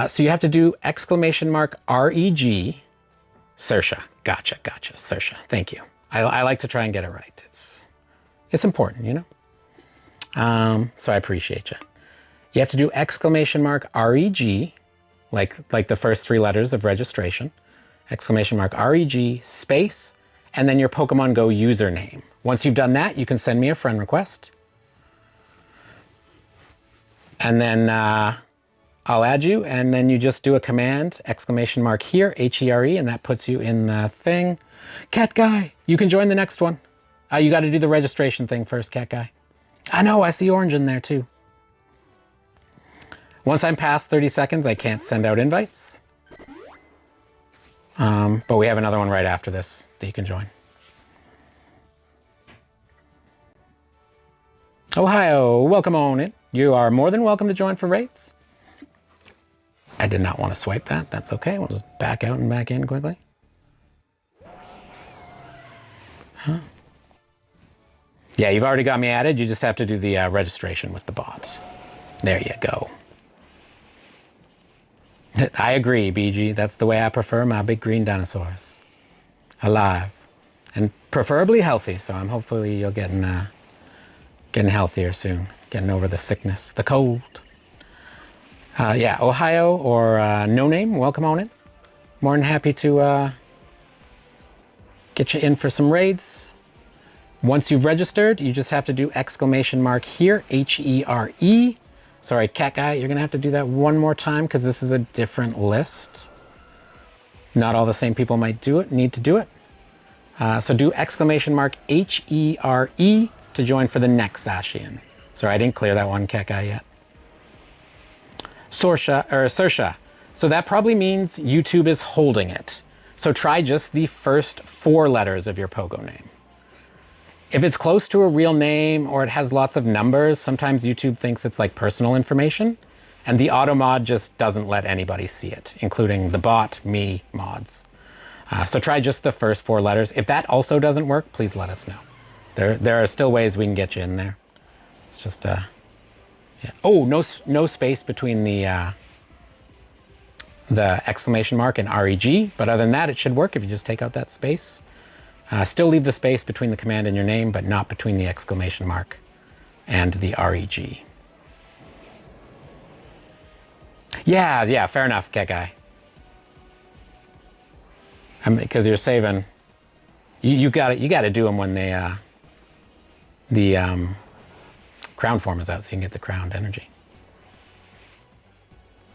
So you have to do !REG. Saoirse. Gotcha. Saoirse. Thank you. I like to try and get it right. It's important, you know? So I appreciate you. You have to do !REG, like the first three letters of registration. !REG space, and then your Pokemon Go username. Once you've done that, you can send me a friend request. And then I'll add you, and then you just do a command, !here, HERE, and that puts you in the thing. Cat Guy, you can join the next one. You got to do the registration thing first, Cat Guy. I know, I see orange in there too. Once I'm past 30 seconds, I can't send out invites. But we have another one right after this that you can join. Ohio, welcome on in. You are more than welcome to join for raids. I did not want to swipe that. That's okay. We'll just back out and back in quickly. Huh. Yeah, you've already got me added. You just have to do the registration with the bot. There you go. I agree, BG. That's the way I prefer my big green dinosaurs. Alive. And preferably healthy, so I'm hopefully you're getting healthier soon. Getting over the sickness, the cold. Yeah, Ohio or No Name, welcome on in. More than happy to get you in for some raids. Once you've registered, you just have to do !here, HERE. Sorry, Cat Guy, you're gonna have to do that one more time because this is a different list. Not all the same people might need to do it. So do !HERE to join for the next Zacian. Sorry, I didn't clear that one, Cat Guy, yet. Saoirse. So that probably means YouTube is holding it. So try just the first 4 letters of your Pogo name. If it's close to a real name or it has lots of numbers, sometimes YouTube thinks it's like personal information, and the auto mod just doesn't let anybody see it, including the bot, me, mods. So try just the first 4 letters. If that also doesn't work, please let us know. There are still ways we can get you in there. It's just yeah. Oh, no space between the ! and REG, but other than that, it should work if you just take out that space. Still leave the space between the command and your name, but not between the ! and the REG. Yeah, fair enough, Cat Guy. Because you're saving, you got to do them when they the crown form is out, so you can get the crowned energy.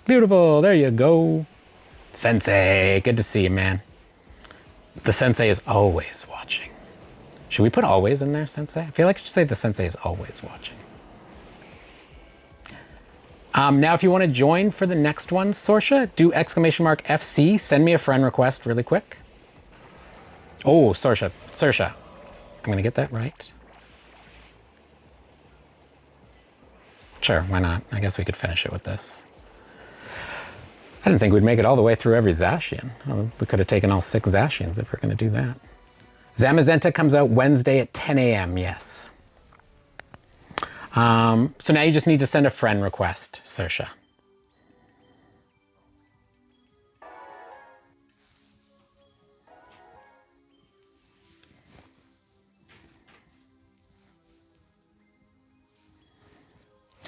Beautiful, there you go. Sensei, good to see you, man. The sensei is always watching. Should we put always in there, sensei? I feel like I should say the sensei is always watching. Now, if you want to join for the next one, Saoirse, do !FC, send me a friend request really quick. Oh, Saoirse. I'm going to get that right. Sure, why not? I guess we could finish it with this. I didn't think we'd make it all the way through every Zacian. We could have taken all 6 Zacians if we're going to do that. Zamazenta comes out Wednesday at 10 a.m., yes. So now you just need to send a friend request, Saoirse.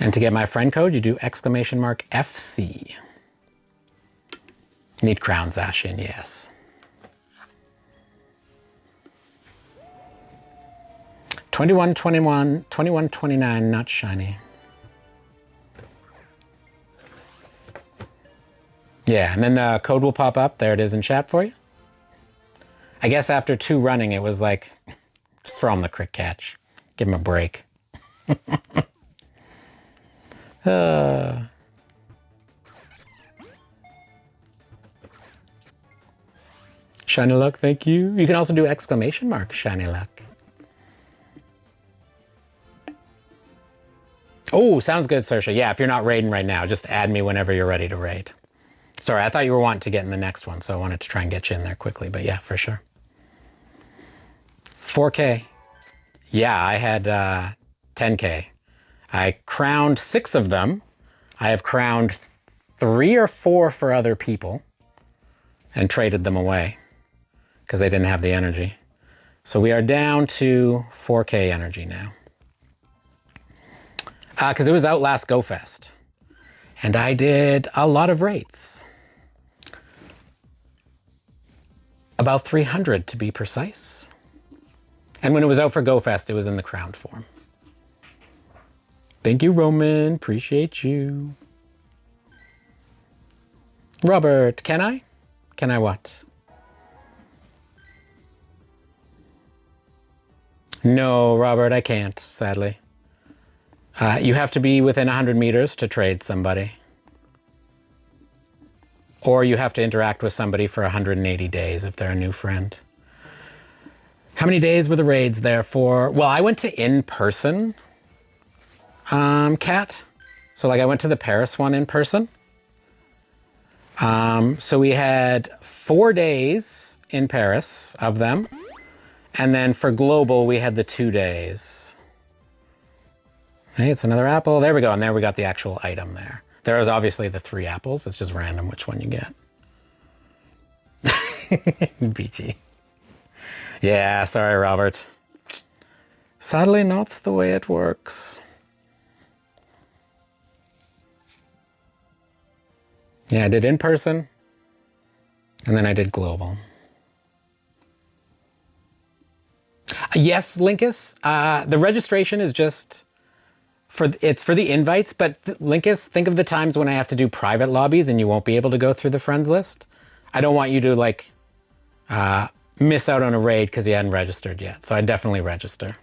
And to get my friend code, you do !FC. Need crown Zacian, yes. 2129, not shiny. Yeah, and then the code will pop up. There it is in chat for you. I guess after 2 running, it was like, just throw him the crit catch. Give him a break. Shiny luck, thank you. You can also do exclamation mark, shiny luck. Oh, sounds good, Saoirse. Yeah, if you're not raiding right now, just add me whenever you're ready to raid. Sorry, I thought you were wanting to get in the next one, so I wanted to try and get you in there quickly, but yeah, for sure. 4K. Yeah, I had 10K. I crowned 6 of them. I have crowned 3 or 4 for other people and traded them away because they didn't have the energy. So we are down to 4K energy now. Because it was Outlast Go Fest. And I did a lot of raids. About 300 to be precise. And when it was out for Go Fest, it was in the crowned form. Thank you, Roman. Appreciate you. Robert, can I? Can I what? No, Robert, I can't, sadly. You have to be within 100 meters to trade somebody. Or you have to interact with somebody for 180 days if they're a new friend. How many days were the raids there for? Well, I went to in-person, Cat. So like I went to the Paris one in person. So we had 4 days in Paris of them. And then for global, we had the 2 days. Hey, it's another apple. There we go. And there we got the actual item there. There is obviously the 3 apples. It's just random which one you get. BG. Yeah, sorry, Robert. Sadly, not the way it works. Yeah, I did in person. And then I did global. Yes, Linkus. The registration is just... It's for the invites, but Linkus, think of the times when I have to do private lobbies and you won't be able to go through the friends list. I don't want you to like miss out on a raid because you hadn't registered yet. So I definitely register.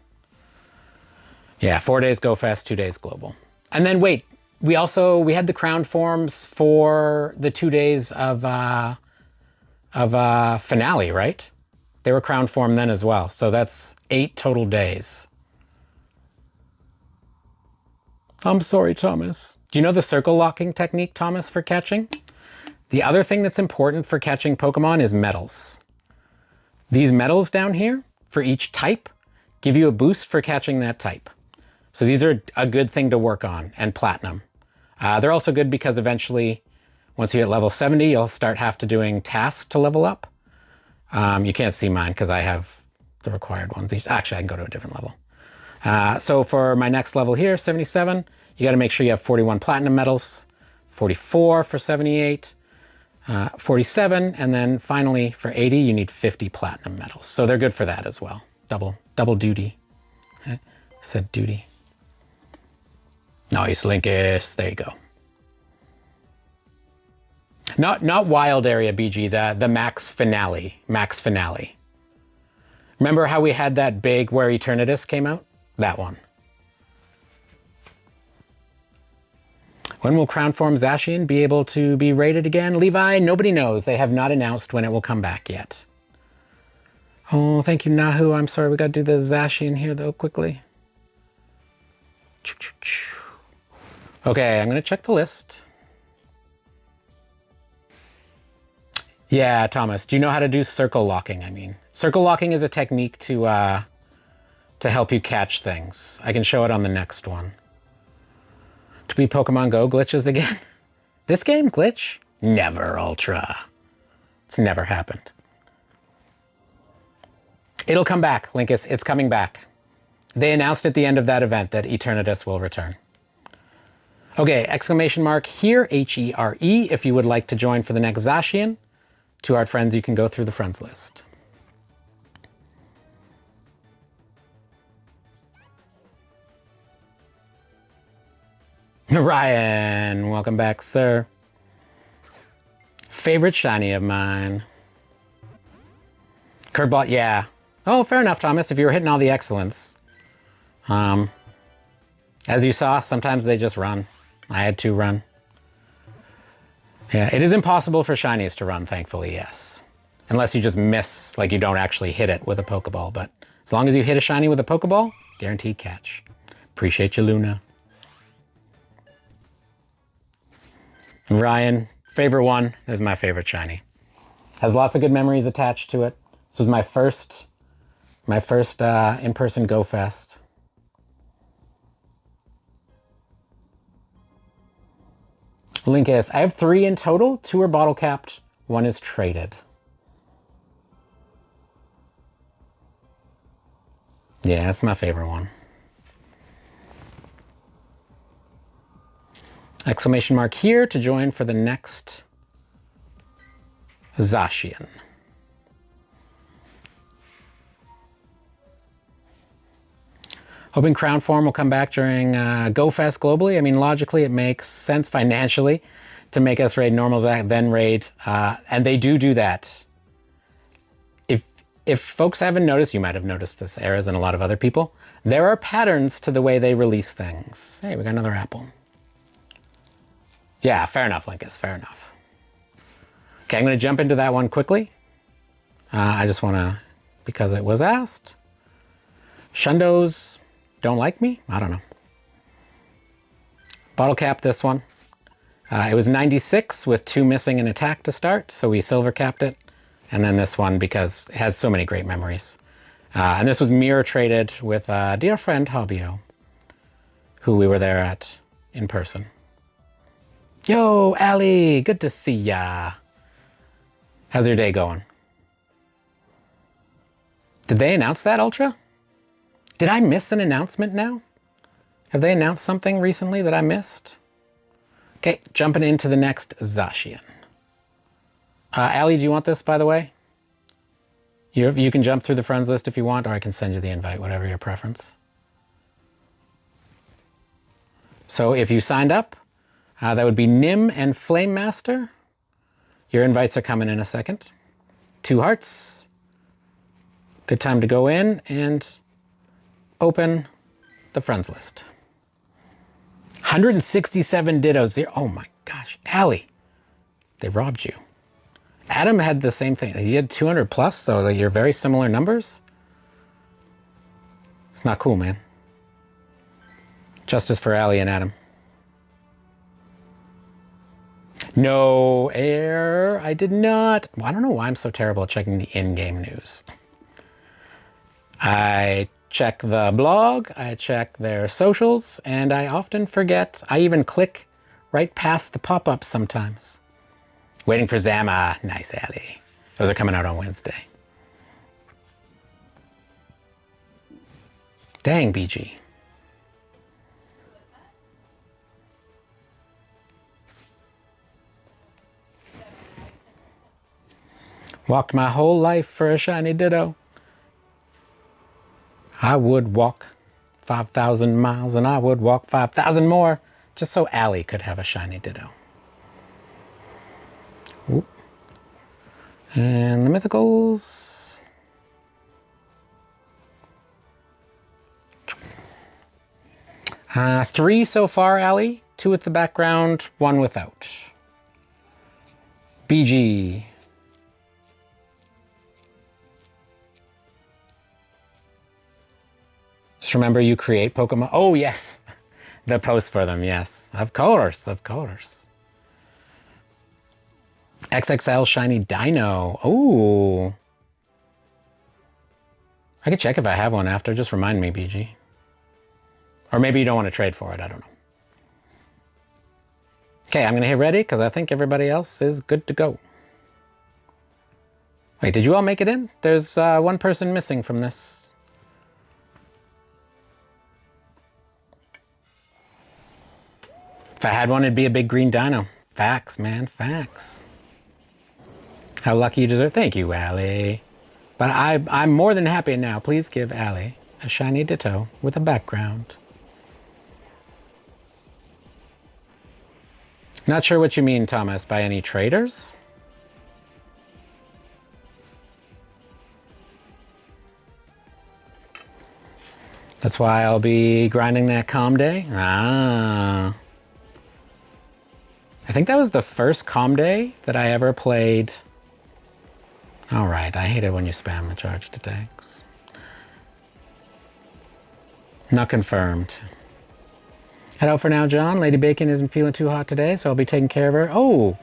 Yeah, 4 days Go Fest, 2 days global. And then wait, we had the crown forms for the 2 days of finale, right? They were crown form then as well. So that's 8 total days. I'm sorry, Thomas. Do you know the circle locking technique, Thomas, for catching? The other thing that's important for catching Pokemon is medals. These medals down here, for each type, give you a boost for catching that type. So these are a good thing to work on, and platinum. They're also good because eventually, once you hit level 70, you'll start doing tasks to level up. You can't see mine because I have the required ones. Actually, I can go to a different level. So for my next level here, 77, you got to make sure you have 41 platinum medals, 44 for 78, 47, and then finally for 80, you need 50 platinum medals. So they're good for that as well. Double duty. I said duty. Nice, Linkus. There you go. Not wild area BG, the max finale. Remember how we had that big where Eternatus came out? That one. When will Crown Form Zacian be able to be rated again? Levi, nobody knows. They have not announced when it will come back yet. Oh, thank you, Nahu. I'm sorry, we got to do the Zacian here, though, quickly. Okay, I'm going to check the list. Yeah, Thomas, do you know how to do circle locking, I mean? Circle locking is a technique to help you catch things. I can show it on the next one. To be Pokemon Go glitches again? This game glitch? Never, Ultra. It's never happened. It'll come back, Linkus. It's coming back. They announced at the end of that event that Eternatus will return. Okay, exclamation mark here, H-E-R-E, if you would like to join for the next Zacian. To our friends, you can go through the friends list. Ryan, welcome back, sir. Favorite shiny of mine. Curveball, yeah. Oh, fair enough, Thomas, if you were hitting all the excellence. As you saw, sometimes they just run. I had to run. Yeah, it is impossible for shinies to run, thankfully, yes. Unless you just miss, like you don't actually hit it with a Pokeball. But as long as you hit a shiny with a Pokeball, guaranteed catch. Appreciate you, Luna. Ryan, favorite one is my favorite shiny. Has lots of good memories attached to it. This was my first in-person Go Fest. Link is, I have 3 in total. 2 are bottle capped. 1 is traded. Yeah, that's my favorite one. Exclamation mark here to join for the next Zacian. Hoping Crown Form will come back during Go Fest globally. I mean, logically, it makes sense financially to make us raid normal Zac, then raid. And they do that. If folks haven't noticed, you might have noticed this, Eras and a lot of other people, there are patterns to the way they release things. Hey, we got another apple. Yeah, fair enough, Linkus, fair enough. Okay, I'm going to jump into that one quickly. I just want to, because it was asked. Shundos don't like me? I don't know. Bottle cap this one. It was 96 with 2 missing an attack to start, so we silver capped it. And then this one because it has so many great memories. And this was mirror traded with a dear friend Hobbio, who we were there at in person. Yo, Ali, good to see ya. How's your day going? Did they announce that, Ultra? Did I miss an announcement now? Have they announced something recently that I missed? Okay, jumping into the next Zacian. Ali, do you want this, by the way? You can jump through the friends list if you want, or I can send you the invite, whatever your preference. So if you signed up, that would be Nim and Flame Master. Your invites are coming in a second. 2 hearts. Good time to go in and open the friends list. 167 Dittos. Oh my gosh, Ali, they robbed you. Adam had the same thing. He had 200 plus, so you're very similar numbers. It's not cool, man. Justice for Ali and Adam. No air. I did not. Well, I don't know why I'm so terrible at checking the in-game news. I check the blog, I check their socials, and I often forget. I even click right past the pop-ups sometimes. Waiting for Zama. Nice, Ali. Those are coming out on Wednesday. Dang, BG. Walked my whole life for a shiny Ditto. I would walk 5,000 miles and I would walk 5,000 more just so Ali could have a shiny Ditto. Oop. And the mythicals. Three so far, Ali. 2 with the background, 1 without. BG. Just remember you create Pokemon. Oh, yes. The post for them, yes. Of course, of course. XXL Shiny Dino. Ooh. I could check if I have one after. Just remind me, BG. Or maybe you don't want to trade for it. I don't know. Okay, I'm going to hit ready because I think everybody else is good to go. Wait, did you all make it in? There's 1 person missing from this. If I had one, it'd be a big green dino. Facts, man, facts. How lucky you deserve. Thank you, Ali. But I'm more than happy now. Please give Ali a shiny Ditto with a background. Not sure what you mean, Thomas, by any traders? That's why I'll be grinding that calm day? Ah. I think that was the first calm day that I ever played All right, I hate it when you spam the charged attacks. Not confirmed. Head out for now, John. Lady Bacon isn't feeling too hot today, so I'll be taking care of her. Oh!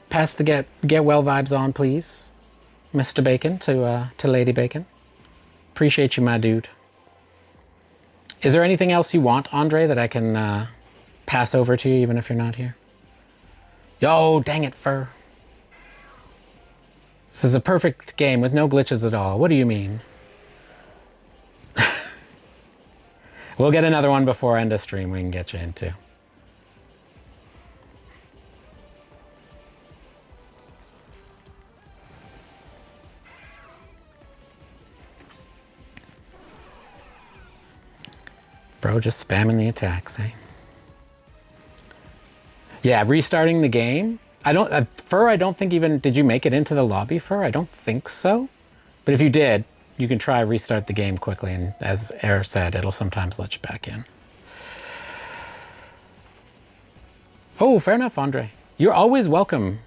Pass the get well vibes on, please. Mr. Bacon to Lady Bacon. Appreciate you, my dude. Is there anything else you want, Andre, that I can pass over to you, even if you're not here? Yo, dang it, Fur. This is a perfect game with no glitches at all. What do you mean? We'll get another one before end of stream we can get you into. Bro, just spamming the attacks, eh? Yeah, restarting the game. Fur, I don't think even, did you make it into the lobby, Fur? I don't think so. But if you did, you can try restart the game quickly, and as Air said, it'll sometimes let you back in. Oh, fair enough, Andre. You're always welcome,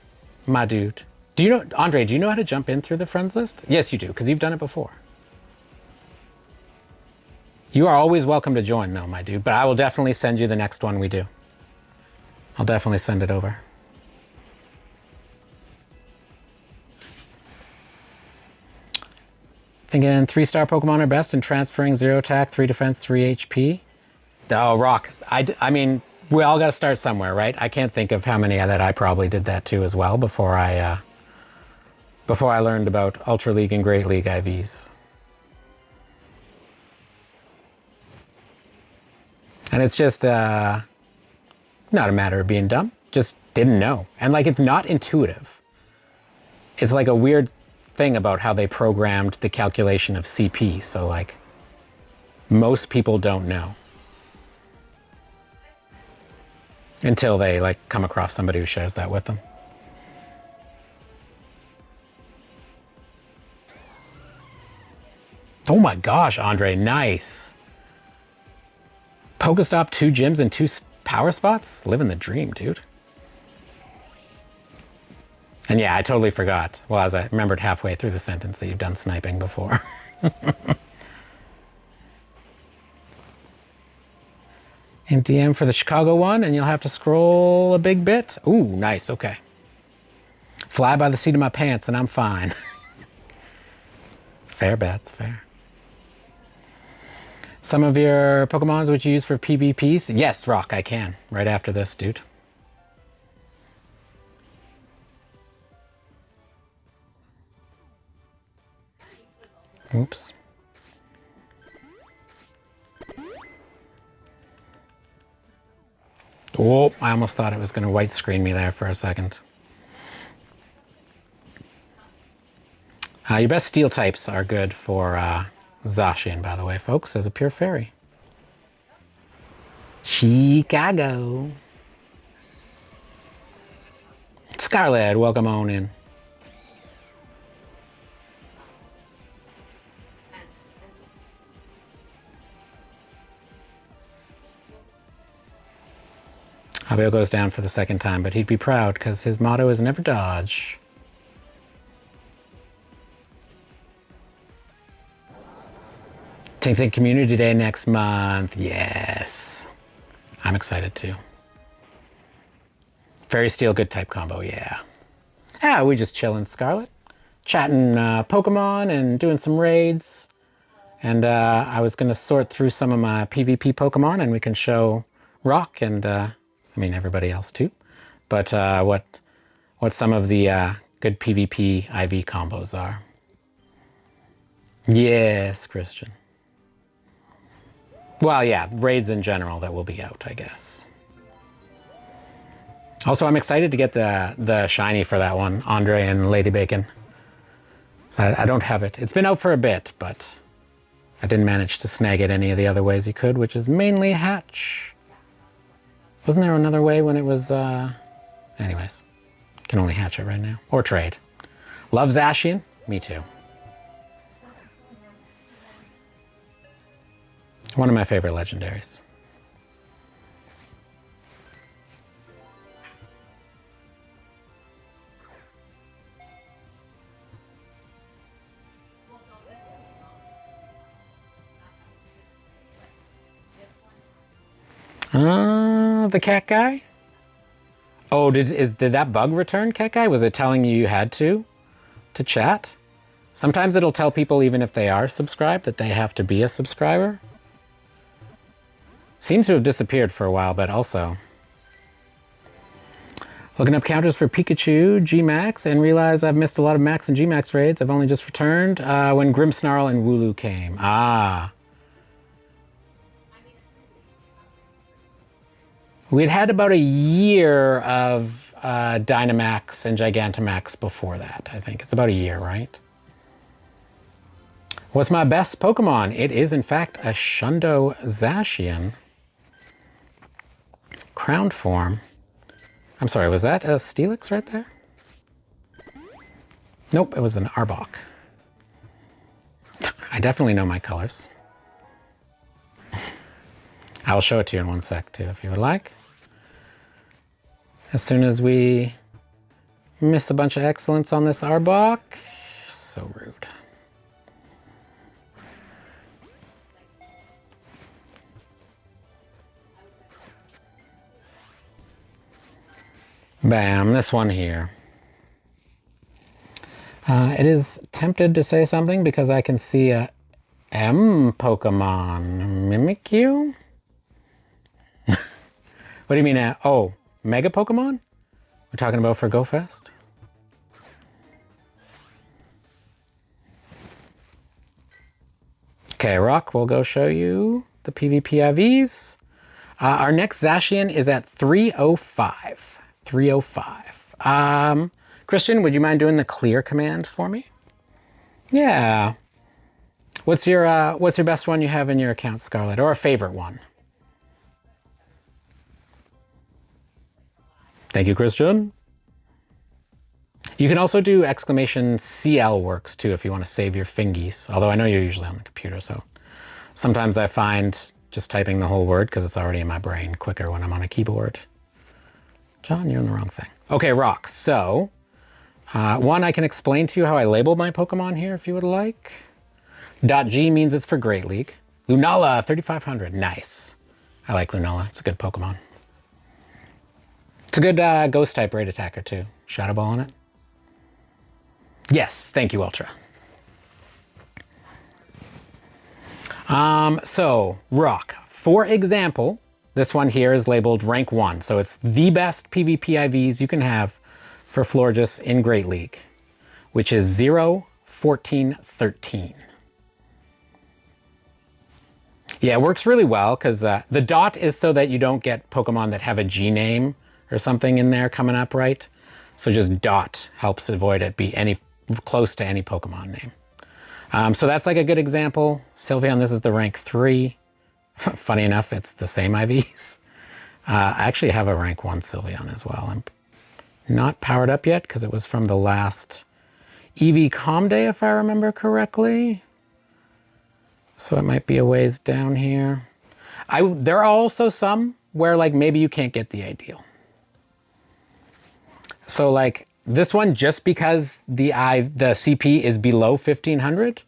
my dude. Do you know, Andre, do you know how to jump in through the friends list? Yes, you do, because you've done it before. You are always welcome to join, though, my dude, but I will definitely send you the next one we do. I'll definitely send it over. Thinking 3-star Pokemon are best in transferring 0 attack, 3 defense, 3 HP. Oh, Rock. I mean, we all got to start somewhere, right? I can't think of how many that I probably did that too as well before I learned about Ultra League and Great League IVs. And it's just not a matter of being dumb, just didn't know. And like, it's not intuitive. It's like a weird thing about how they programmed the calculation of CP. So like, most people don't know until they like come across somebody who shares that with them. Oh my gosh, Andre, nice. Pokestop, 2 gyms and 2 power spots? Living the dream, dude. And yeah, I totally forgot. Well, as I remembered halfway through the sentence that you've done sniping before. And DM for the Chicago one, and you'll have to scroll a big bit. Ooh, nice, okay. Fly by the seat of my pants and I'm fine. Fair bets, fair. Some of your Pokemons which you use for PvPs? Yes, Rock, I can. Right after this, dude. Oops. Oh, I almost thought it was going to white screen me there for a second. Your best steel types are good for Zacian, by the way, folks, as a pure fairy. Chicago. Scarlet, welcome on in. Javier goes down for the second time, but he'd be proud because his motto is never dodge. Think Community Day next month. Yes. I'm excited too. Fairy Steel, good type combo, yeah. We just chilling, Scarlet. Chatting Pokemon and doing some raids. And I was going to sort through some of my PvP Pokemon and we can show Rock and I mean everybody else too. But what some of the good PvP IV combos are. Yes, Christian. Well, yeah, raids in general that will be out, I guess. Also, I'm excited to get the shiny for that one, Andre and Lady Bacon. So I don't have it. It's been out for a bit, but I didn't manage to snag it any of the other ways you could, which is mainly hatch. Wasn't there another way when it was... Anyways, can only hatch it right now. Or trade. Love Zacian? Me too. One of my favorite legendaries. The cat guy? Oh, did that bug return, cat guy? Was it telling you had to chat? Sometimes it'll tell people even if they are subscribed that they have to be a subscriber. Seems to have disappeared for a while, but also looking up counters for Pikachu, G-Max, and realize I've missed a lot of Max and G-Max raids. I've only just returned when Grimmsnarl and Wooloo came. Ah. We'd had about a year of Dynamax and Gigantamax before that, I think. It's about a year, right? What's my best Pokemon? It is, in fact, a Shundo Zacian. Crowned form. I'm sorry, was that a Steelix right there? Nope, it was an Arbok. I definitely know my colors. I will show it to you in one sec, too, if you would like. As soon as we miss a bunch of excellence on this Arbok. So rude. Bam, this one here. It is tempted to say something because I can see a M Pokemon. Mimikyu? What do you mean? Oh, Mega Pokemon? We're talking about for GoFest? Okay, Rock, we'll go show you the PvP IVs. Our next Zacian is at 305. 305. Christian, would you mind doing the clear command for me? Yeah. What's your best one you have in your account, Scarlet, or a favorite one? Thank you, Christian. You can also do exclamation CL works too if you want to save your fingies. Although I know you're usually on the computer, so sometimes I find just typing the whole word because it's already in my brain quicker when I'm on a keyboard. John, you're in the wrong thing. Okay, Rock. So, one, I can explain to you how I labeled my Pokemon here if you would like. .G means it's for Great League. Lunala, 3500. Nice. I like Lunala. It's a good Pokemon. It's a good ghost type raid attacker too. Shadow Ball on it. Yes, thank you, Ultra. So, Rock. For example, this one here is labeled rank 1, so it's the best PvP IVs you can have for Florges in Great League, which is 0, 14, 13. Yeah, it works really well because the dot is so that you don't get Pokemon that have a G name or something in there coming up, right? So just dot helps avoid it be any close to any Pokemon name. So that's like a good example. Sylveon, this is the rank 3. Funny enough, it's the same IVs. I actually have a rank 1 Sylveon as well. I'm not powered up yet because it was from the last EV Com Day, if I remember correctly. So it might be a ways down here. There are also some where like maybe you can't get the ideal. So like this one, just because the CP is below 1500,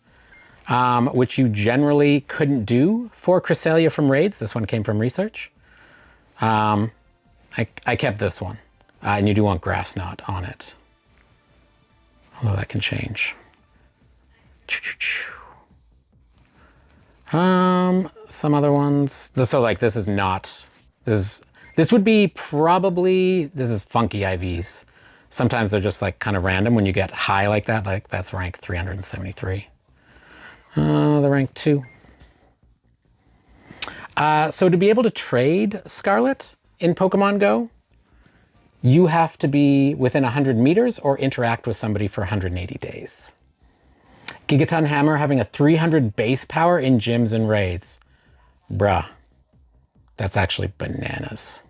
which you generally couldn't do for Cresselia from raids. This one came from research. I kept this one. And you do want Grass Knot on it. Although that can change. Some other ones. So like this is not, this would be probably, this is funky IVs. Sometimes they're just like kind of random when you get high like that's rank 373. The rank 2. So to be able to trade Scarlet in Pokemon Go, you have to be within 100 meters or interact with somebody for 180 days. Gigaton Hammer having a 300 base power in gyms and raids. Bruh. That's actually bananas.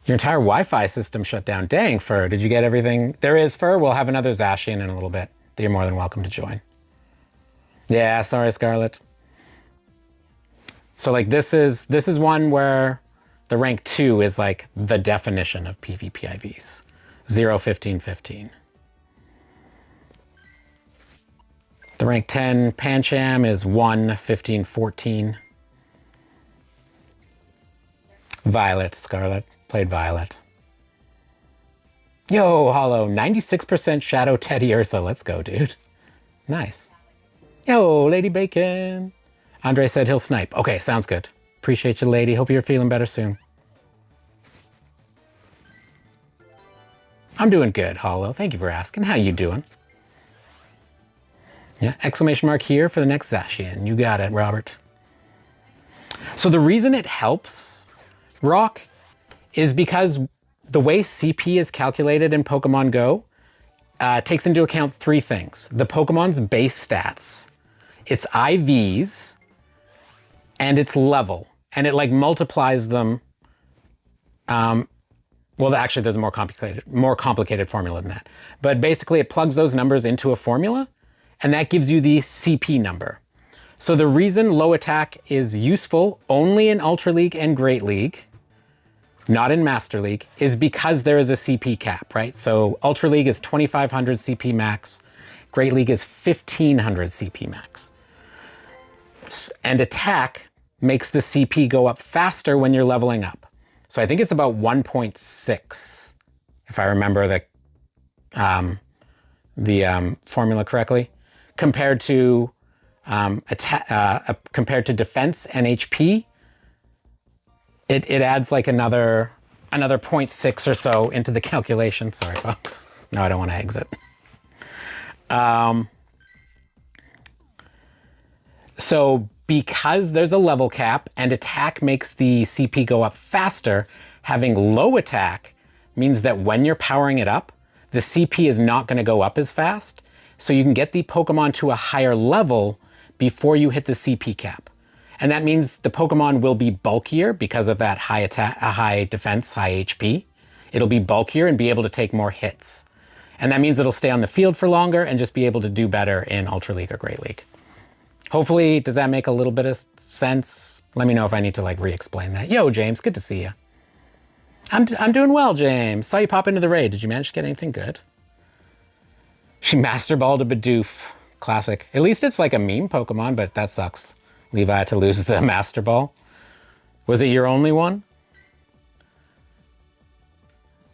Your entire Wi-Fi system shut down. Dang, Fur, did you get everything? There is, Fur. We'll have another Zacian in a little bit. You're more than welcome to join. Yeah, sorry, Scarlet. So like this is one where the rank 2 is like the definition of PvP IVs. 0, 15, 15. The rank 10 Pancham is 1, 15, 14. Violet, Scarlet. Played Violet. Yo, Hollow, 96% Shadow Teddy Ursa. Let's go, dude. Nice. Yo, Lady Bacon. Andre said he'll snipe. Okay, sounds good. Appreciate you, lady. Hope you're feeling better soon. I'm doing good, Hollow. Thank you for asking. How you doing? Yeah, exclamation mark here for the next Zacian. You got it, Robert. So the reason it helps, Rock, is because the way CP is calculated in Pokemon Go takes into account three things. The Pokemon's base stats, its IVs, and its level. And it like multiplies them. Well, actually, there's a more complicated formula than that. But basically, it plugs those numbers into a formula, and that gives you the CP number. So the reason low attack is useful only in Ultra League and Great League, not in Master League, is because there is a CP cap, right? So Ultra League is 2,500 CP max, Great League is 1,500 CP max. And attack makes the CP go up faster when you're leveling up. So I think it's about 1.6, if I remember the formula correctly, compared to defense and HP. It adds like another 0.6 or so into the calculation. Sorry, folks. No, I don't want to exit. So because there's a level cap and attack makes the CP go up faster, having low attack means that when you're powering it up, the CP is not going to go up as fast. So you can get the Pokemon to a higher level before you hit the CP cap. And that means the Pokemon will be bulkier because of that high attack, high defense, high HP. It'll be bulkier and be able to take more hits. And that means it'll stay on the field for longer and just be able to do better in Ultra League or Great League. Hopefully, does that make a little bit of sense? Let me know if I need to like re-explain that. Yo, James, good to see you. I'm doing well, James. Saw you pop into the raid. Did you manage to get anything good? She Master Balled a Bidoof. Classic. At least it's like a meme Pokemon, but that sucks. Levi to lose the Master Ball. Was it your only one?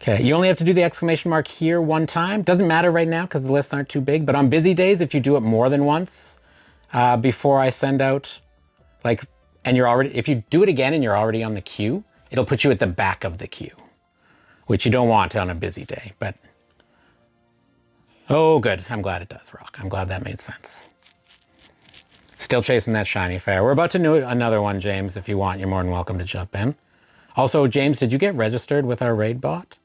Okay, you only have to do the exclamation mark here one time. Doesn't matter right now because the lists aren't too big, but on busy days, if you do it more than once, before I send out, like, and you're already, if you do it again and you're already on the queue, it'll put you at the back of the queue, which you don't want on a busy day, but, oh, good. I'm glad it does, Rock. I'm glad that made sense. Still chasing that shiny fair. We're about to do another one, James. If you want, you're more than welcome to jump in. Also, James, did you get registered with our raid bot?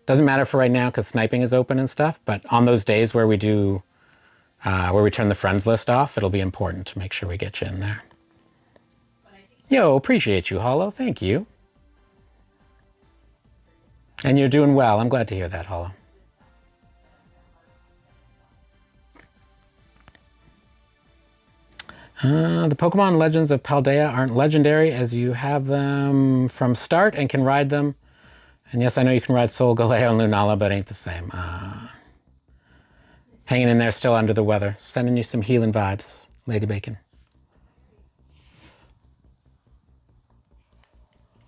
Doesn't matter for right now because sniping is open and stuff, but on those days where we do where we turn the friends list off, it'll be important to make sure we get you in there. Yo, appreciate you, Hollow. Thank you. And you're doing well. I'm glad to hear that, Hollow. The Pokemon Legends of Paldea aren't legendary as you have them from start and can ride them. And yes, I know you can ride Sol, Galeo, and Lunala, but ain't the same. Hanging in there still under the weather. Sending you some healing vibes, Lady Bacon.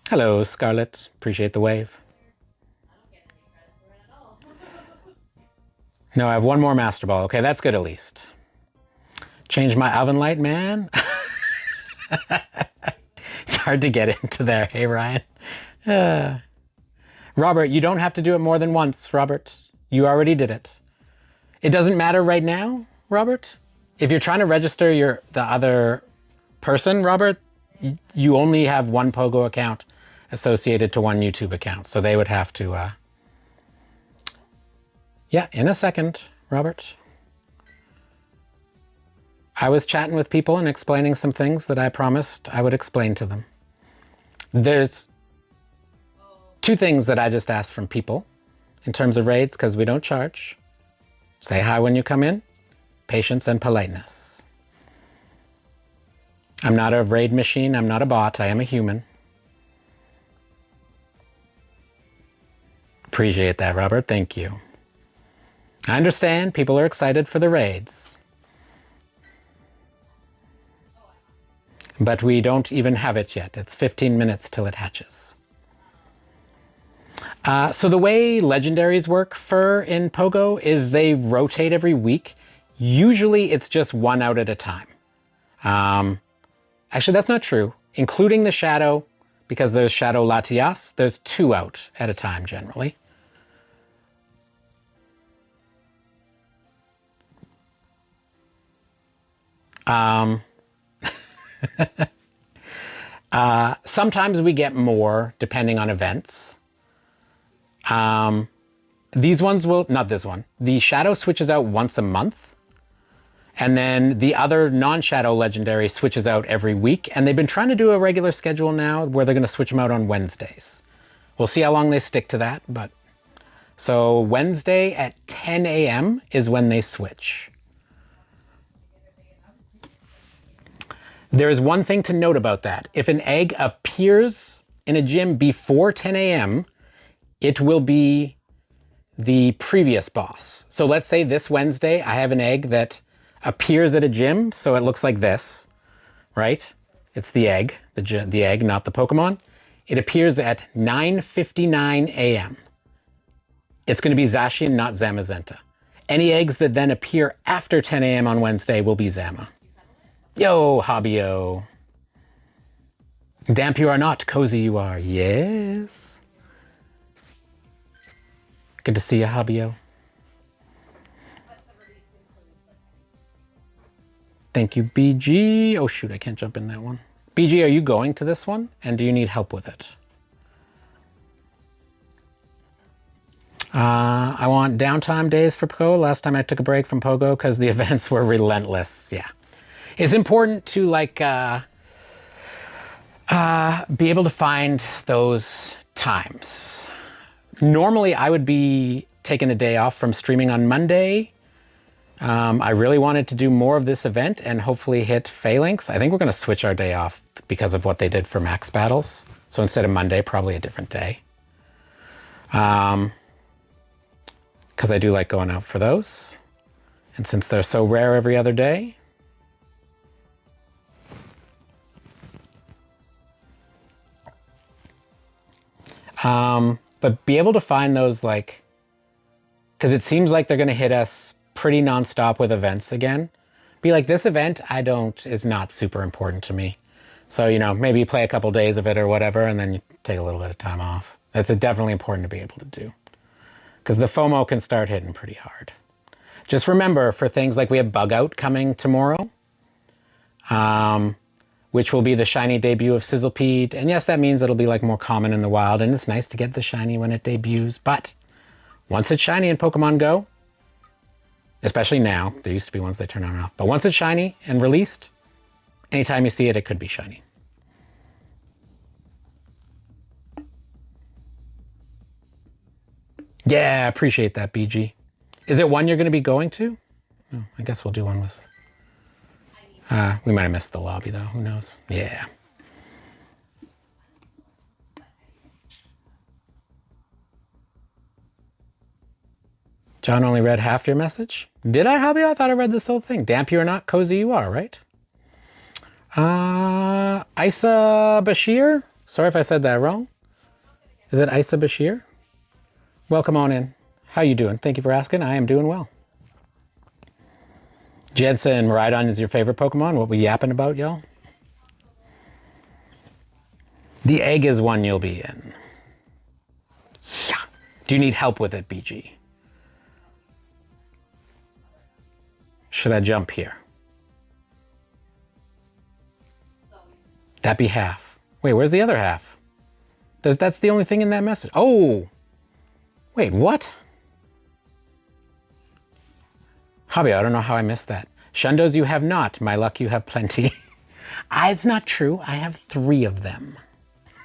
Hello, Scarlet. Appreciate the wave. No, I have one more Master Ball. Okay, that's good at least. Change my oven light, man. It's hard to get into there. Hey, Ryan. Robert, you don't have to do it more than once, Robert. You already did it. It doesn't matter right now, Robert. If you're trying to register the other person, Robert, you only have one Pogo account associated to one YouTube account. So they would have to, yeah, in a second, Robert. I was chatting with people and explaining some things that I promised I would explain to them. There's two things that I just asked from people in terms of raids, because we don't charge. Say hi when you come in, patience and politeness. I'm not a raid machine, I'm not a bot, I am a human. Appreciate that, Robert, thank you. I understand people are excited for the raids. But we don't even have it yet. It's 15 minutes till it hatches. So the way legendaries work for in Pogo is they rotate every week. Usually it's just one out at a time. Actually, that's not true. Including the Shadow, because there's Shadow Latias, there's 2 out at a time generally. Sometimes we get more depending on events. These ones will, not this one. The Shadow switches out once a month. And then the other non-Shadow legendary switches out every week. And they've been trying to do a regular schedule now where they're going to switch them out on Wednesdays. We'll see how long they stick to that. But so Wednesday at 10 a.m. is when they switch. There is one thing to note about that. If an egg appears in a gym before 10 a.m., it will be the previous boss. So let's say this Wednesday, I have an egg that appears at a gym. So it looks like this, right? It's the egg, the egg, not the Pokemon. It appears at 9:59 a.m. It's going to be Zacian, not Zamazenta. Any eggs that then appear after 10 a.m. on Wednesday will be Zama. Yo, Hobbyo. Damp you are not, cozy you are. Yes. Good to see you, Hobbyo. Thank you, BG. Oh shoot, I can't jump in that one. BG, are you going to this one? And do you need help with it? I want downtime days for Pogo. Last time I took a break from Pogo because the events were relentless. Yeah. It's important to like be able to find those times. Normally I would be taking a day off from streaming on Monday. I really wanted to do more of this event and hopefully hit Phalanx. I think we're going to switch our day off because of what they did for max battles. So instead of Monday, probably a different day. Because I do like going out for those. And since they're so rare every other day. But be able to find those like, because it seems like they're going to hit us pretty nonstop with events again. Be like, this event is not super important to me. So, you know, maybe play a couple days of it or whatever, and then you take a little bit of time off. That's definitely important to be able to do. Because the FOMO can start hitting pretty hard. Just remember, for things like we have Bug Out coming tomorrow, which will be the shiny debut of Sizzlepede. And yes, that means it'll be like more common in the wild, and it's nice to get the shiny when it debuts. But once it's shiny in Pokemon Go, especially now, there used to be ones they turn on and off, but once it's shiny and released, anytime you see it, it could be shiny. Yeah, appreciate that, BG. Is it one you're going to be going to? Oh, I guess we'll do one with... we might have missed the lobby, though. Who knows? Yeah. John only read half your message? Did I, Hobby? I thought I read this whole thing. Damp you or not, cozy you are, right? Isa Bashir? Sorry if I said that wrong. Is it Isa Bashir? Welcome on in. How you doing? Thank you for asking. I am doing well. Jensen, Rhydon is your favorite Pokemon? What we yapping about, y'all? The egg is one you'll be in. Yeah. Do you need help with it, BG? Should I jump here? That'd be half. Wait, where's the other half? That's the only thing in that message. Oh! Wait, what? Hobby, I don't know how I missed that. Shundos you have not. My luck you have plenty. It's not true. I have 3 of them.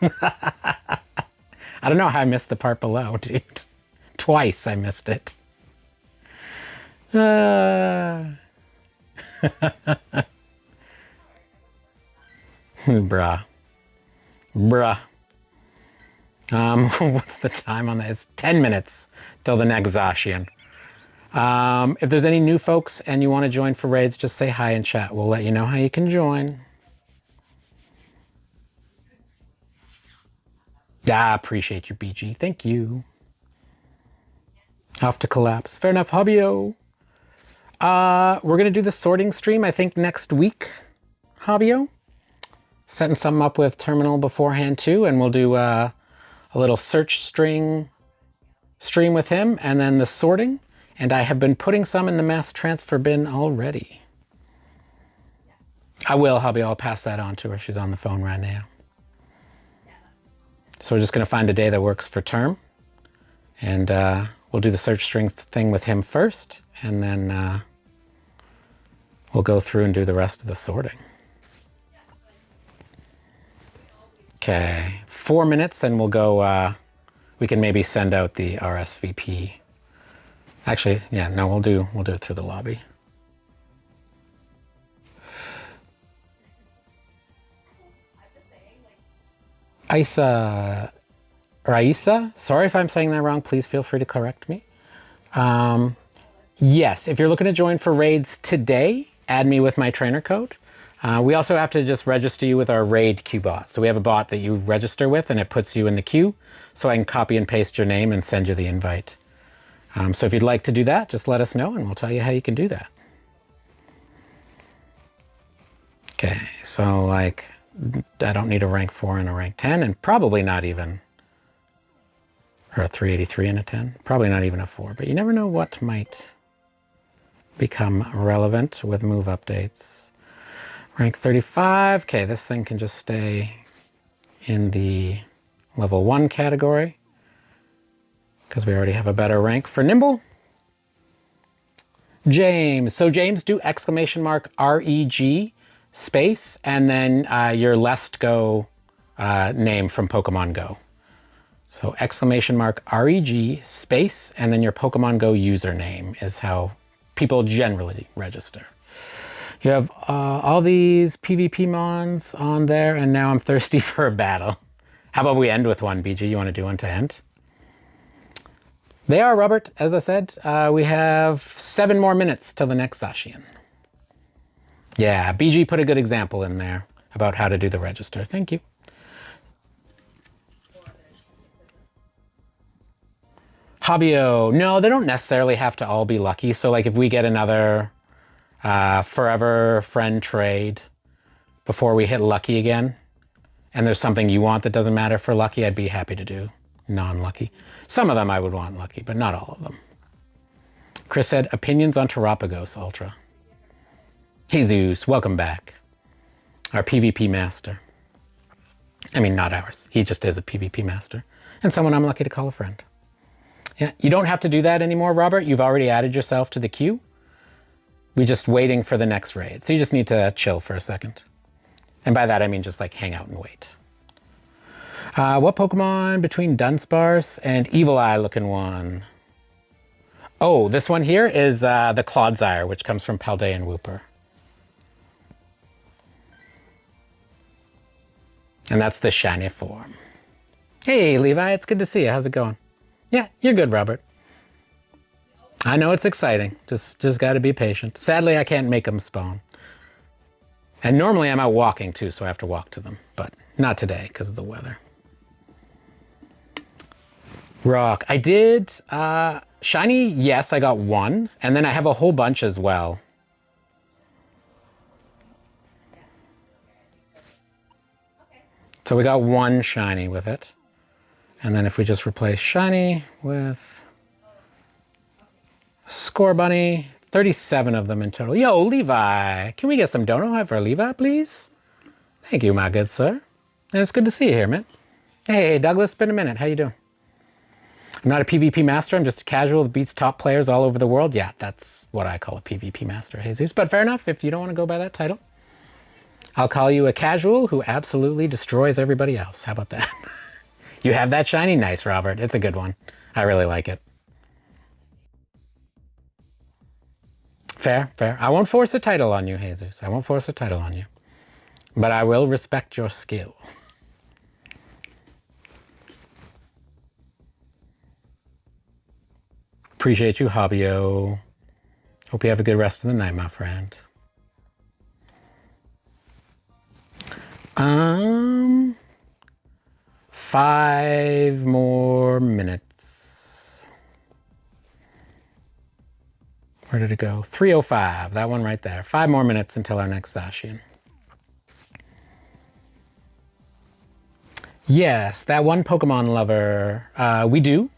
I don't know how I missed the part below, dude. Twice I missed it. Bruh. Bruh. What's the time on that? It's 10 minutes till the next Zacian. If there's any new folks and you want to join for raids, just say hi in chat. We'll let you know how you can join. Ah, appreciate you, BG. Thank you. Off to collapse. Fair enough, Hobbio. We're going to do the sorting stream, I think, next week, Hobbio. Setting something up with Terminal beforehand, too, and we'll do a little search string stream with him, and then the sorting. And I have been putting some in the mass transfer bin already. I will, Hobbio. I'll pass that on to her. She's on the phone right now. So we're just going to find a day that works for term. And we'll do the search string thing with him first. And then we'll go through and do the rest of the sorting. Okay, 4 minutes and we'll go, we can maybe send out the RSVP. Actually, yeah, no, we'll do it through the lobby. Raisa, sorry if I'm saying that wrong, please feel free to correct me. Yes, if you're looking to join for raids today, add me with my trainer code. We also have to just register you with our raid queue bot. So we have a bot that you register with and it puts you in the queue. So I can copy and paste your name and send you the invite. So if you'd like to do that, just let us know and we'll tell you how you can do that. Okay, so like, I don't need a rank 4 and a rank 10 and probably not even, or a 383 and a 10. Probably not even a 4, but you never know what might become relevant with move updates. Rank 35, okay, this thing can just stay in the level 1 category because we already have a better rank for Nimble. James, so James, do exclamation mark REG space and then your Let's Go name from Pokemon Go. So exclamation mark REG space and then your Pokemon Go username is how people generally register. You have all these PvP mons on there, and now I'm thirsty for a battle. How about we end with one, BG? You want to do one to end? They are, Robert, as I said. We have 7 more minutes till the next Zacian. Yeah, BG put a good example in there about how to do the register. Thank you. Hobbio, no, they don't necessarily have to all be lucky. So like if we get another forever friend trade before we hit lucky again, and there's something you want that doesn't matter for lucky, I'd be happy to do non-lucky. Some of them I would want lucky, but not all of them. Chris said, opinions on Terapagos Ultra. Jesus, welcome back. Our PvP master. I mean, not ours. He just is a PvP master. And someone I'm lucky to call a friend. Yeah, you don't have to do that anymore, Robert. You've already added yourself to the queue. We're just waiting for the next raid. So you just need to chill for a second. And by that, I mean just like hang out and wait. What Pokemon between Dunsparce and Evil Eye looking one? Oh, this one here is the Clodsire, which comes from Paldean Wooper. And that's the shiny form. Hey, Levi, it's good to see you. How's it going? Yeah, you're good, Robert. I know it's exciting. Just got to be patient. Sadly, I can't make them spawn. And normally I'm out walking too, so I have to walk to them. But not today because of the weather. Rock. I did shiny, yes, I got 1. And then I have a whole bunch as well. So we got 1 shiny with it. And then if we just replace shiny with Score Bunny, 37 of them in total. Yo, Levi, can we get some dono high for Levi, please? Thank you, my good sir. And it's good to see you here, man. Hey, Douglas, it's been a minute. How you doing? I'm not a PvP master. I'm just a casual that beats top players all over the world. Yeah, that's what I call a PvP master, Jesus. But fair enough, if you don't want to go by that title. I'll call you a casual who absolutely destroys everybody else. How about that? You have that shiny? Nice, Robert. It's a good one. I really like it. Fair, fair. I won't force a title on you, Jesus. I won't force a title on you. But I will respect your skill. Appreciate you, Hobbio. Hope you have a good rest of the night, my friend. 5 more minutes. Where did it go? 3:05, that one right there. 5 more minutes until our next Zacian. Yes, that one Pokemon lover, we do.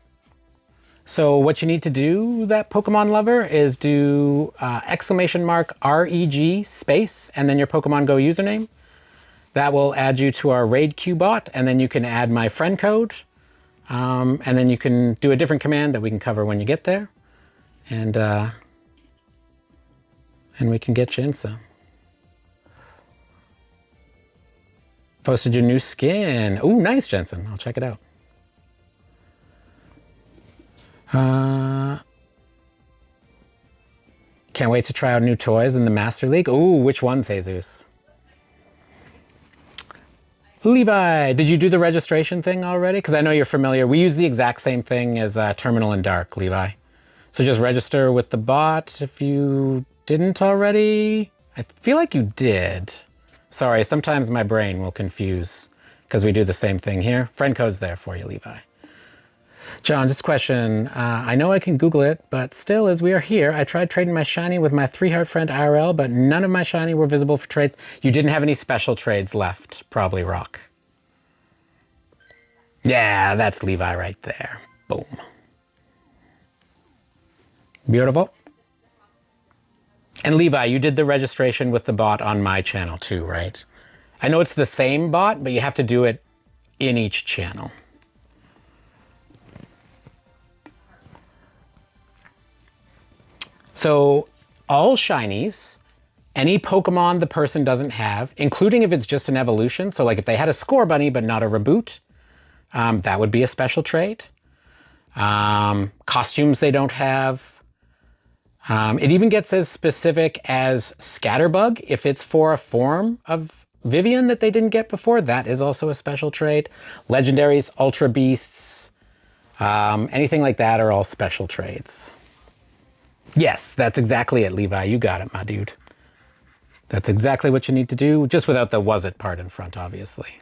So what you need to do, that Pokemon lover, is do !REG space and then your Pokemon Go username. That will add you to our raid queue bot, and then you can add my friend code, and then you can do a different command that we can cover when you get there, and we can get you in some. Posted your new skin. Ooh, nice, Jensen. I'll check it out. Can't wait to try out new toys in the Master League. Ooh, which ones, Jesus? Levi, did you do the registration thing already? Because I know you're familiar. We use the exact same thing as Terminal and Dark, Levi. So just register with the bot if you didn't already. I feel like you did. Sorry, sometimes my brain will confuse because we do the same thing here. Friend code's there for you, Levi. John, just a question. I know I can Google it, but still, as we are here, I tried trading my shiny with my 3-heart friend IRL, but none of my shiny were visible for trades. You didn't have any special trades left, probably, Rock. Yeah, that's Levi right there. Boom. Beautiful. And Levi, you did the registration with the bot on my channel too, right? I know it's the same bot, but you have to do it in each channel. So all shinies, any Pokemon the person doesn't have, including if it's just an evolution, so like if they had a Score Bunny but not a Reboot, that would be a special trade. Costumes they don't have. It even gets as specific as Scatterbug. If it's for a form of Vivian that they didn't get before, that is also a special trade. Legendaries, Ultra Beasts, anything like that are all special trades. Yes, that's exactly it, Levi. You got it, my dude. That's exactly what you need to do, just without the was it part in front, obviously.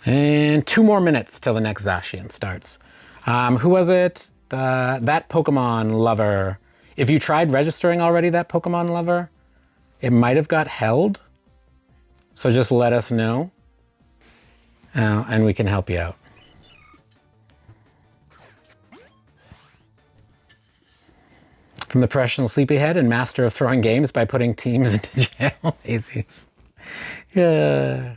And 2 more minutes till the next Zacian starts. Who was it? That Pokemon lover. If you tried registering already, that Pokemon lover, it might have got held. So just let us know, and we can help you out. From the professional sleepyhead and master of throwing games by putting teams into jail. Jesus. Yeah.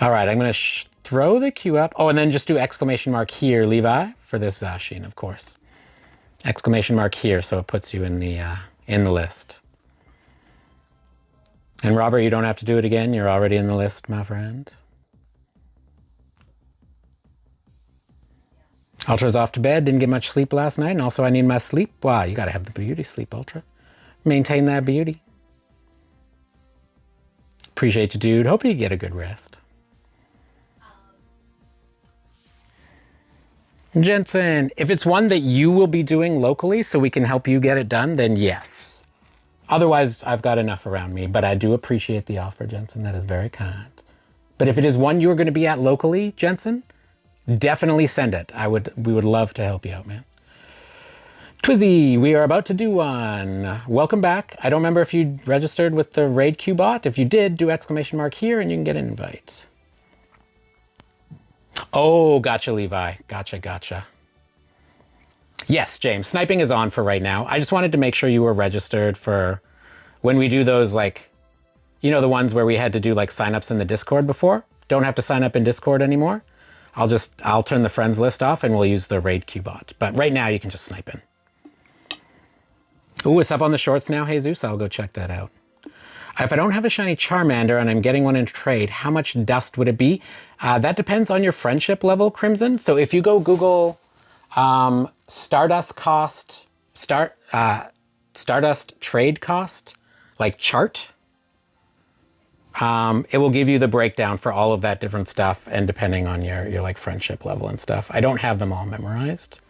All right, I'm going to throw the queue up. Oh, and then just do exclamation mark here, Levi, for this Zacian, of course. Exclamation mark here, so it puts you in the list. And Robert, you don't have to do it again. You're already in the list, my friend. Ultra's off to bed. Didn't get much sleep last night, and also I need my sleep. Wow, you got to have the beauty sleep, Ultra. Maintain that beauty. Appreciate you, dude. Hope you get a good rest. Jensen, if it's one that you will be doing locally so we can help you get it done, then yes. Otherwise, I've got enough around me, but I do appreciate the offer, Jensen. That is very kind. But if it is one you're going to be at locally, Jensen, definitely send it. We would love to help you out, man. Twizzy, we are about to do one. Welcome back. I don't remember if you registered with the raid queue bot. If you did, do exclamation mark here and you can get an invite. Oh, gotcha, Levi. Gotcha. Yes, James, sniping is on for right now. I just wanted to make sure you were registered for when we do those, like, you know, the ones where we had to do like signups in the Discord before. Don't have to sign up in Discord anymore. I'll turn the friends list off and we'll use the raid queue bot. But right now you can just snipe in. Ooh, it's up on the shorts now, Jesus. I'll go check that out. If I don't have a shiny Charmander and I'm getting one in trade, how much dust would it be? That depends on your friendship level, Crimson. So if you go Google Stardust trade cost, like chart, it will give you the breakdown for all of that different stuff and depending on your like friendship level and stuff. I don't have them all memorized.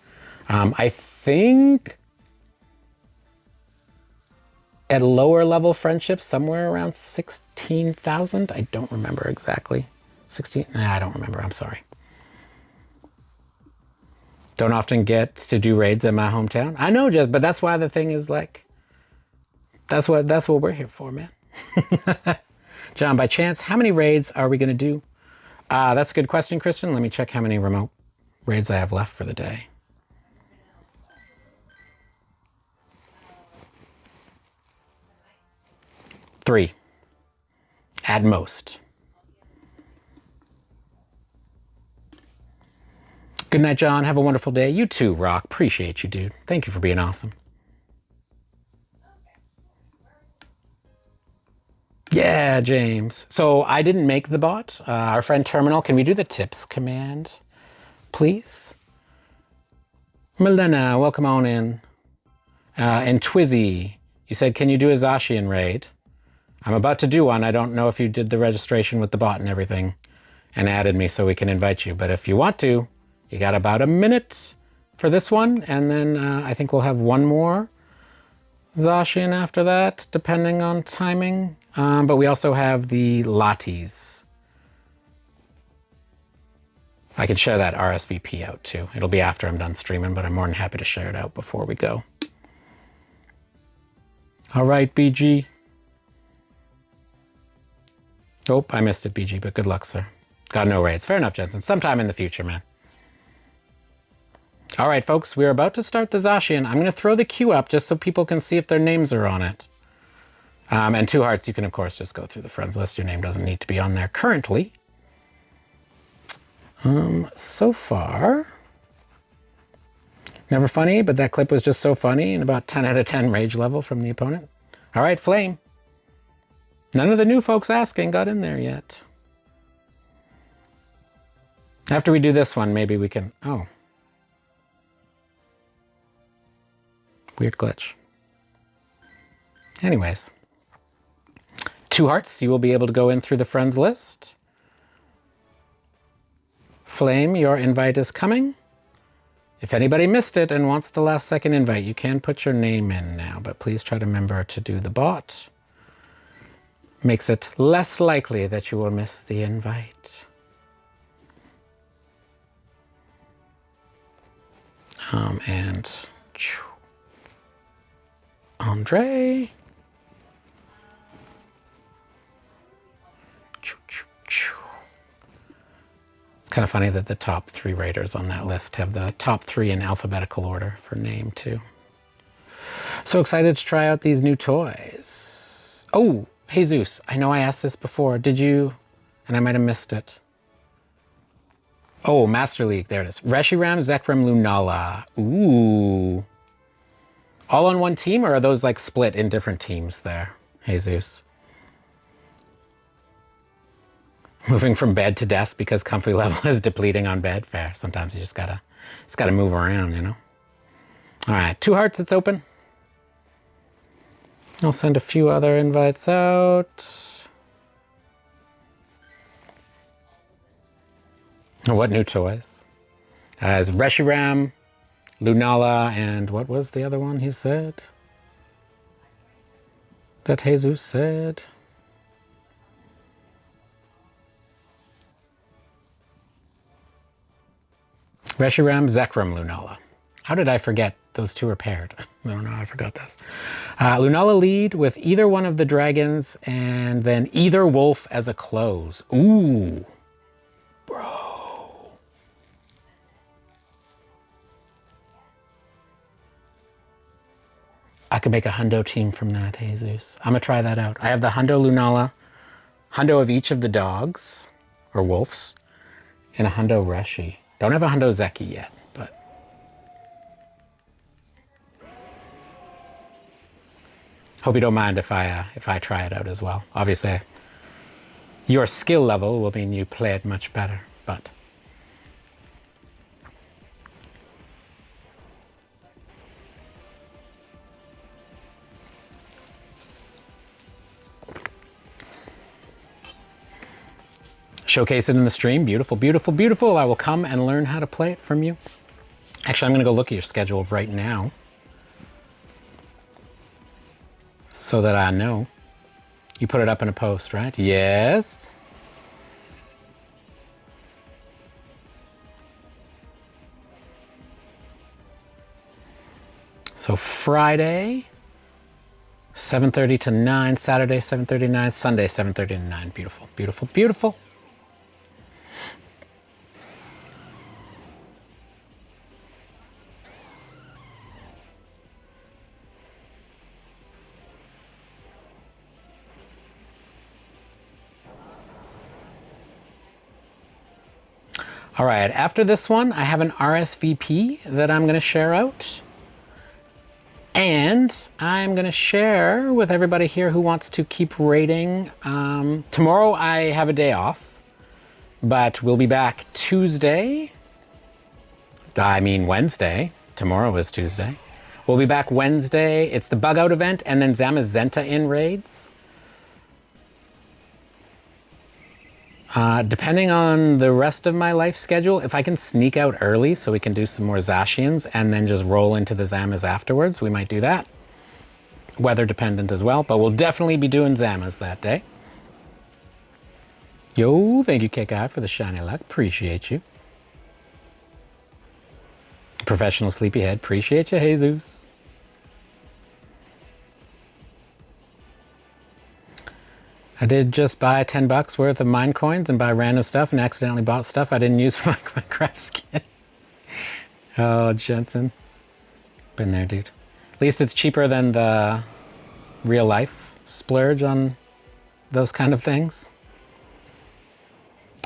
I think at lower level friendships, somewhere around 16,000. I don't remember exactly. 16, nah, I don't remember, I'm sorry. Don't often get to do raids in my hometown. I know, Jess, but that's why the thing is like, that's what we're here for, man. John, by chance, how many raids are we going to do? That's a good question, Christian. Let me check how many remote raids I have left for the day. 3 at most. Good night, John. Have a wonderful day. You too, Rock. Appreciate you, dude. Thank you for being awesome. Yeah, James. So I didn't make the bot. Our friend Terminal, can we do the tips command, please? Melena, welcome on in. And Twizzy, you said, can you do a Zacian raid? I'm about to do one. I don't know if you did the registration with the bot and everything and added me so we can invite you. But if you want to, you got about a minute for this one. And then I think we'll have one more Zacian after that, depending on timing. But we also have the Lattes. I can share that RSVP out too. It'll be after I'm done streaming, but I'm more than happy to share it out before we go. All right, BG. Oh, I missed it, BG, but good luck, sir. Got no raids. Fair enough, Jensen. Sometime in the future, man. All right, folks, we're about to start the Zacian. I'm going to throw the queue up just so people can see if their names are on it. And 2 hearts, you can, of course, just go through the friends list. Your name doesn't need to be on there currently. So far, never funny, but that clip was just so funny and about 10 out of 10 rage level from the opponent. All right, Flame. None of the new folks asking got in there yet. After we do this one, maybe we can... Oh. Weird glitch. Anyways. 2 hearts, you will be able to go in through the friends list. Flame, your invite is coming. If anybody missed it and wants the last second invite, you can put your name in now, but please try to remember to do the bot. Makes it less likely that you will miss the invite. And Andre. It's kind of funny that the top 3 raiders on that list have the top 3 in alphabetical order for name too. So excited to try out these new toys. Oh, Jesus, I know I asked this before. Did you? And I might have missed it. Oh, Master League. There it is. Reshiram, Zekrom, Lunala. Ooh. All on one team, or are those like split in different teams there, Jesus? Moving from bed to desk because comfy level is depleting on bed. Fair. Sometimes you just gotta move around, you know? All right, 2 hearts, it's open. I'll send a few other invites out. What new toys? As Reshiram, Lunala, and what was the other one he said? That Jesus said? Reshiram, Zekrom, Lunala. How did I forget those 2 are paired? I don't know, I forgot this. Lunala lead with either one of the dragons and then either wolf as a close. Ooh. Bro. I could make a hundo team from that, Jesus. I'm gonna try that out. I have the hundo Lunala, hundo of each of the dogs, or wolves, and a hundo Reshi. Don't have a hundo Zeki yet, but... Hope you don't mind if I try it out as well. Obviously, your skill level will mean you play it much better, but... Showcase it in the stream. Beautiful, beautiful, beautiful. I will come and learn how to play it from you. Actually, I'm going to go look at your schedule right now. so that I know. You put it up in a post, right? Yes. So Friday, 7:30 to 9, Saturday, 7:30 to 9, Sunday, 7:30 to 9. Beautiful, beautiful, beautiful. All right, after this one, I have an RSVP that I'm going to share out. And I'm going to share with everybody here who wants to keep rating. Tomorrow I have a day off, but we'll be back Tuesday. I mean Wednesday. Tomorrow is Tuesday. We'll be back Wednesday. It's the Bug Out event and then Zamazenta in raids. Depending on the rest of my life schedule, if I can sneak out early so we can do some more Zacians and then just roll into the Zamas afterwards, we might do that. Weather dependent as well, but we'll definitely be doing Zamas that day. Yo, thank you, KKI, for the shiny luck. Appreciate you. Professional Sleepyhead, appreciate you, Jesus. I did just buy $10 worth of mine coins and buy random stuff and accidentally bought stuff I didn't use for my Minecraft skin. Oh, Jensen. Been there, dude. At least it's cheaper than the real life splurge on those kind of things.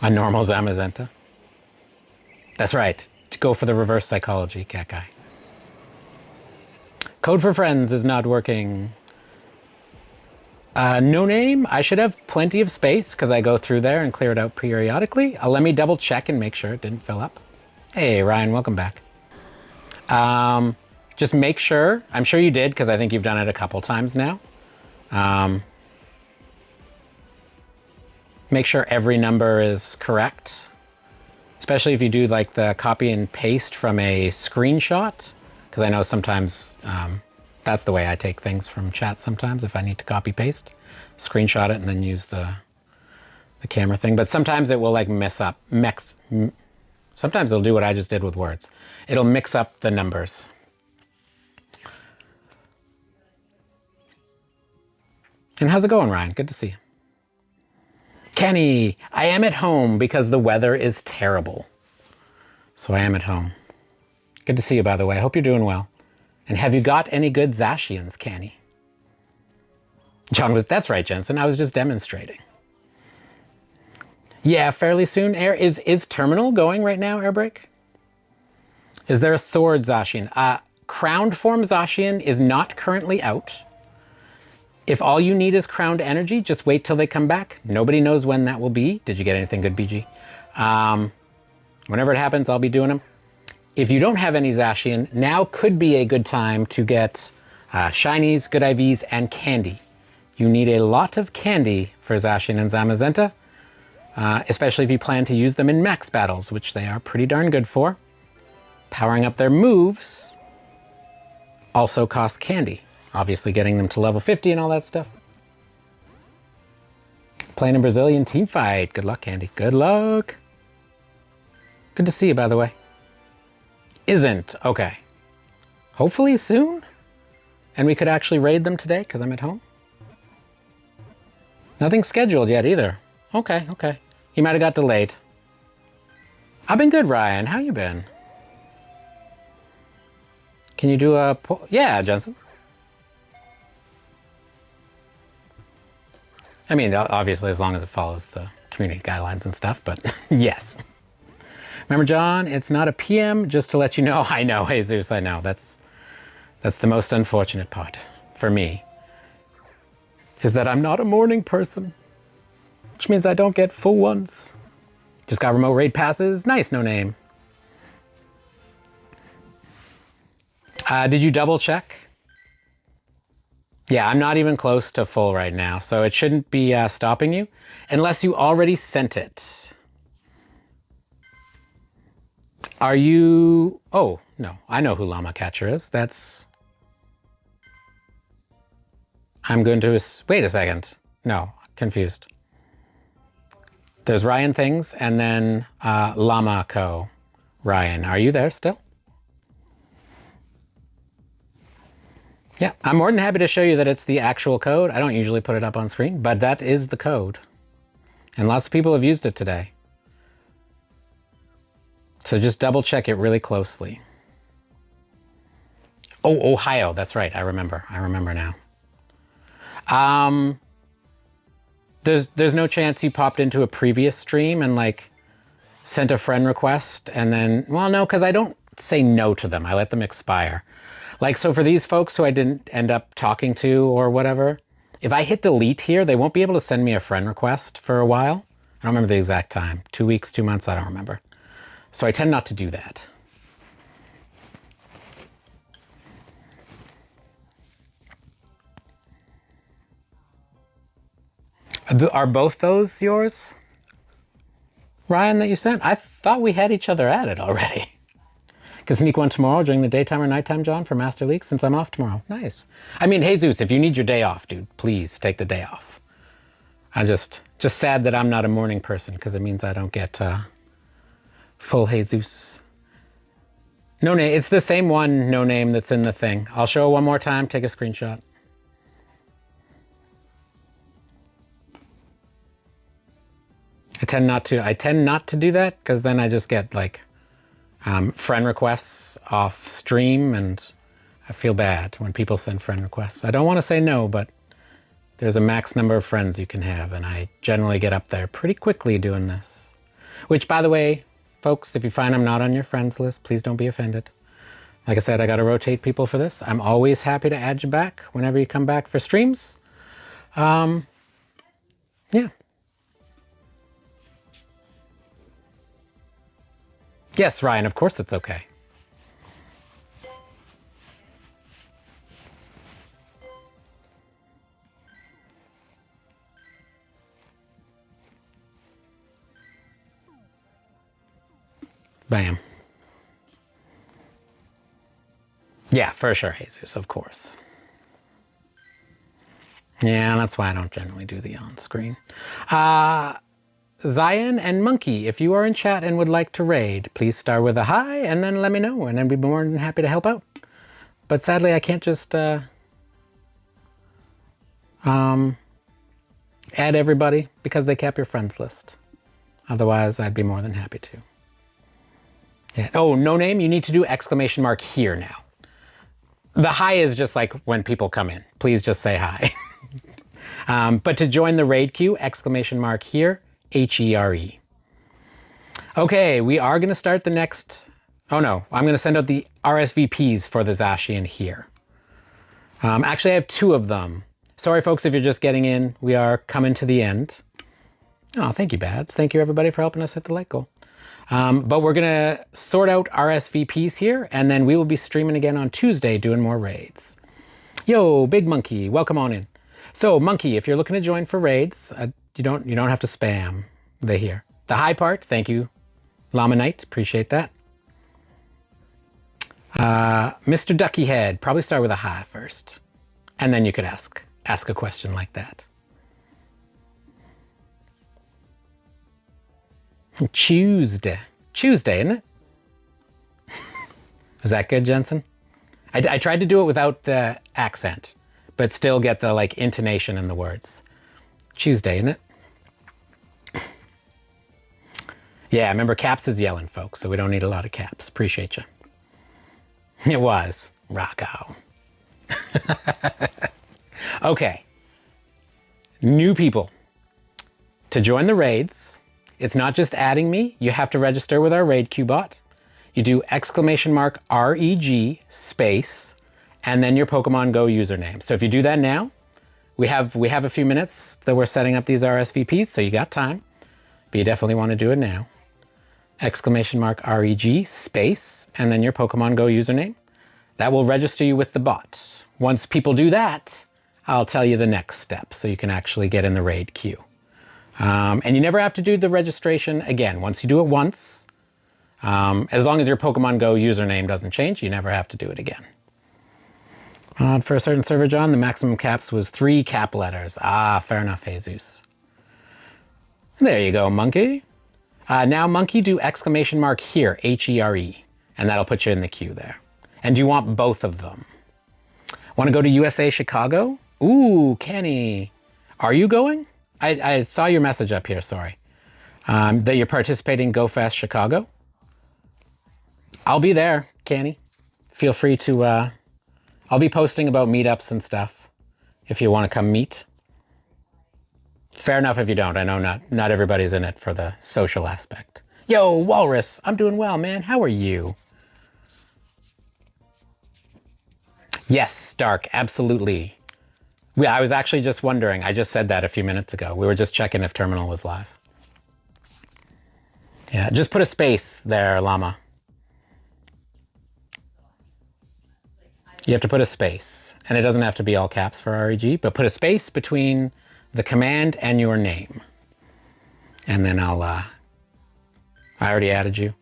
A normal Zamazenta. That's right. To go for the reverse psychology, cat guy. Code for friends is not working. No name. I should have plenty of space because I go through there and clear it out periodically. Let me double check and make sure it didn't fill up. Hey, Ryan, welcome back. Just make sure. I'm sure you did because I think you've done it a couple times now. Make sure every number is correct. Especially if you do like the copy and paste from a screenshot. Because I know sometimes that's the way I take things from chat sometimes if I need to copy paste. Screenshot it and then use the camera thing. But sometimes it will like sometimes it'll do what I just did with words. It'll mix up the numbers. And how's it going, Ryan? Good to see you. Kenny, I am at home because the weather is terrible. So I am at home. Good to see you, by the way. I hope you're doing well. And have you got any good Zacians, Kenny? John was, that's right, Jensen. I was just demonstrating. Yeah, fairly soon. Is Terminal going right now, Airbreak? Is there a sword Zacian? Crowned form Zacian is not currently out. If all you need is crowned energy, just wait till they come back. Nobody knows when that will be. Did you get anything good, BG? Whenever it happens, I'll be doing them. If you don't have any Zacian, now could be a good time to get shinies, good IVs, and candy. You need a lot of candy for Zacian and Zamazenta, especially if you plan to use them in max battles, which they are pretty darn good for. Powering up their moves also costs candy. Obviously getting them to level 50 and all that stuff. Playing a Brazilian team fight. Good luck, Candy. Good luck. Good to see you, by the way. Isn't. Okay. Hopefully soon. And we could actually raid them today because I'm at home. Nothing scheduled yet either. Okay, okay. He might have got delayed. I've been good, Ryan. How you been? Can you do a... Yeah, Jensen. I mean, obviously, as long as it follows the community guidelines and stuff, but yes. Remember, John, it's not a PM, just to let you know. I know, Jesus, I know. That's the most unfortunate part for me, is that I'm not a morning person, which means I don't get full ones. Just got remote raid passes. Nice, no name. Did you double check? Yeah, I'm not even close to full right now, so it shouldn't be stopping you unless you already sent it. Are you... Oh, no, I know who Llama Catcher is. That's... I'm going to, wait a second. No, confused. There's Ryan Things and then Llama Co. Ryan, are you there still? Yeah, I'm more than happy to show you that it's the actual code. I don't usually put it up on screen, but that is the code. And lots of people have used it today. So just double check it really closely. Oh, Ohio, that's right. I remember now. There's no chance you popped into a previous stream and like sent a friend request and then, well, no, because I don't say no to them. I let them expire. Like, so for these folks who I didn't end up talking to or whatever, if I hit delete here, they won't be able to send me a friend request for a while. I don't remember the exact time. 2 weeks, 2 months, I don't remember. So I tend not to do that. Are both those yours, Ryan, that you sent? I thought we had each other at it already. Can sneak one tomorrow during the daytime or nighttime, John, for Master League, since I'm off tomorrow. Nice. I mean, Jesus, if you need your day off, dude, please take the day off. I'm just sad that I'm not a morning person, because it means I don't get full Jesus. No name. It's the same one, no name, that's in the thing. I'll show it one more time. Take a screenshot. I tend not to do that, because then I just get like friend requests off stream, and I feel bad when people send friend requests. I don't want to say no, but there's a max number of friends you can have, and I generally get up there pretty quickly doing this. Which, by the way, folks, if you find I'm not on your friends list, please don't be offended. Like I said, I got to rotate people for this. I'm always happy to add you back whenever you come back for streams. Yeah. Yes, Ryan, of course it's okay. Bam. Yeah, for sure, Jesus, of course. Yeah, that's why I don't generally do the on-screen. Zacian and Monkey, if you are in chat and would like to raid, please start with a hi and then let me know, and I'd be more than happy to help out. But sadly, I can't just add everybody because they cap your friends list. Otherwise, I'd be more than happy to. Yeah. Oh, no name, you need to do exclamation mark here now. The hi is just like when people come in. Please just say hi. But to join the raid queue, exclamation mark here, H-E-R-E. Okay, we are going to start the next... Oh no, I'm going to send out the RSVPs for the Zacian here. Actually, I have 2 of them. Sorry, folks, if you're just getting in. We are coming to the end. Oh, thank you, Bads. Thank you, everybody, for helping us hit the like goal. But we're going to sort out RSVPs here, and then we will be streaming again on Tuesday doing more raids. Yo, Big Monkey, welcome on in. So, Monkey, if you're looking to join for raids, you don't have to spam the here. The hi part, thank you, Llama Knight, appreciate that. Mr. Ducky Head, probably start with a hi first, and then you could ask a question like that. Tuesday, isn't it? Was that good, Jensen? I tried to do it without the accent, but still get the like intonation in the words. Tuesday, isn't it? Yeah, remember Caps is yelling, folks, so we don't need a lot of caps. Appreciate you. It was. Rocco. Okay. New people. To join the raids, it's not just adding me. You have to register with our raid queue bot. You do exclamation mark REG space and then your Pokemon Go username. So if you do that now, we have a few minutes that we're setting up these RSVPs, so you got time, but you definitely want to do it now. Exclamation mark REG space and then your Pokemon Go username. That will register you with the bot. Once people do that, I'll tell you the next step so you can actually get in the raid queue. And you never have to do the registration again. Once you do it once, as long as your Pokemon Go username doesn't change, you never have to do it again. For a certain server, John, the maximum caps was 3 cap letters. Ah, fair enough, Jesus. There you go, monkey. Now, monkey, do exclamation mark here, H-E-R-E, and that'll put you in the queue there. And do you want both of them? Want to go to USA Chicago? Ooh, Kenny. Are you going? I saw your message up here, sorry. That you're participating in Go Fest Chicago? I'll be there, Kenny. Feel free to, I'll be posting about meetups and stuff if you want to come meet. Fair enough if you don't. I know not everybody's in it for the social aspect. Yo, Walrus, I'm doing well, man. How are you? Yes, Dark, absolutely. I was actually just wondering. I just said that a few minutes ago. We were just checking if Terminal was live. Yeah, just put a space there, Llama. You have to put a space. And it doesn't have to be all caps for REG, but put a space between the command and your name. And then I already added you.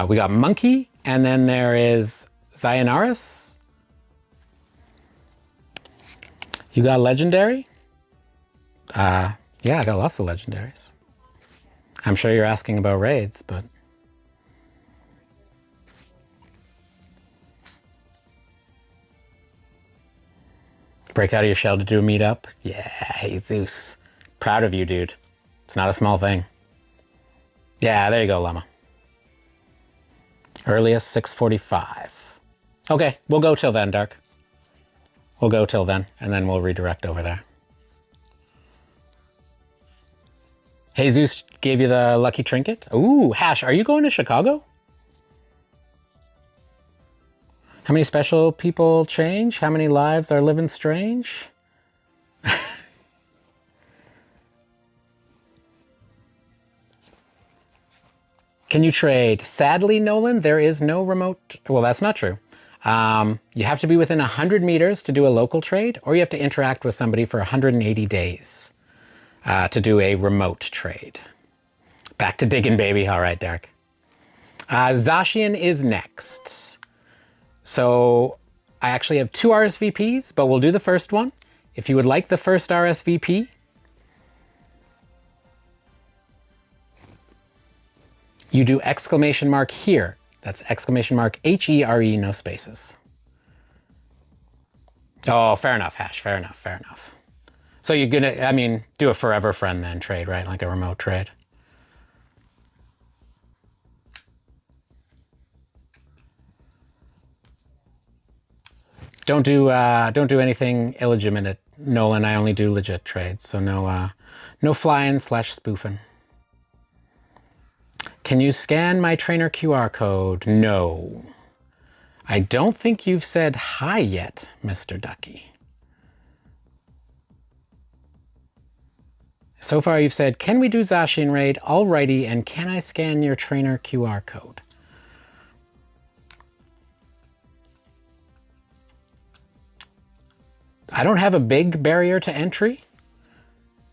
We got Monkey, and then there is Zacian. You got Legendary? Yeah, I got lots of Legendaries. I'm sure you're asking about raids, but... Break out of your shell to do a meetup? Yeah, Jesus. Proud of you, dude. It's not a small thing. Yeah, there you go, Llama. Earliest 6:45. Okay, we'll go till then, Dark. We'll go till then, and then we'll redirect over there. Jesus gave you the lucky trinket? Ooh, Hash, are you going to Chicago? How many special people change? How many lives are living strange? Can you trade? Sadly, Nolan, there is no remote... Well, that's not true. You have to be within 100 meters to do a local trade, or you have to interact with somebody for 180 days to do a remote trade. Back to digging, baby. All right, Derek. Zacian is next. So I actually have 2 RSVPs, but we'll do the first one. If you would like the first RSVP, you do exclamation mark here. That's exclamation mark H-E-R-E, no spaces. Oh, fair enough, Hash. Fair enough, fair enough. So you're gonna, I mean, do a forever friend then trade, right? Like a remote trade. Don't do anything illegitimate, Nolan. I only do legit trades, so no flying / spoofing. Can you scan my trainer QR code? No. I don't think you've said hi yet, Mr. Ducky. So far you've said, can we do Zacian raid? Alrighty, and can I scan your trainer QR code? I don't have a big barrier to entry.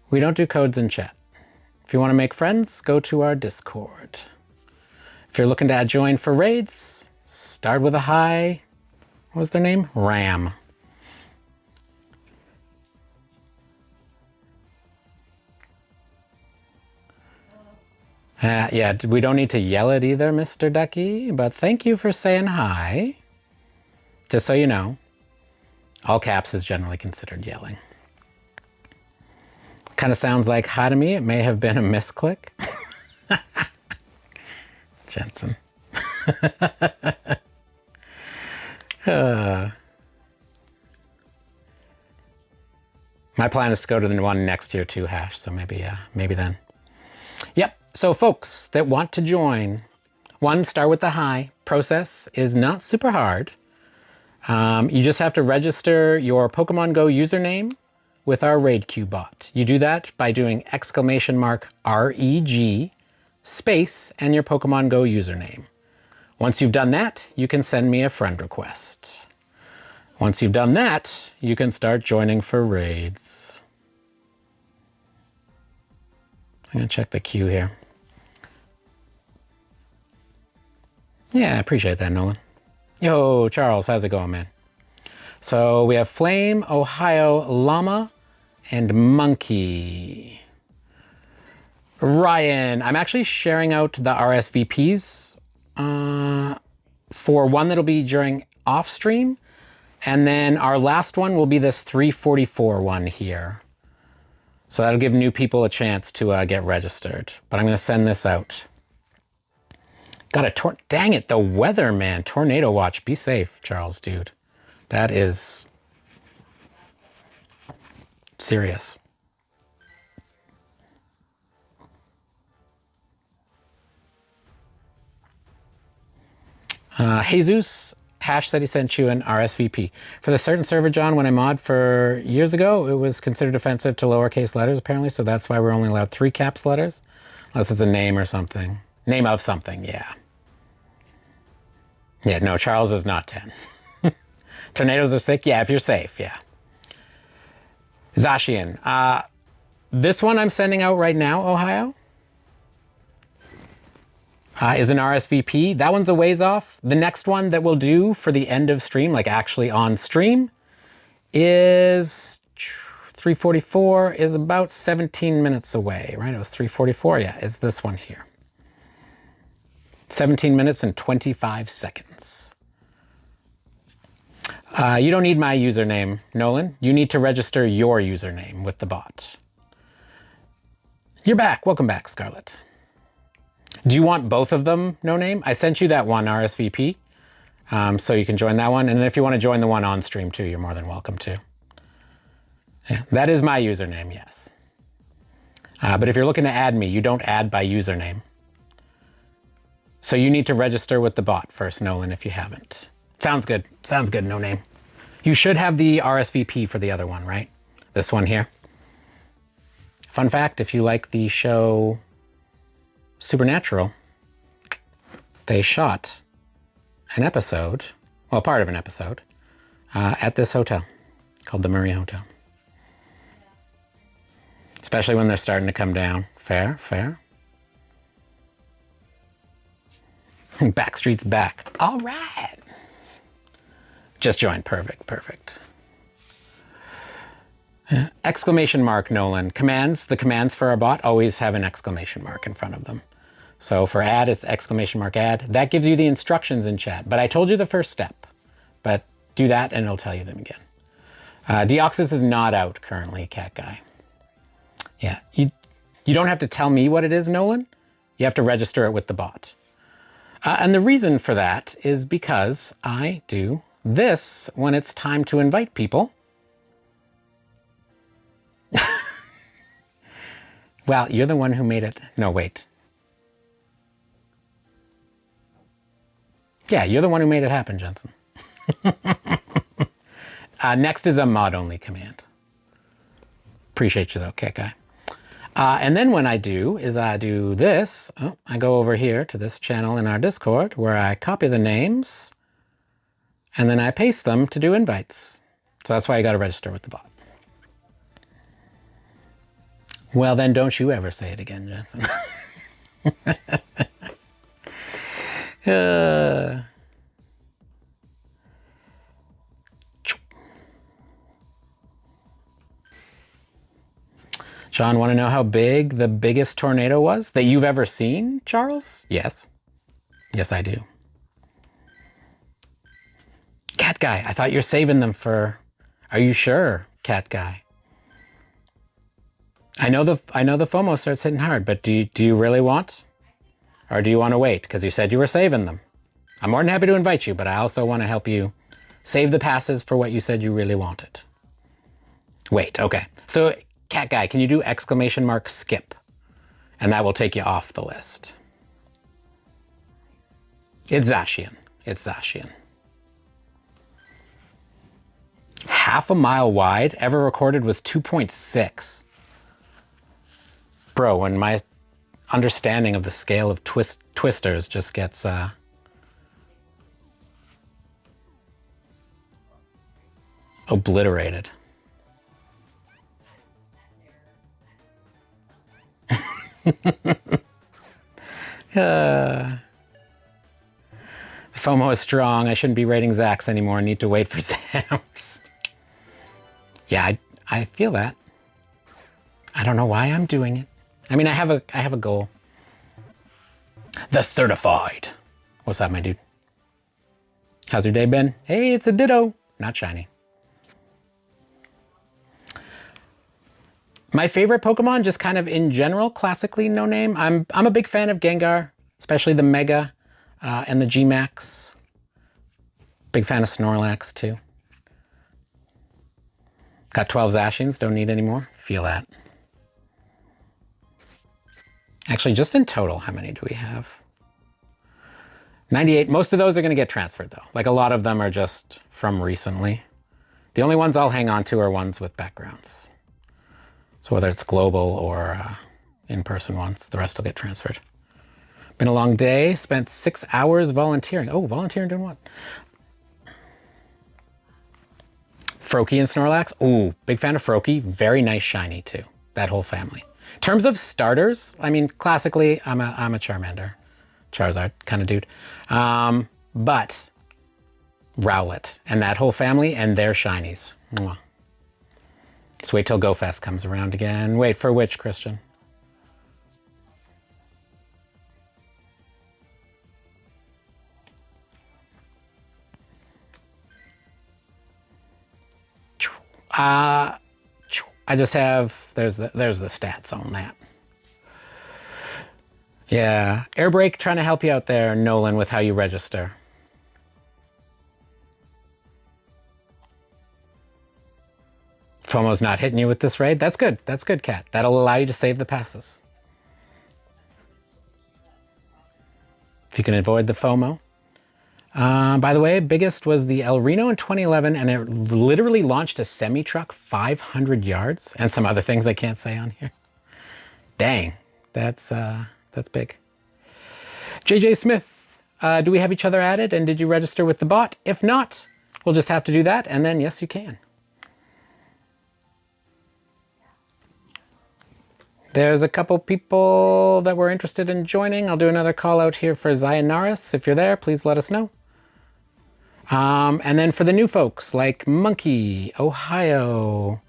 We don't do codes in chat. If you want to make friends, go to our Discord. If you're looking to join for raids, start with a hi. What was their name? Ram. Yeah, we don't need to yell it either, Mr. Ducky, but thank you for saying hi. Just so you know, all caps is generally considered yelling. Kind of sounds like hi to me. It may have been a misclick. Jensen. My plan is to go to the one next year too, Hash, so maybe then. Yep, so folks that want to join, one, start with the hi. Process is not super hard. You just have to register your Pokemon Go username with our raid queue bot. You do that by doing exclamation mark REG space and your Pokemon Go username. Once you've done that, you can send me a friend request. Once you've done that, you can start joining for raids. I'm gonna check the queue here. Yeah, I appreciate that, Nolan. Yo, Charles, how's it going, man? So we have Flame, Ohio, Llama, and Monkey. Ryan, I'm actually sharing out the RSVPs for one that'll be during off stream. And then our last one will be this 344 one here. So that'll give new people a chance to get registered. But I'm going to send this out. Got a dang it, the weather, man. Tornado watch. Be safe, Charles, dude. That is serious. Jesus Hash said he sent you an RSVP. For the certain server, John, when I mod for years ago, it was considered offensive to lowercase letters, apparently, so that's why we're only allowed 3 caps letters. Unless it's a name or something. Name of something, yeah. Yeah, no, Charles is not 10. Tornadoes are sick? Yeah, if you're safe, yeah. Zacian. This one I'm sending out right now, Ohio, is an RSVP. That one's a ways off. The next one that we'll do for the end of stream, like actually on stream, is 344, is about 17 minutes away, right? It was 344, yeah, it's this one here. 17 minutes and 25 seconds. You don't need my username, Nolan. You need to register your username with the bot. You're back. Welcome back, Scarlett. Do you want both of them, No Name? I sent you that one RSVP, so you can join that one. And if you want to join the one on stream too, you're more than welcome to. Yeah, that is my username, yes. But if you're looking to add me, you don't add by username. So you need to register with the bot first, Nolan, if you haven't. Sounds good. Sounds good, No Name. You should have the RSVP for the other one, right? This one here. Fun fact, if you like the show Supernatural, they shot an episode, well, part of an episode, at this hotel called the Murray Hotel. Especially when they're starting to come down. Fair, fair. Backstreet's back. All right. Just joined. Perfect, perfect. Exclamation mark, Nolan. Commands, the commands for our bot always have an exclamation mark in front of them. So for add, it's exclamation mark add. That gives you the instructions in chat. But I told you the first step. But do that and it'll tell you them again. Deoxys is not out currently, Cat Guy. Yeah, you don't have to tell me what it is, Nolan. You have to register it with the bot. And the reason for that is because I do this when it's time to invite people. Well, you're the one who made it. No, wait. Yeah, you're the one who made it happen, Jensen. Next is a mod-only command. Appreciate you though, Cat Guy. And then when I do is I do this. Oh, I go over here to this channel in our Discord where I copy the names and then I paste them to do invites. So that's why you got to register with the bot. Well, then don't you ever say it again, Jensen. John, want to know how big the biggest tornado was that you've ever seen, Charles? Yes. Yes, I do. Cat Guy, I thought you're saving them for... Are you sure, Cat Guy? I know the FOMO starts hitting hard, but do you really want? Or do you want to wait? Because you said you were saving them. I'm more than happy to invite you, but I also want to help you save the passes for what you said you really wanted. Wait, okay. So, Cat Guy, can you do exclamation mark skip? And that will take you off the list. It's Zacian. It's Zacian. Half a mile wide, ever recorded was 2.6. Bro, when my understanding of the scale of twisters just gets obliterated. The FOMO is strong. I shouldn't be rating Zax anymore. I need to wait for Sam's. Yeah, I feel that. I don't know why I'm doing it. I mean, I have a goal. The certified. What's up, my dude? How's your day been? Hey, it's a Ditto. Not shiny. My favorite Pokemon, just kind of in general, classically, no name. I'm a big fan of Gengar, especially the Mega and the G-Max. Big fan of Snorlax, too. Got 12 Zacians, don't need any more. Feel that. Actually, just in total, how many do we have? 98. Most of those are going to get transferred, though. Like, a lot of them are just from recently. The only ones I'll hang on to are ones with backgrounds. So whether it's global or in-person ones, the rest will get transferred. Been a long day. Spent 6 hours volunteering. Oh, volunteering doing what? Froakie and Snorlax. Ooh, big fan of Froakie. Very nice shiny, too. That whole family. In terms of starters, I mean, classically, I'm a Charmander. Charizard kind of dude. But Rowlet and that whole family and their shinies. Mwah. Just wait till GoFest comes around again. Wait, for which, Christian? I just have, there's the stats on that. Yeah, Airbrake trying to help you out there, Nolan, with how you register. FOMO's not hitting you with this raid. That's good. That's good, Cat. That'll allow you to save the passes. If you can avoid the FOMO. By the way, biggest was the El Reno in 2011, and it literally launched a semi-truck 500 yards, and some other things I can't say on here. Dang, that's big. JJ Smith, do we have each other added, and did you register with the bot? If not, we'll just have to do that, and then yes, you can. There's a couple people that were interested in joining. I'll do another call out here for Zayanaris. If you're there, please let us know. And then for the new folks like Monkey, Ohio,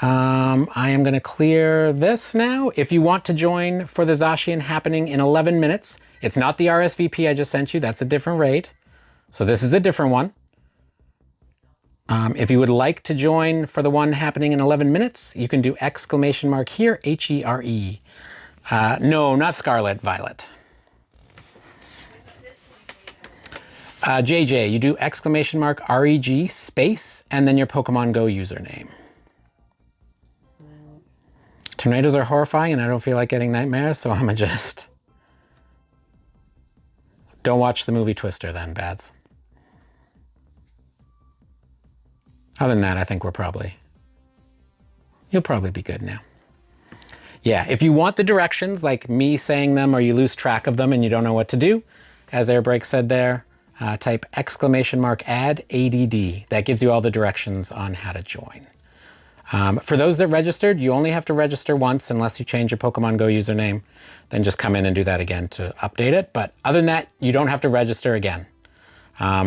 I am going to clear this now. If you want to join for the Zacian happening in 11 minutes, it's not the RSVP I just sent you. That's a different raid. So this is a different one. If you would like to join for the one happening in 11 minutes, you can do exclamation mark here, H-E-R-E. No, not Scarlet, Violet. JJ, you do exclamation mark R-E-G space and then your Pokemon Go username. Tornadoes are horrifying and I don't feel like getting nightmares, so I'm gonna just... Don't watch the movie Twister then, Bads. Other than that, I think you'll probably be good now. Yeah, if you want the directions, like me saying them or you lose track of them and you don't know what to do, as Airbrake said there, type exclamation mark add ADD. That gives you all the directions on how to join. For those that registered, you only have to register once unless you change your Pokemon Go username. Then just come in and do that again to update it. But other than that, you don't have to register again.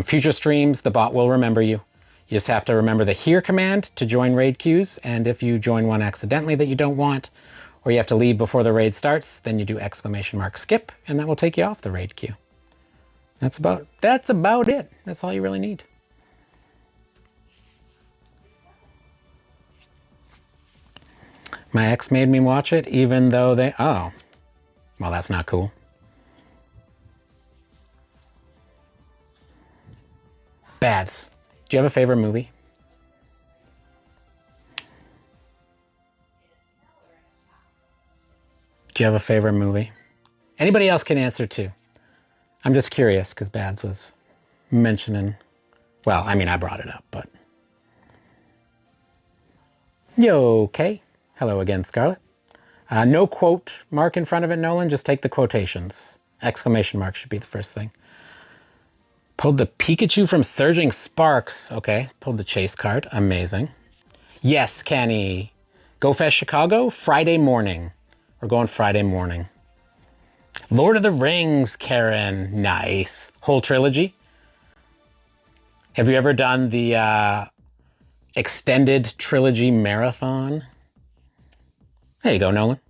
Future streams, the bot will remember you. You just have to remember the here command to join raid queues, and if you join one accidentally that you don't want, or you have to leave before the raid starts, then you do exclamation mark skip, and that will take you off the raid queue. That's about it. That's all you really need. My ex made me watch it, even though they... Oh, well, that's not cool. Bads. Do you have a favorite movie? Do you have a favorite movie? Anybody else can answer too. I'm just curious because Bads was mentioning... Well, I mean, I brought it up, but... Yo, okay. Hello again, Scarlet. No quote mark in front of it, Nolan. Just take the quotations. Exclamation mark should be the first thing. Pulled the Pikachu from Surging Sparks. Okay, pulled the chase card. Amazing. Yes, Kenny. Go Fest Chicago, Friday morning. We're going Friday morning. Lord of the Rings, Karen. Nice. Whole trilogy? Have you ever done the extended trilogy marathon? There you go, Nolan.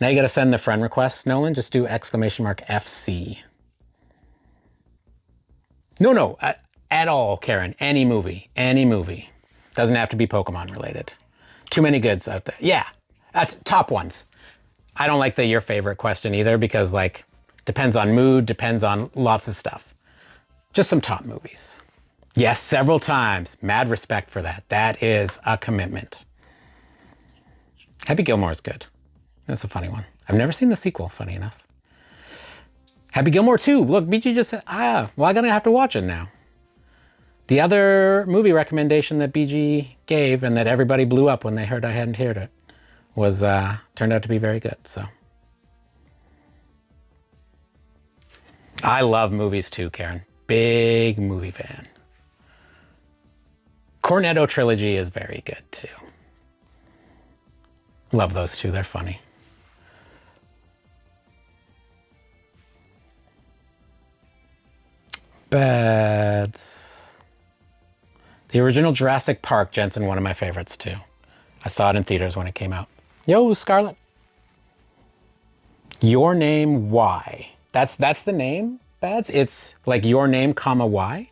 Now you got to send the friend request, Nolan. Just do !FC. No, at all, Karen. Any movie. Any movie. Doesn't have to be Pokemon related. Too many goods out there. Yeah, that's top ones. I don't like the your favorite question either because, like, depends on mood, depends on lots of stuff. Just some top movies. Yes, several times. Mad respect for that. That is a commitment. Happy Gilmore is good. That's a funny one. I've never seen the sequel, funny enough. Happy Gilmore 2. Look, BG just said, well, I'm going to have to watch it now. The other movie recommendation that BG gave and that everybody blew up when they heard I hadn't heard it was turned out to be very good. So I love movies too, Karen. Big movie fan. Cornetto trilogy is very good too. Love those two. They're funny. Bads. The original Jurassic Park, Jensen, one of my favorites too. I saw it in theaters when it came out. Yo, Scarlett. Your Name, Why? That's the name, Bads? It's like Your Name, comma, Why?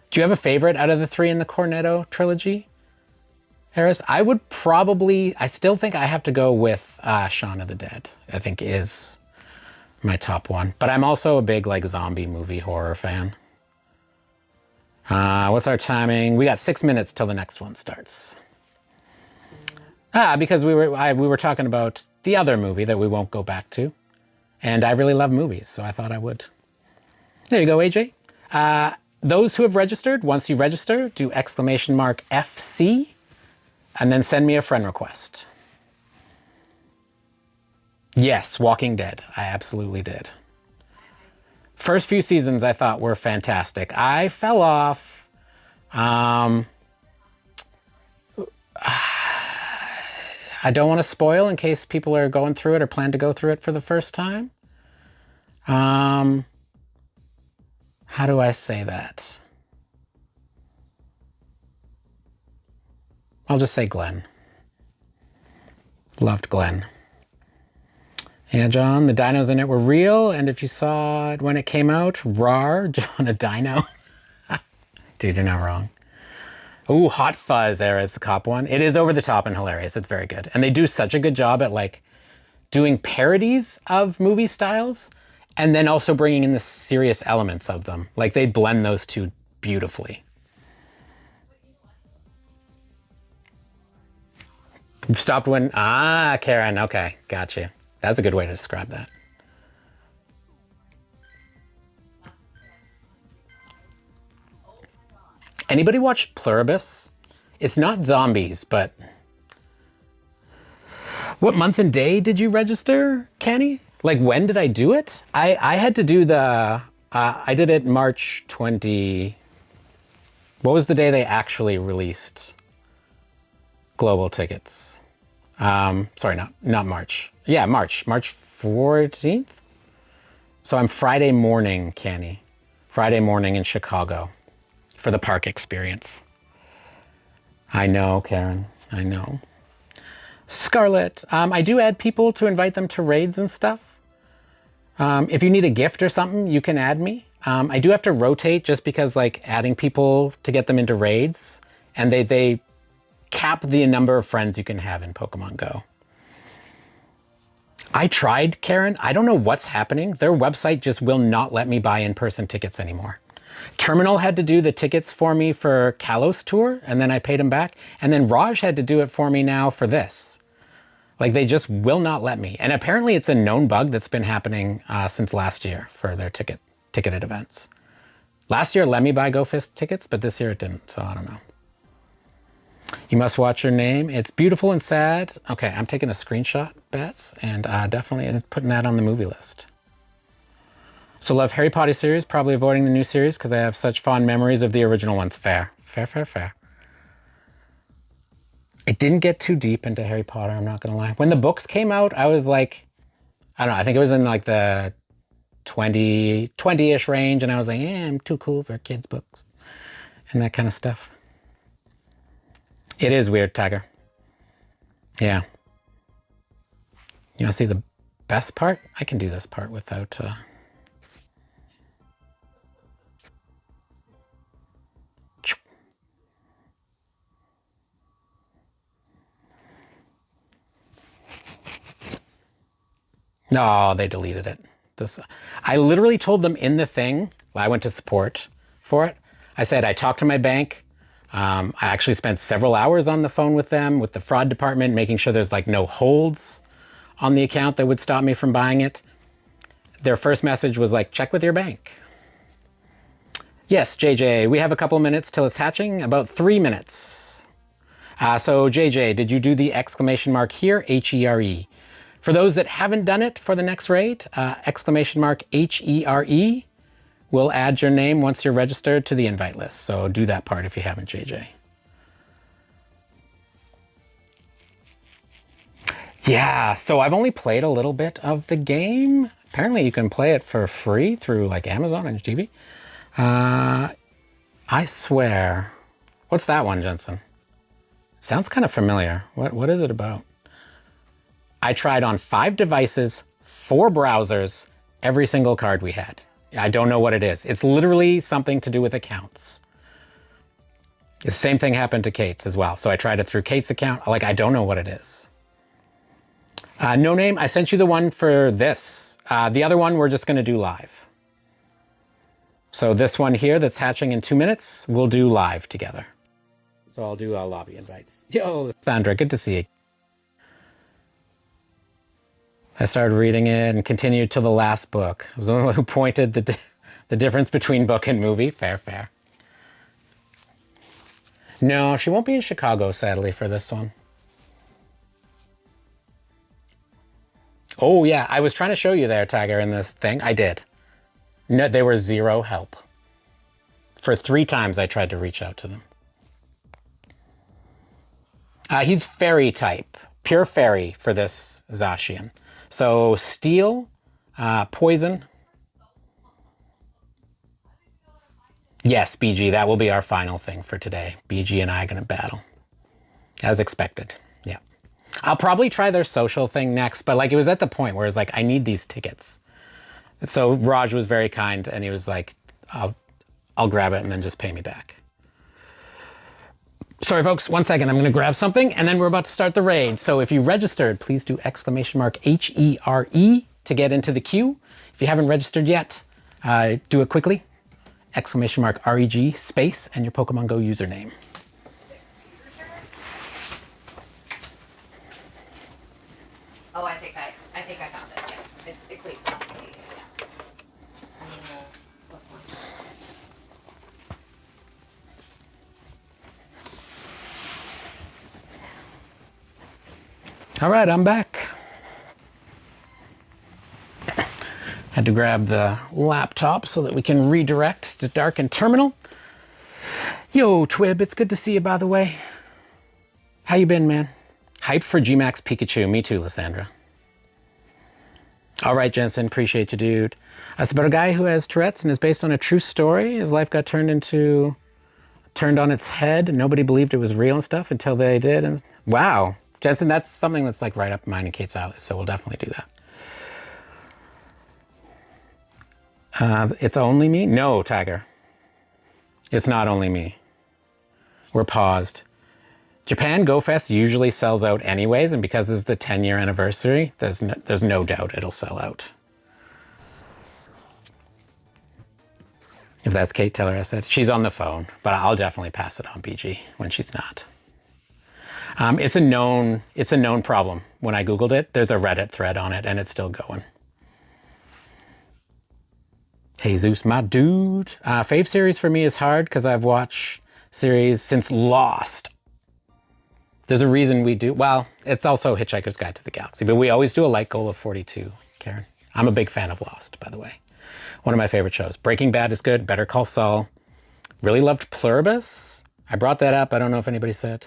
Do you have a favorite out of the three in the Cornetto trilogy, Harris? I would probably, I still think I have to go with Shaun of the Dead, I think is my top one. But I'm also a big like zombie movie horror fan. What's our timing? We got 6 minutes till the next one starts. Because we were talking about the other movie that we won't go back to. And I really love movies, so I thought I would. There you go, AJ. Those who have registered, once you register, do !FC and then send me a friend request. Yes, Walking Dead. I absolutely did. First few seasons I thought were fantastic. I fell off. I don't want to spoil in case people are going through it or plan to go through it for the first time. How do I say that? I'll just say Glenn. Loved Glenn. Yeah, John, the dinos in it were real, and if you saw it when it came out, rar, John, a dino. Dude, you're not wrong. Ooh, Hot Fuzz era is the cop one. It is over the top and hilarious. It's very good. And they do such a good job at like doing parodies of movie styles and then also bringing in the serious elements of them. Like they blend those two beautifully. You've stopped when, Karen, okay, gotcha. That's a good way to describe that. Anybody watch Pluribus? It's not zombies, but what month and day did you register, Kenny? Like when did I do it? I had to do the, I did it March 20, what was the day they actually released global tickets? Sorry, not March. Yeah, March 14th. So I'm Friday morning, Kenny. Friday morning in Chicago for the park experience. I know, Karen, I know. Scarlett, I do add people to invite them to raids and stuff. If you need a gift or something, you can add me. I do have to rotate just because like adding people to get them into raids and they cap the number of friends you can have in Pokemon Go. I tried, Karen. I don't know what's happening. Their website just will not let me buy in-person tickets anymore. Terminal had to do the tickets for me for Kalos tour, and then I paid him back. And then Raj had to do it for me now for this. Like they just will not let me. And apparently it's a known bug that's been happening since last year for their ticketed events. Last year it let me buy GoFist tickets, but this year it didn't, so I don't know. You must watch Your Name. It's beautiful and sad. Okay, I'm taking a screenshot, Bets, and definitely putting that on the movie list. So love Harry Potter series, probably avoiding the new series because I have such fond memories of the original ones. Fair. It didn't get too deep into Harry Potter, I'm not gonna lie. When the books came out, I was like, I don't know, I think it was in like the 20-ish range, and I was like, yeah, I'm too cool for kids' books and that kind of stuff. It is weird, Tiger. Yeah. You want to see the best part? I can do this part without... No, they deleted it. I literally told them in the thing, I went to support for it. I said, I talked to my bank. I actually spent several hours on the phone with them, with the fraud department, making sure there's like no holds on the account that would stop me from buying it. Their first message was like, check with your bank. Yes, JJ, we have a couple minutes till it's hatching, about 3 minutes. So JJ, did you do the exclamation mark here, H-E-R-E? For those that haven't done it for the next raid, exclamation mark H-E-R-E will add your name once you're registered to the invite list. So do that part if you haven't, JJ. Yeah, so I've only played a little bit of the game. Apparently you can play it for free through like Amazon and TV. I swear. What's that one, Jensen? Sounds kind of familiar. What is it about? I tried on 5 devices, 4 browsers, every single card we had. I don't know what it is. It's literally something to do with accounts. The same thing happened to Kate's as well. So I tried it through Kate's account. Like, I don't know what it is. No name, I sent you the one for this. The other one we're just going to do live. So this one here that's hatching in 2 minutes, we'll do live together. So I'll do lobby invites. Yo, Sandra, good to see you. I started reading it and continued to the last book. I was the one who pointed the difference between book and movie. Fair, fair. No, she won't be in Chicago, sadly, for this one. Oh, yeah, I was trying to show you there, Tiger, in this thing. I did. No, they were zero help. For 3 times I tried to reach out to them. He's fairy type. Pure fairy for this Zacian. So steel, poison. Yes, BG, that will be our final thing for today. BG and I are going to battle. As expected, yeah. I'll probably try their social thing next, but like it was at the point where it's like, I need these tickets. So Raj was very kind and he was like, I'll grab it and then just pay me back. Sorry folks, 1 second, I'm gonna grab something and then we're about to start the raid. So if you registered, please do exclamation mark H-E-R-E to get into the queue. If you haven't registered yet, do it quickly. Exclamation mark R-E-G space and your Pokemon Go username. Oh, I think I found it. Yeah. It equates to the All right, I'm back. Had to grab the laptop so that we can redirect to Darken Terminal. Yo, Twib, it's good to see you, by the way. How you been, man? Hype for G-Max Pikachu. Me too, Lysandra. All right, Jensen, appreciate you, dude. It's about a guy who has Tourette's and is based on a true story. His life got turned on its head. Nobody believed it was real and stuff until they did. And wow, Jensen, that's something that's like right up mine and Kate's alley, so we'll definitely do that. It's only me? No, Tiger. It's not only me. We're paused. Japan Go Fest usually sells out anyways, and because it's the 10-year anniversary, there's no doubt it'll sell out. If that's Kate, tell her I said. She's on the phone, but I'll definitely pass it on, BG, when she's not. It's a known problem. When I Googled it, there's a Reddit thread on it, and it's still going. Hey Zeus, my dude. Fave series for me is hard because I've watched series since Lost. There's a reason we do, well, it's also Hitchhiker's Guide to the Galaxy, but we always do a like goal of 42, Karen. I'm a big fan of Lost, by the way. One of my favorite shows. Breaking Bad is good, Better Call Saul. Really loved Pluribus. I brought that up, I don't know if anybody said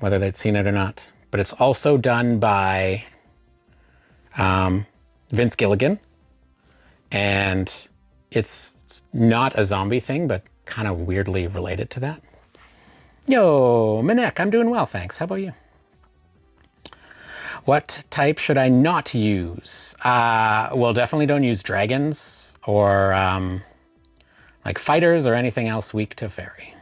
whether they'd seen it or not, but it's also done by Vince Gilligan. And it's not a zombie thing, but kind of weirdly related to that. Yo, Minek, I'm doing well, thanks. How about you? What type should I not use? Well, definitely don't use dragons or like fighters or anything else weak to fairy.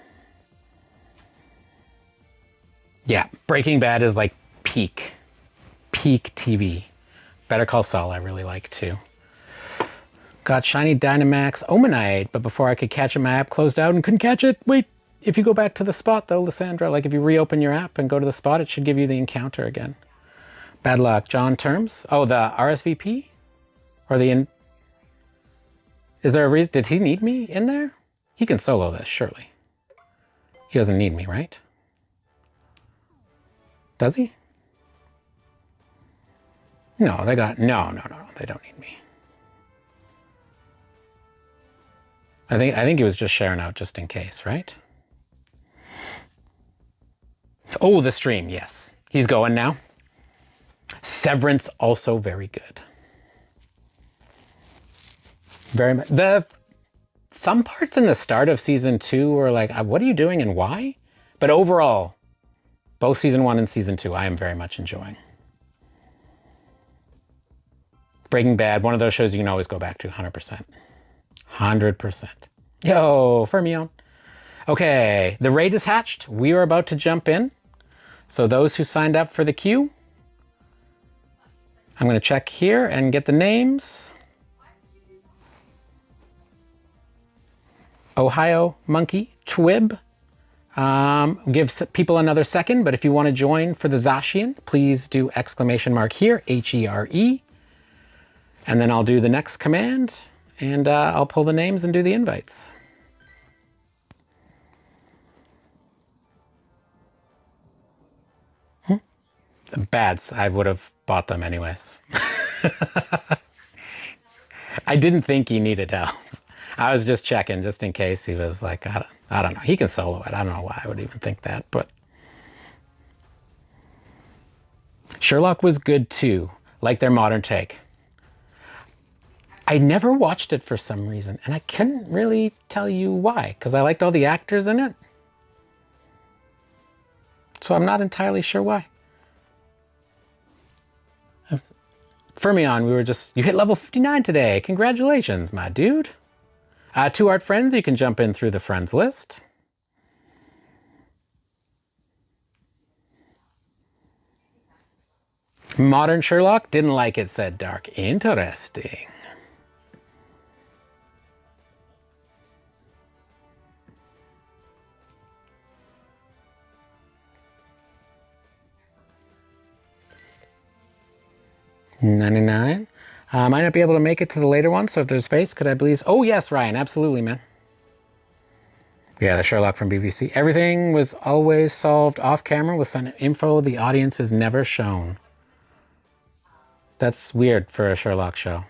Yeah, Breaking Bad is like peak TV. Better Call Saul I really like too. Got Shiny Dynamax Omanite, but before I could catch it, my app closed out and couldn't catch it. Wait, if you go back to the spot though, Lysandra, like if you reopen your app and go to the spot, it should give you the encounter again. Bad luck. John Terms? Oh, the RSVP? Or the Is there a reason? Did he need me in there? He can solo this, surely. He doesn't need me, right? Does he? No, they got... No, they don't need me. I think he was just sharing out just in case, right? Oh, the stream, yes. He's going now. Severance, also very good. Very much. Some parts in the start of season 2 were like, what are you doing and why? But overall, both season 1 and season 2, I am very much enjoying. Breaking Bad, one of those shows you can always go back to 100%. 100%. Yo, Fermion. Okay, the raid is hatched. We are about to jump in. So those who signed up for the queue, I'm going to check here and get the names. Ohio Monkey, Twib. Give people another second, but if you want to join for the Zacian, please do exclamation mark here, HERE. And then I'll do the next command, and I'll pull the names and do the invites. The bats, I would have bought them anyways. I didn't think he needed help. I was just checking just in case he was like, I don't know. He can solo it. I don't know why I would even think that, but Sherlock was good too, like their modern take. I never watched it for some reason, and I couldn't really tell you why, because I liked all the actors in it. So I'm not entirely sure why. Fermion, you hit level 59 today. Congratulations, my dude. 2 art friends, you can jump in through the friends list. Modern Sherlock, didn't like it, said Dark. Interesting. $99. I might not be able to make it to the later one, so if there's space, could I please... Oh, yes, Ryan, absolutely, man. Yeah, the Sherlock from BBC. Everything was always solved off camera with some info the audience is never shown. That's weird for a Sherlock show.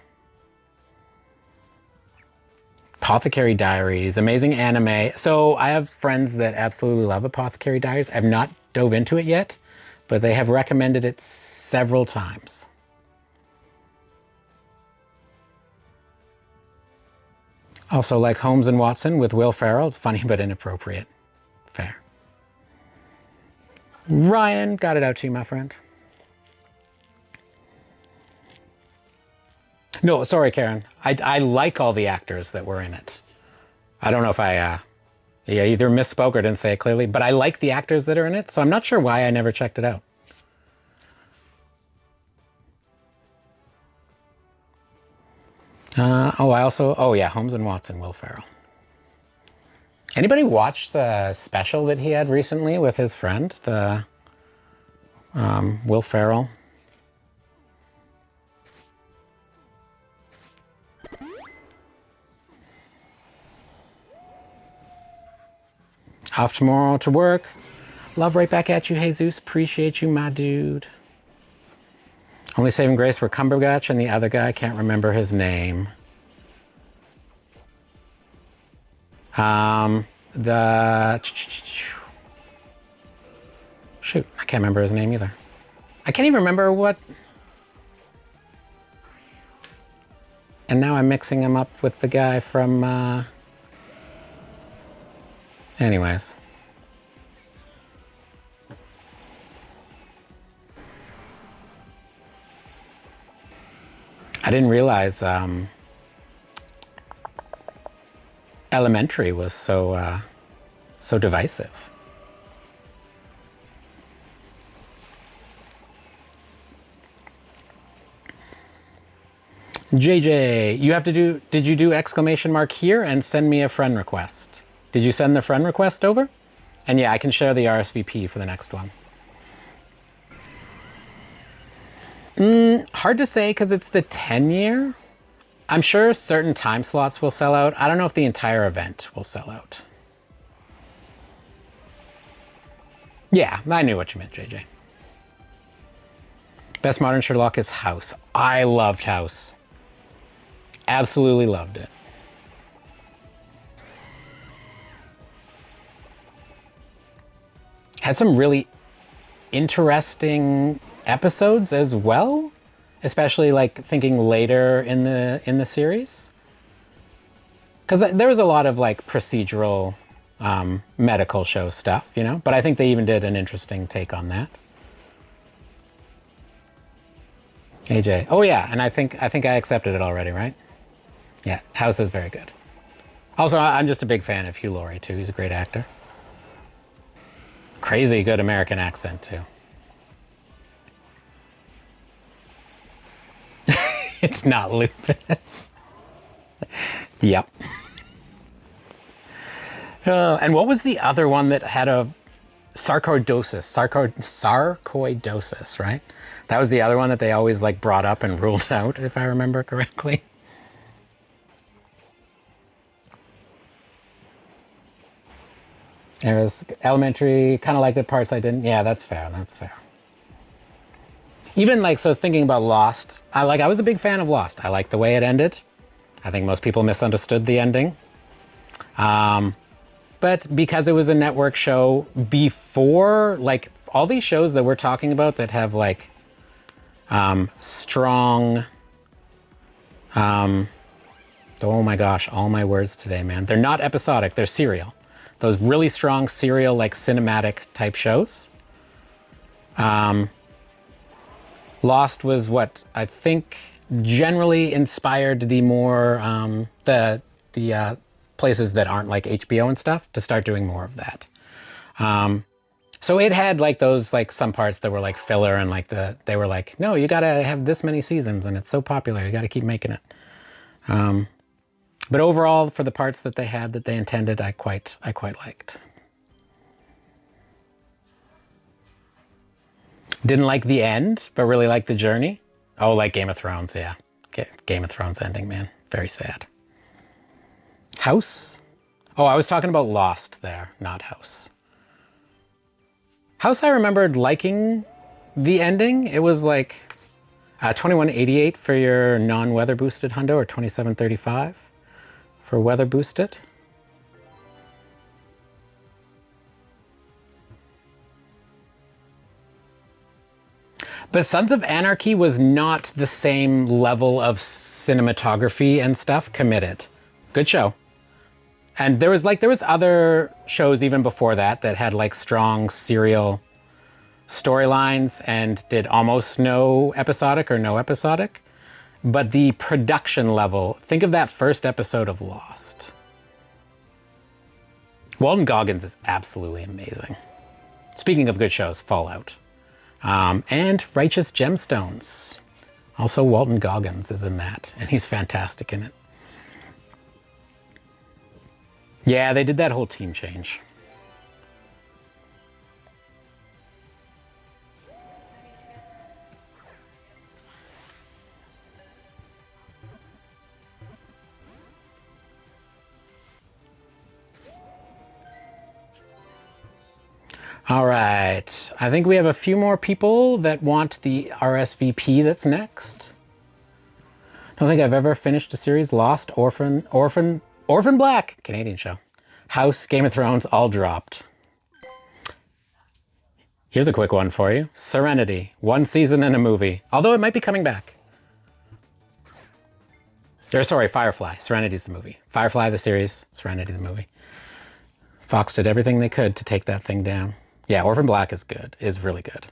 Apothecary Diaries, amazing anime. So I have friends that absolutely love Apothecary Diaries. I've not dove into it yet, but they have recommended it several times. Also like Holmes and Watson with Will Ferrell. It's funny but inappropriate. Fair. Ryan, got it out to you, my friend. No, sorry, Karen. I like all the actors that were in it. I don't know if I either misspoke or didn't say it clearly, but I like the actors that are in it, so I'm not sure why I never checked it out. Holmes and Watson, Will Ferrell. Anybody watch the special that he had recently with his friend, the Will Ferrell? Off tomorrow to work. Love right back at you, Jesus. Appreciate you, my dude. Only saving grace were Cumberbatch and the other guy, can't remember his name. Shoot, I can't remember his name either. I can't even remember what... now I'm mixing him up with the guy from, anyways. I didn't realize, Elementary was so, so divisive. JJ, you have to do, did you do exclamation mark here and send me a friend request? Did you send the friend request over? And yeah, I can share the RSVP for the next one. Hard to say because it's the 10-year. I'm sure certain time slots will sell out. I don't know if the entire event will sell out. Yeah, I knew what you meant, JJ. Best modern Sherlock is House. I loved House. Absolutely loved it. Had some really interesting episodes as well, especially like thinking later in the series, because there was a lot of like procedural medical show stuff, you know, but I think they even did an interesting take on that. AJ, oh yeah, and I think I accepted it already, right? Yeah, House is very good. Also, I'm just a big fan of Hugh Laurie too. He's a great actor. Crazy good American accent too. It's not lupus. Yep. And what was the other one that had a sarcoidosis? Sarcoidosis, right? That was the other one that they always like brought up and ruled out, if I remember correctly. It was Elementary, kind of like the parts I didn't. Yeah, that's fair. That's fair. Even like, so thinking about Lost, I was a big fan of Lost. I liked the way it ended. I think most people misunderstood the ending. But because it was a network show before, like all these shows that we're talking about that have like strong, oh my gosh, all my words today, man. They're not episodic, they're serial. Those really strong serial, like cinematic type shows. Lost was what I think generally inspired the more, the places that aren't like HBO and stuff to start doing more of that. So it had like those, like some parts that were like filler and like they were like, no, you gotta have this many seasons and it's so popular, you gotta keep making it. But overall, for the parts that they had that they intended, I quite liked. Didn't like the end, but really liked the journey. Oh, like Game of Thrones, yeah. Game of Thrones ending, man. Very sad. House? Oh, I was talking about Lost there, not House. House, I remembered liking the ending. It was like 2188 for your non-weather boosted hundo, or 2735 for weather boosted. But Sons of Anarchy was not the same level of cinematography and stuff committed. Good show. And there was other shows even before that that had like strong serial storylines and did almost no episodic or no episodic. But the production level, think of that first episode of Lost. Walton Goggins is absolutely amazing. Speaking of good shows, Fallout. And Righteous Gemstones. Also, Walton Goggins is in that, and he's fantastic in it. Yeah, they did that whole team change. All right, I think we have a few more people that want the RSVP that's next. I don't think I've ever finished a series. Lost, Orphan Black, Canadian show. House, Game of Thrones, all dropped. Here's a quick one for you. Serenity, 1 season and a movie. Although it might be coming back. Or sorry, Firefly. Serenity's the movie. Firefly the series, Serenity the movie. Fox did everything they could to take that thing down. Yeah, Orphan Black is good. Is really good.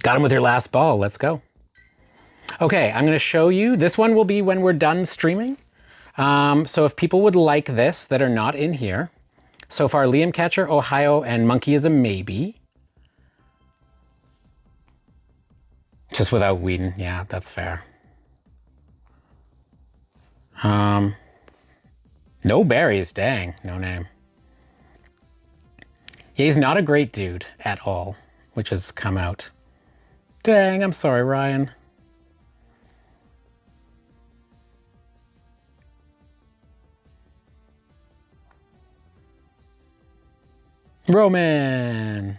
Got him with your last ball. Let's go. Okay, I'm going to show you. This one will be when we're done streaming. So if people would like this that are not in here. So far, Liam Catcher, Ohio, and Monkey is a maybe. Just without Whedon. Yeah, that's fair. No berries. Dang, no name. Yeah, he's not a great dude at all, which has come out. Dang, I'm sorry, Ryan. Roman.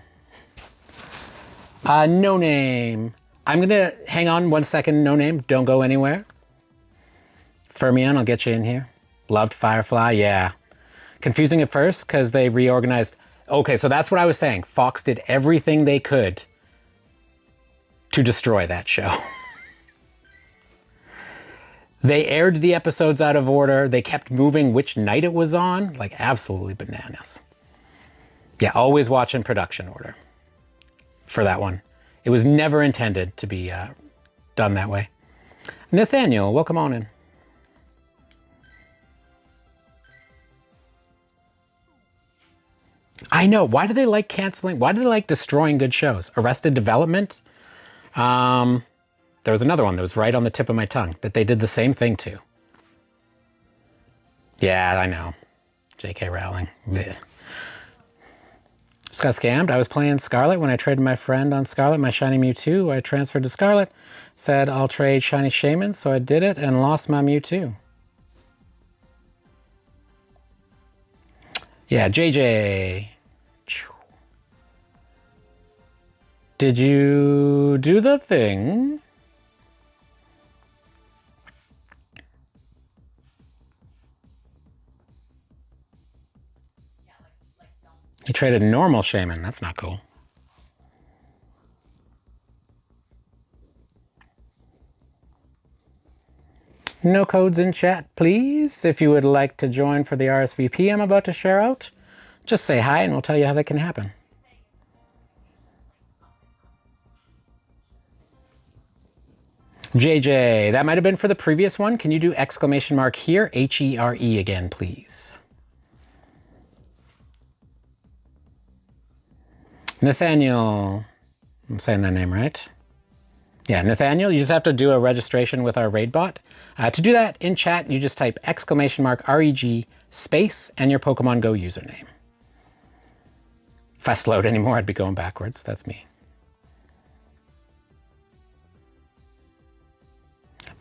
No name. I'm gonna hang on 1 second. No name. Don't go anywhere. Fermion, I'll get you in here. Loved Firefly. Yeah. Confusing at first because they reorganized. Okay, so that's what I was saying. Fox did everything they could to destroy that show. They aired the episodes out of order. They kept moving which night it was on. Like, absolutely bananas. Yeah, always watch in production order for that one. It was never intended to be done that way. Nathaniel, welcome on in. I know. Why do they like canceling? Why do they like destroying good shows? Arrested Development? There was another one that was right on the tip of my tongue that they did the same thing to. Yeah, I know. J.K. Rowling. Blech. Just got scammed. I was playing Scarlet when I traded my friend on Scarlet, my Shiny Mewtwo. I transferred to Scarlet, said I'll trade Shiny Shaman, so I did it and lost my Mewtwo. Yeah, JJ. Did you do the thing? He traded normal Shaman. That's not cool. No codes in chat, please. If you would like to join for the RSVP I'm about to share out, just say hi and we'll tell you how that can happen. JJ, that might have been for the previous one. Can you do exclamation mark here? H-E-R-E again, please. Nathaniel, I'm saying that name right. Yeah, Nathaniel, you just have to do a registration with our raid bot. To do that in chat, you just type exclamation mark REG space and your Pokemon Go username. If I slowed anymore, I'd be going backwards. That's me.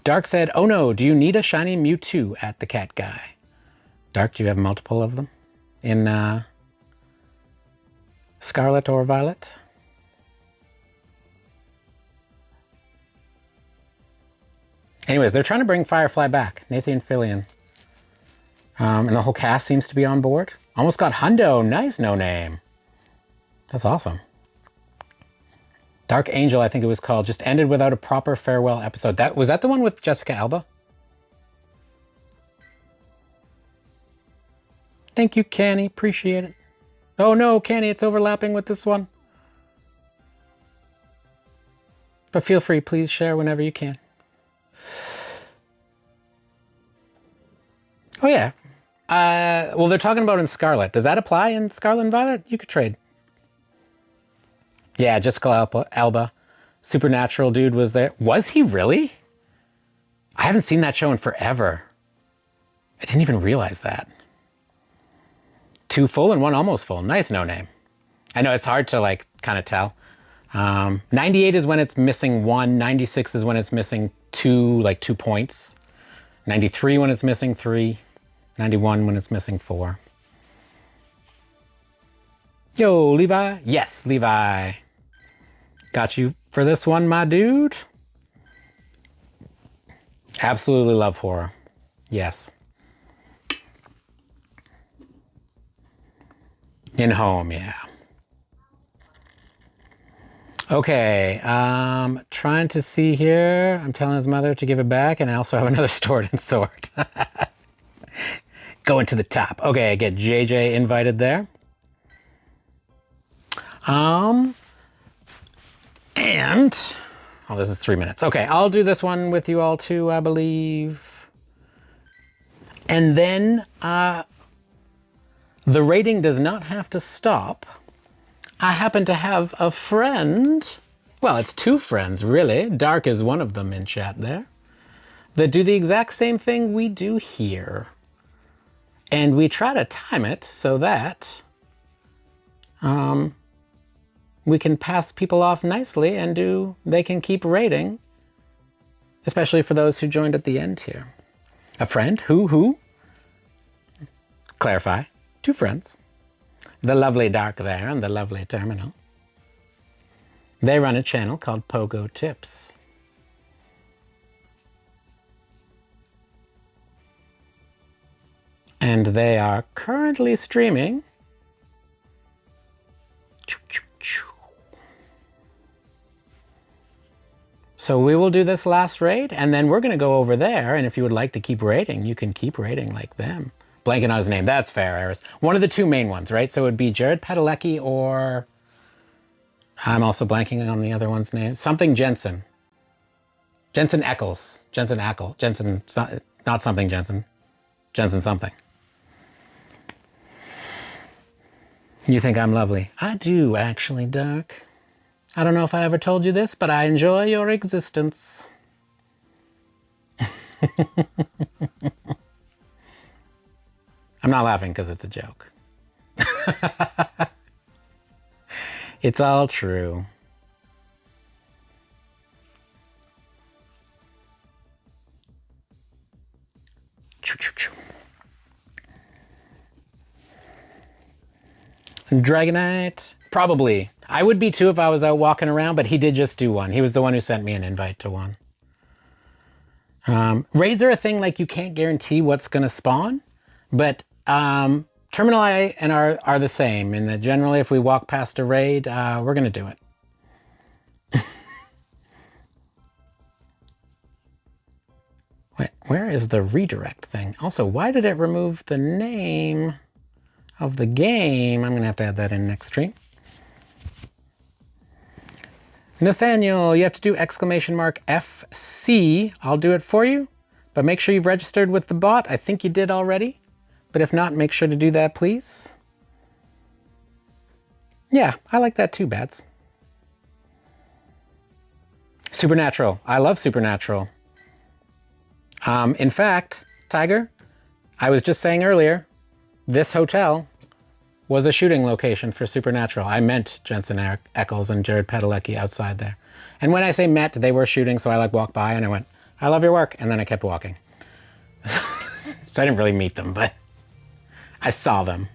Dark said, oh no, do you need a shiny Mewtwo at the cat guy? Dark, do you have multiple of them in Scarlet or Violet? Anyways, they're trying to bring Firefly back. Nathan Fillion. And the whole cast seems to be on board. Almost got Hundo. Nice, no name. That's awesome. Dark Angel, I think it was called, just ended without a proper farewell episode. Was that the one with Jessica Alba? Thank you, Canny. Appreciate it. Oh no, Canny, it's overlapping with this one. But feel free, please share whenever you can. Oh yeah. Well, they're talking about in Scarlet. Does that apply in Scarlet and Violet? You could trade. Yeah, Jessica Alba. Supernatural dude was there. Was he really? I haven't seen that show in forever. I didn't even realize that. 2 full and 1 almost full. Nice no name. I know it's hard to like kind of tell. 98 is when it's missing 1. 96 is when it's missing 2, like 2 points. 93 when it's missing 3. 91 when it's missing 4. Yo, Levi. Yes, Levi. Got you for this one, my dude. Absolutely love horror. Yes. In home, yeah. Okay, trying to see here. I'm telling his mother to give it back, and I also have another stored and sword. Going to the top. Okay, I get JJ invited there. And oh, this is 3 minutes. Okay, I'll do this one with you all too, I believe. And then the rating does not have to stop. I happen to have a friend. Well, it's two friends, really. Dark is one of them in chat there. That do the exact same thing we do here. And we try to time it so that we can pass people off nicely and they can keep rating. Especially for those who joined at the end here. A friend? Who? Clarify. Two friends. The lovely Dark there and the lovely Terminal. They run a channel called Pogo Tips. And they are currently streaming. So we will do this last raid, and then we're going to go over there, and if you would like to keep raiding, you can keep raiding like them. Blanking on his name. That's fair, Eris. One of the two main ones, right? So it would be Jared Padalecki or... I'm also blanking on the other one's name. Something Jensen. Jensen Eccles. Jensen Ackle. Jensen... Not something Jensen. Jensen something. You think I'm lovely? I do, actually, Dark. I don't know if I ever told you this, but I enjoy your existence. I'm not laughing because it's a joke. It's all true. Dragonite? Probably. I would be too if I was out walking around, but he did just do one. He was the one who sent me an invite to one. Raids are a thing, like you can't guarantee what's going to spawn, but Terminal I and R are the same in that generally if we walk past a raid, we're going to do it. Wait, where is the redirect thing? Also, why did it remove the name of the game? I'm going to have to add that in next stream. Nathaniel, you have to do !FC. I'll do it for you, but make sure you've registered with the bot. I think you did already, but if not, make sure to do that, please. Yeah, I like that too, Bats. Supernatural. I love Supernatural. In fact, Tiger, I was just saying earlier, this hotel was a shooting location for Supernatural. I met Jensen Eccles and Jared Padalecki outside there. And when I say met, they were shooting, so I like walked by and I went, I love your work, and then I kept walking. So I didn't really meet them, but I saw them.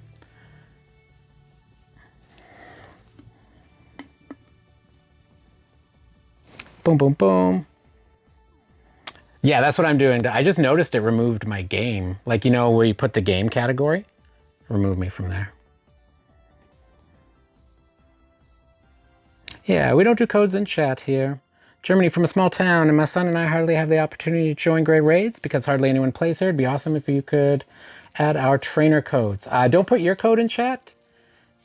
Boom, boom, boom. Yeah, that's what I'm doing. I just noticed it removed my game. Like, you know, where you put the game category? It removed me from there. Yeah, we don't do codes in chat here. Germany from a small town, and my son and I hardly have the opportunity to join great raids because hardly anyone plays here. It'd be awesome if you could add our trainer codes. Don't put your code in chat,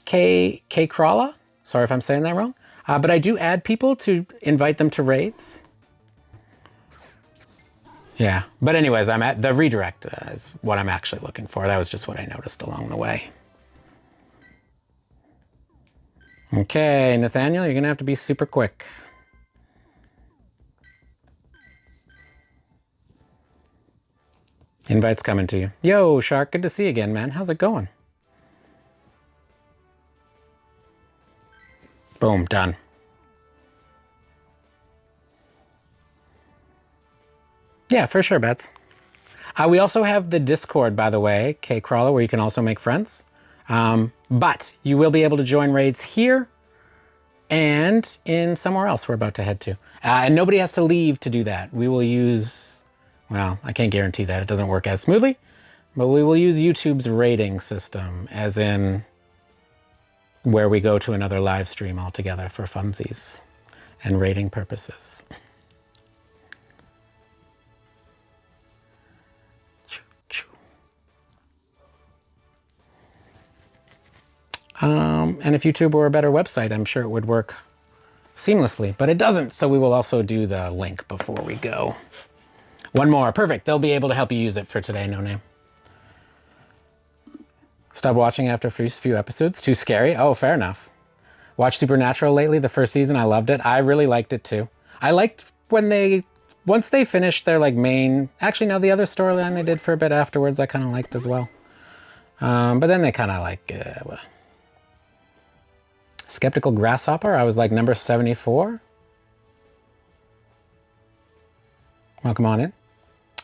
K Crawla. Sorry if I'm saying that wrong. But I do add people to invite them to raids. Yeah, but anyways, I'm at the redirect is what I'm actually looking for. That was just what I noticed along the way. Okay, Nathaniel, you're gonna have to be super quick. Invite's coming to you. Yo, Shark, good to see you again, man. How's it going? Boom, done. Yeah, for sure, Bets. We also have the Discord, by the way, K-Crawler, where you can also make friends. But you will be able to join raids here and in somewhere else we're about to head to. And nobody has to leave to do that. We will use, well, I can't guarantee that. It doesn't work as smoothly, but we will use YouTube's rating system, as in where we go to another live stream altogether for funsies. and rating purposes. And if YouTube were a better website, I'm sure it would work seamlessly, but it doesn't, so we will also do the link before we go. One more, perfect. They'll be able to help you use it for today, No Name. Stop watching after first few episodes. Too scary? Oh, fair enough. Watched Supernatural lately, the first season. I loved it. I really liked it too. I liked when once they finished their like main, actually no, the other storyline they did for a bit afterwards I kind of liked as well. But then they kind of like, Skeptical Grasshopper, I was like number 74. Welcome on in.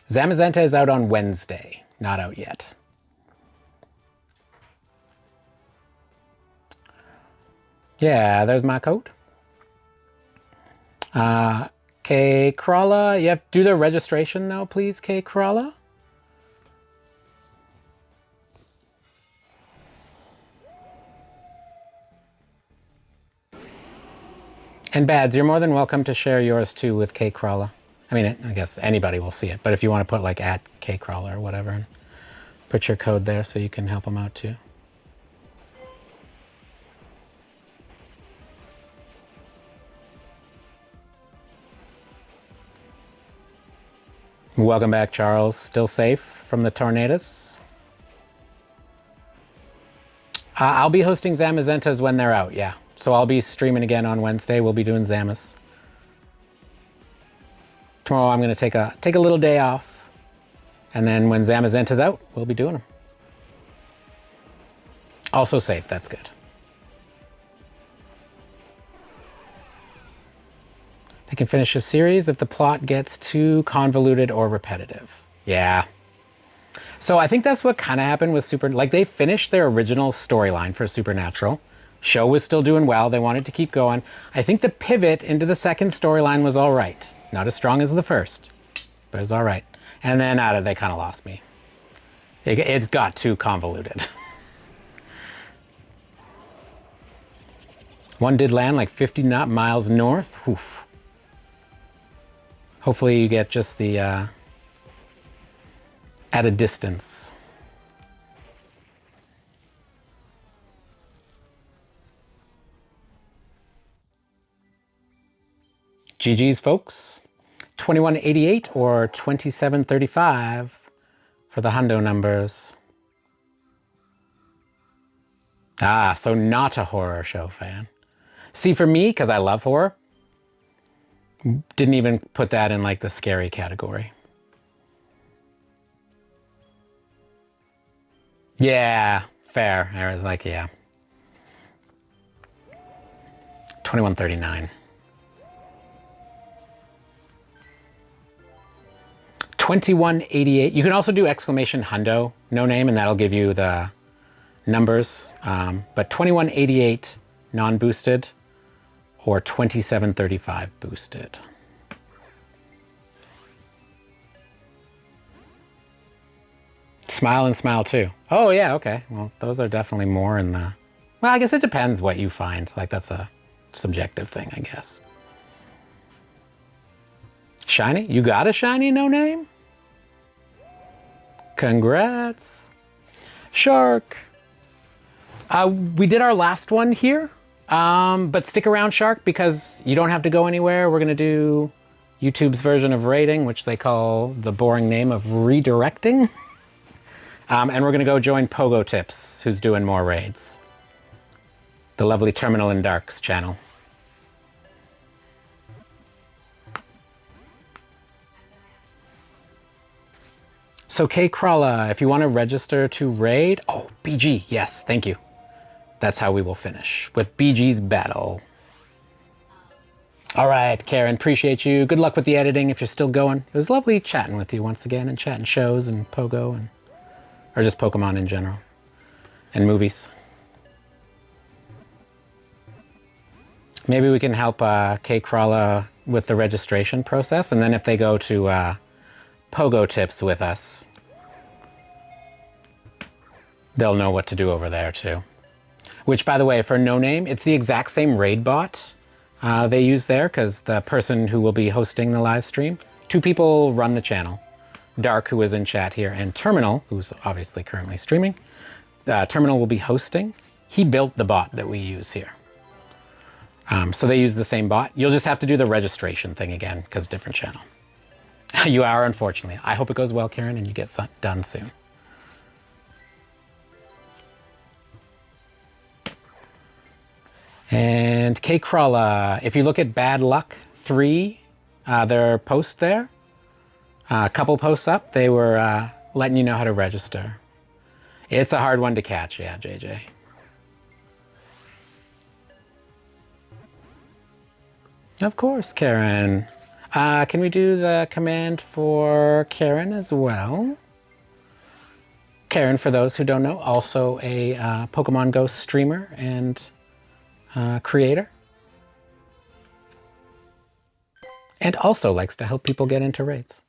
Zamazenta is out on Wednesday. Not out yet. Yeah, there's my code. K Crawler, you have to do the registration though, please, K Crawler. And Bads, you're more than welcome to share yours too with K Crawler. I mean, I guess anybody will see it, but if you want to put like at K Crawler or whatever, and put your code there so you can help them out too. Welcome back, Charles. Still safe from the tornadoes? I'll be hosting Zamazentas when they're out, yeah. So I'll be streaming again on Wednesday. We'll be doing Zamas. Tomorrow I'm going to take a little day off. And then when Zamazenta's out, we'll be doing them. Also safe, that's good. They can finish a series if the plot gets too convoluted or repetitive. Yeah. So I think that's what kind of happened with like they finished their original storyline for Supernatural. Show was still doing well. They wanted to keep going. I think the pivot into the second storyline was all right. Not as strong as the first, but it was all right. And then they kind of lost me. It got too convoluted. One did land like 50 miles north. Oof. Hopefully you get just the at a distance. GG's, folks. 2188 or 2735 for the hundo numbers. Ah, so not a horror show fan. See, for me, because I love horror, didn't even put that in like the scary category. Yeah, fair. I was like, yeah. 2139. 2188. You can also do exclamation hundo, no name, and that'll give you the numbers. But 2188 non-boosted or 2735 boosted. Smile and smile too. Oh yeah, okay. Well, those are definitely more in the... Well, I guess it depends what you find. Like that's a subjective thing, I guess. Shiny? You got a shiny no name? Congrats. Shark. We did our last one here, but stick around, Shark, because you don't have to go anywhere. We're going to do YouTube's version of rating, which they call the boring name of redirecting. And we're going to go join Pogo Tips, who's doing more raids. The lovely Terminal in Dark's channel. So K-Crawler, if you want to register to raid... Oh, BG, yes, thank you. That's how we will finish, with BG's battle. All right, Karen, appreciate you. Good luck with the editing if you're still going. It was lovely chatting with you once again, and chatting shows and Pogo, and or just Pokemon in general, and movies. Maybe we can help K-Crawler with the registration process, and then if they go to Pogo Tips with us, they'll know what to do over there too. Which, by the way, for No Name, it's the exact same raid bot they use there because the person who will be hosting the live stream, 2 people run the channel. Dark, who is in chat here, and Terminal, who's obviously currently streaming. Terminal will be hosting. He built the bot that we use here. So they use the same bot. You'll just have to do the registration thing again because different channel. You are, unfortunately. I hope it goes well, Karen, and you get done soon. And K Crawla, if you look at Bad Luck 3, their post there, a couple posts up, they were letting you know how to register. It's a hard one to catch, yeah, JJ. Of course, Karen. Can we do the command for Karen as well? Karen, for those who don't know, also a Pokemon Go streamer and creator. And also likes to help people get into raids.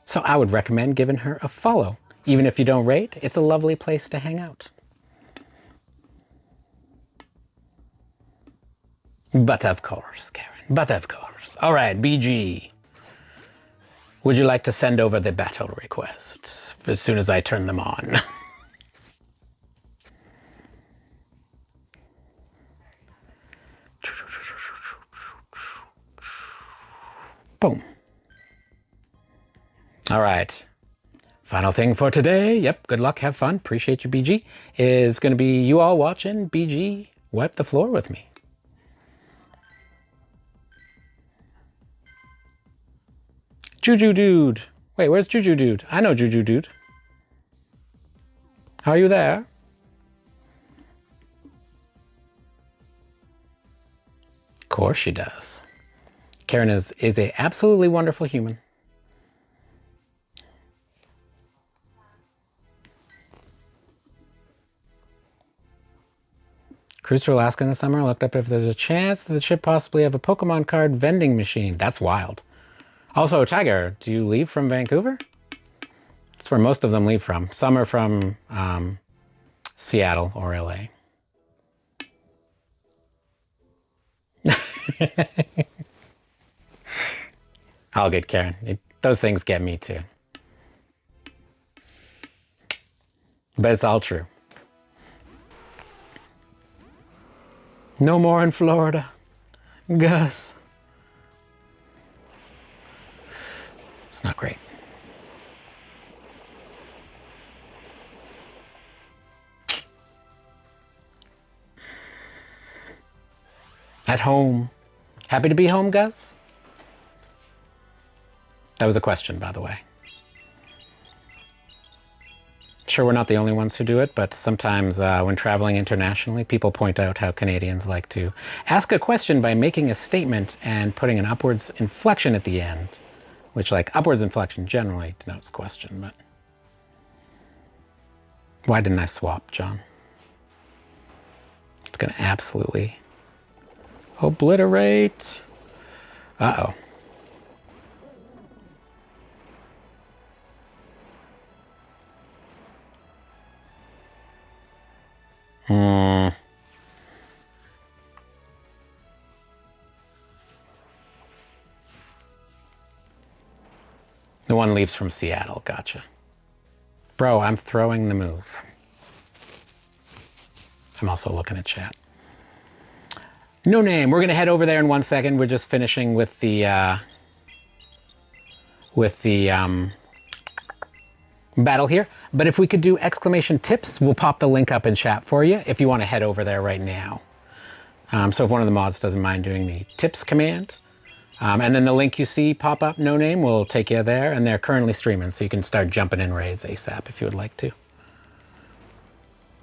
So I would recommend giving her a follow. Even if you don't raid, it's a lovely place to hang out. But of course, Karen, but of course. All right, BG. Would you like to send over the battle requests as soon as I turn them on? Boom. All right. Final thing for today. Yep, good luck, have fun. Appreciate you, BG. Is going to be you all watching BG wipe the floor with me. Juju Dude. Wait, where's Juju Dude? I know Juju Dude. Are you there? Of course she does. Karen is a absolutely wonderful human. Cruised to Alaska in the summer. Looked up if there's a chance that the ship possibly have a Pokemon card vending machine. That's wild. Also, Tiger, do you leave from Vancouver? That's where most of them leave from. Some are from Seattle or LA. All good, Karen. Those things get me too. But it's all true. No more in Florida. Gus. It's not great. At home. Happy to be home, Gus? That was a question, by the way. Sure, we're not the only ones who do it, but sometimes when traveling internationally, people point out how Canadians like to ask a question by making a statement and putting an upwards inflection at the end, which, like, upwards inflection generally denotes question, but why didn't I swap, John? It's going to absolutely obliterate. Uh-oh. The one leaves from Seattle, gotcha. Bro, I'm throwing the move. I'm also looking at chat. No name, we're gonna head over there in 1 second. We're just finishing with the battle here. But if we could do exclamation tips, we'll pop the link up in chat for you if you want to head over there right now. So if one of the mods doesn't mind doing the tips command, and then the link you see pop up, no name, will take you there, and they're currently streaming, so you can start jumping in raids ASAP if you would like to.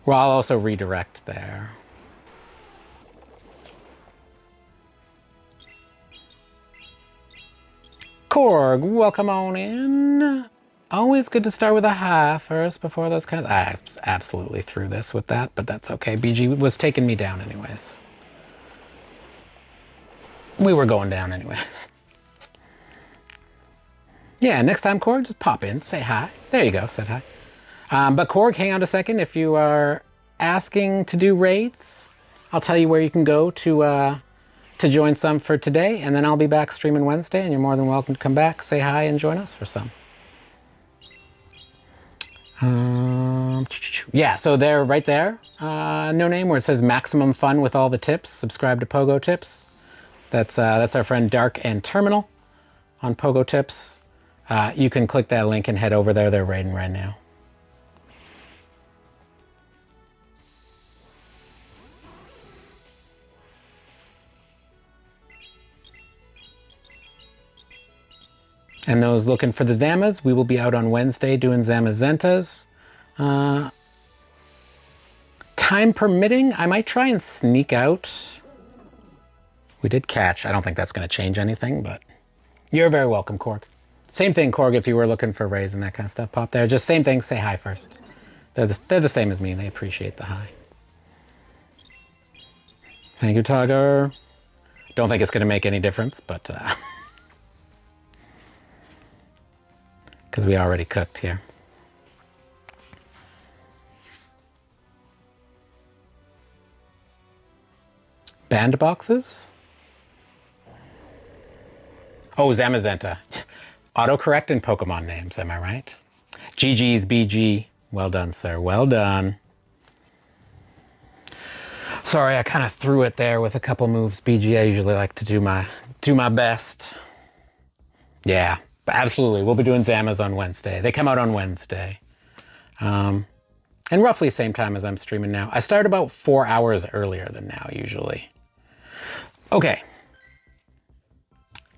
Well, I'll also redirect there. Korg, welcome on in. Always good to start with a hi first before those kinds. I absolutely threw this with that, but that's okay. BG was taking me down anyways. We were going down anyways. Yeah, next time, Korg, just pop in, say hi. There you go, said hi. But Korg, hang on a second. If you are asking to do raids, I'll tell you where you can go to join some for today, and then I'll be back streaming Wednesday, and you're more than welcome to come back, say hi, and join us for some. Yeah, so they're right there, no name, where it says maximum fun with all the tips. Subscribe to Pogo Tips. That's our friend Dark and Terminal on Pogo Tips. You can click that link and head over there. They're raiding right now. And those looking for the Zamas, we will be out on Wednesday doing Zamazentas. Time permitting, I might try and sneak out. We did catch. I don't think that's going to change anything, but you're very welcome, Korg. Same thing, Korg, if you were looking for rays and that kind of stuff, pop there. Just same thing, say hi first. They're the same as me, and they appreciate the hi. Thank you, Tiger. Don't think it's going to make any difference, but... because we already cooked here. Band boxes? Oh, Zamazenta. Autocorrect in Pokemon names, am I right? GG's BG. Well done, sir. Well done. Sorry, I kind of threw it there with a couple moves. BG, I usually like to do my best. Yeah. Absolutely. We'll be doing Zamas on Wednesday. They come out on Wednesday. And roughly same time as I'm streaming now. I start about 4 hours earlier than now, usually. Okay.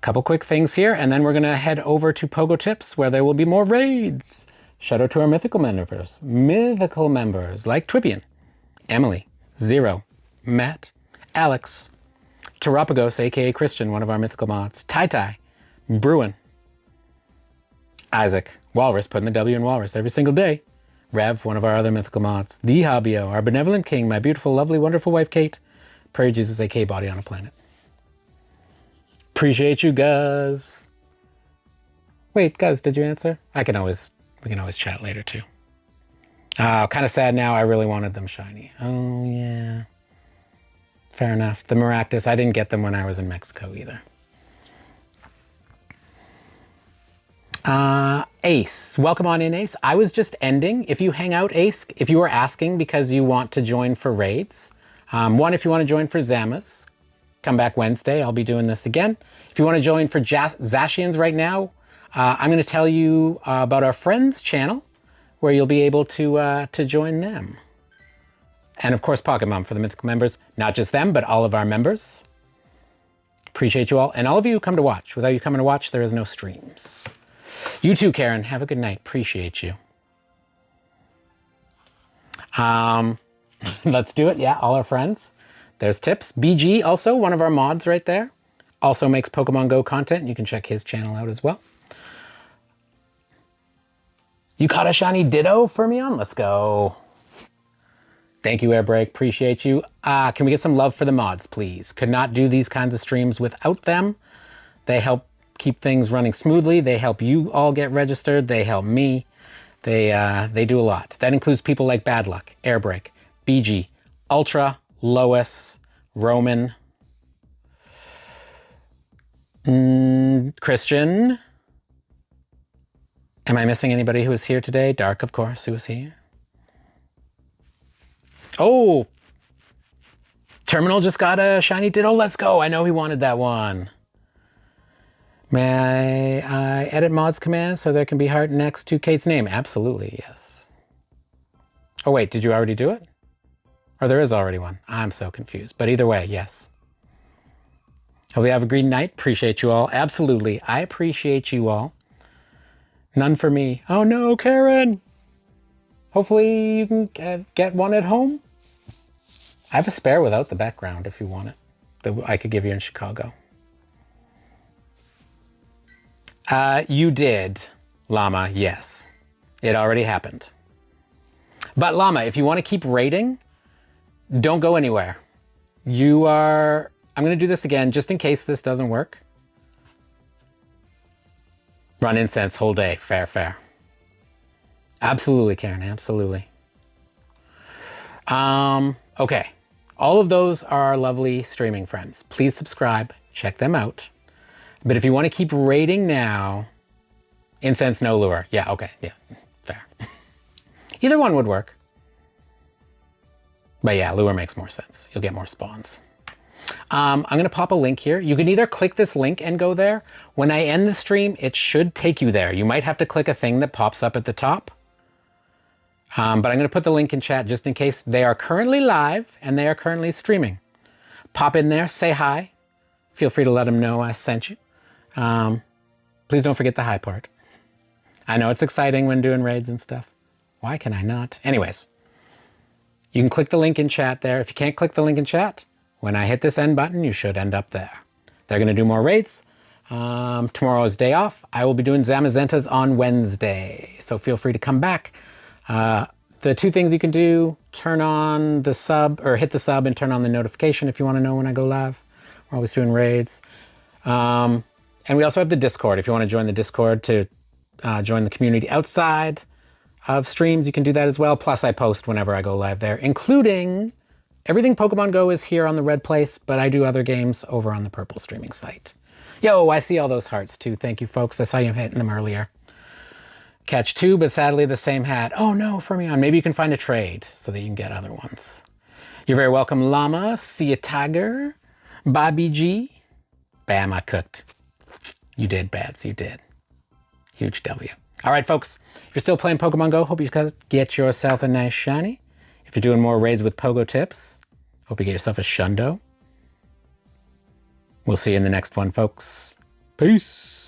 Couple quick things here, and then we're going to head over to Pogo Tips, where there will be more raids. Shout out to our mythical members. Mythical members like Twibian, Emily, Zero, Matt, Alex, Terapagos, aka Christian, one of our mythical mods, Tai Tai, Bruin, Isaac, Walrus, putting the W in Walrus every single day. Rev, one of our other mythical mods. The Hobbyo, our benevolent king, my beautiful, lovely, wonderful wife, Kate. Prairie Jesus, aka Body on a Planet. Appreciate you, Guz. Wait, Guz, did you answer? We can always chat later, too. Kind of sad now. I really wanted them shiny. Oh, yeah. Fair enough. The Maractus, I didn't get them when I was in Mexico, either. Ace, welcome on in, Ace. I was just ending. If you hang out, Ace, if you are asking because you want to join for raids, one, if you want to join for Zamas, come back Wednesday. I'll be doing this again. If you want to join for Zacians right now, I'm going to tell you about our friends channel, where you'll be able to join them. And of course, Pokemon for the mythical members. Not just them, but all of our members. Appreciate you all. And all of you who come to watch. Without you coming to watch, there is no streams. You too, Karen. Have a good night. Appreciate you. Let's do it. Yeah, all our friends. There's Tips. BG, also one of our mods right there. Also makes Pokemon Go content. You can check his channel out as well. You caught a shiny Ditto for me on? Let's go. Thank you, Airbreak. Appreciate you. Can we get some love for the mods, please? Could not do these kinds of streams without them. They help keep things running smoothly. They help you all get registered. They help me. They do a lot. That includes people like Bad Luck, Airbreak, BG, Ultra, Lois, Roman, Christian. Am I missing anybody who was here today? Dark, of course, who was here. Oh, Terminal just got a shiny Ditto. Let's go. I know he wanted that one. May I edit mods commands so there can be heart next to Kate's name? Absolutely, yes. Oh, wait, did you already do it? Or there is already one. I'm so confused. But either way, yes. Hope you have a green night. Appreciate you all. Absolutely. I appreciate you all. None for me. Oh no, Karen. Hopefully you can get one at home. I have a spare without the background if you want it. That I could give you in Chicago. You did, Llama, yes. It already happened. But Llama, if you want to keep raiding, don't go anywhere. I'm going to do this again just in case this doesn't work. Run incense whole day. Fair, fair. Absolutely, Karen, absolutely. Okay. All of those are our lovely streaming friends. Please subscribe, check them out. But if you want to keep rating now, incense, no lure. Yeah, okay, yeah, fair. Either one would work. But yeah, lure makes more sense. You'll get more spawns. I'm going to pop a link here. You can either click this link and go there. When I end the stream, it should take you there. You might have to click a thing that pops up at the top. But I'm going to put the link in chat just in case. They are currently live and they are currently streaming. Pop in there, say hi. Feel free to let them know I sent you. Please don't forget the hi part. I know it's exciting when doing raids and stuff. Why can I not? Anyways, you can click the link in chat there. If you can't click the link in chat, when I hit this end button, you should end up there. They're going to do more raids. Tomorrow is day off. I will be doing Zamazentas on Wednesday. So feel free to come back. The two things you can do, turn on the sub or hit the sub and turn on the notification if you want to know when I go live. We're always doing raids. And we also have the Discord. If you want to join the Discord to join the community outside of streams, you can do that as well. Plus I post whenever I go live there, including everything Pokemon Go is here on the red place, but I do other games over on the purple streaming site. Yo, I see all those hearts too. Thank you, folks. I saw you hitting them earlier. Catch two, but sadly the same hat. Oh no, Fermion. Maybe you can find a trade so that you can get other ones. You're very welcome, Llama. See ya, Tiger. Bobby G. Bam, I cooked. You did, Bats. You did. Huge W. All right, folks. If you're still playing Pokemon Go, hope you get yourself a nice shiny. If you're doing more raids with Pogo Tips, hope you get yourself a Shundo. We'll see you in the next one, folks. Peace.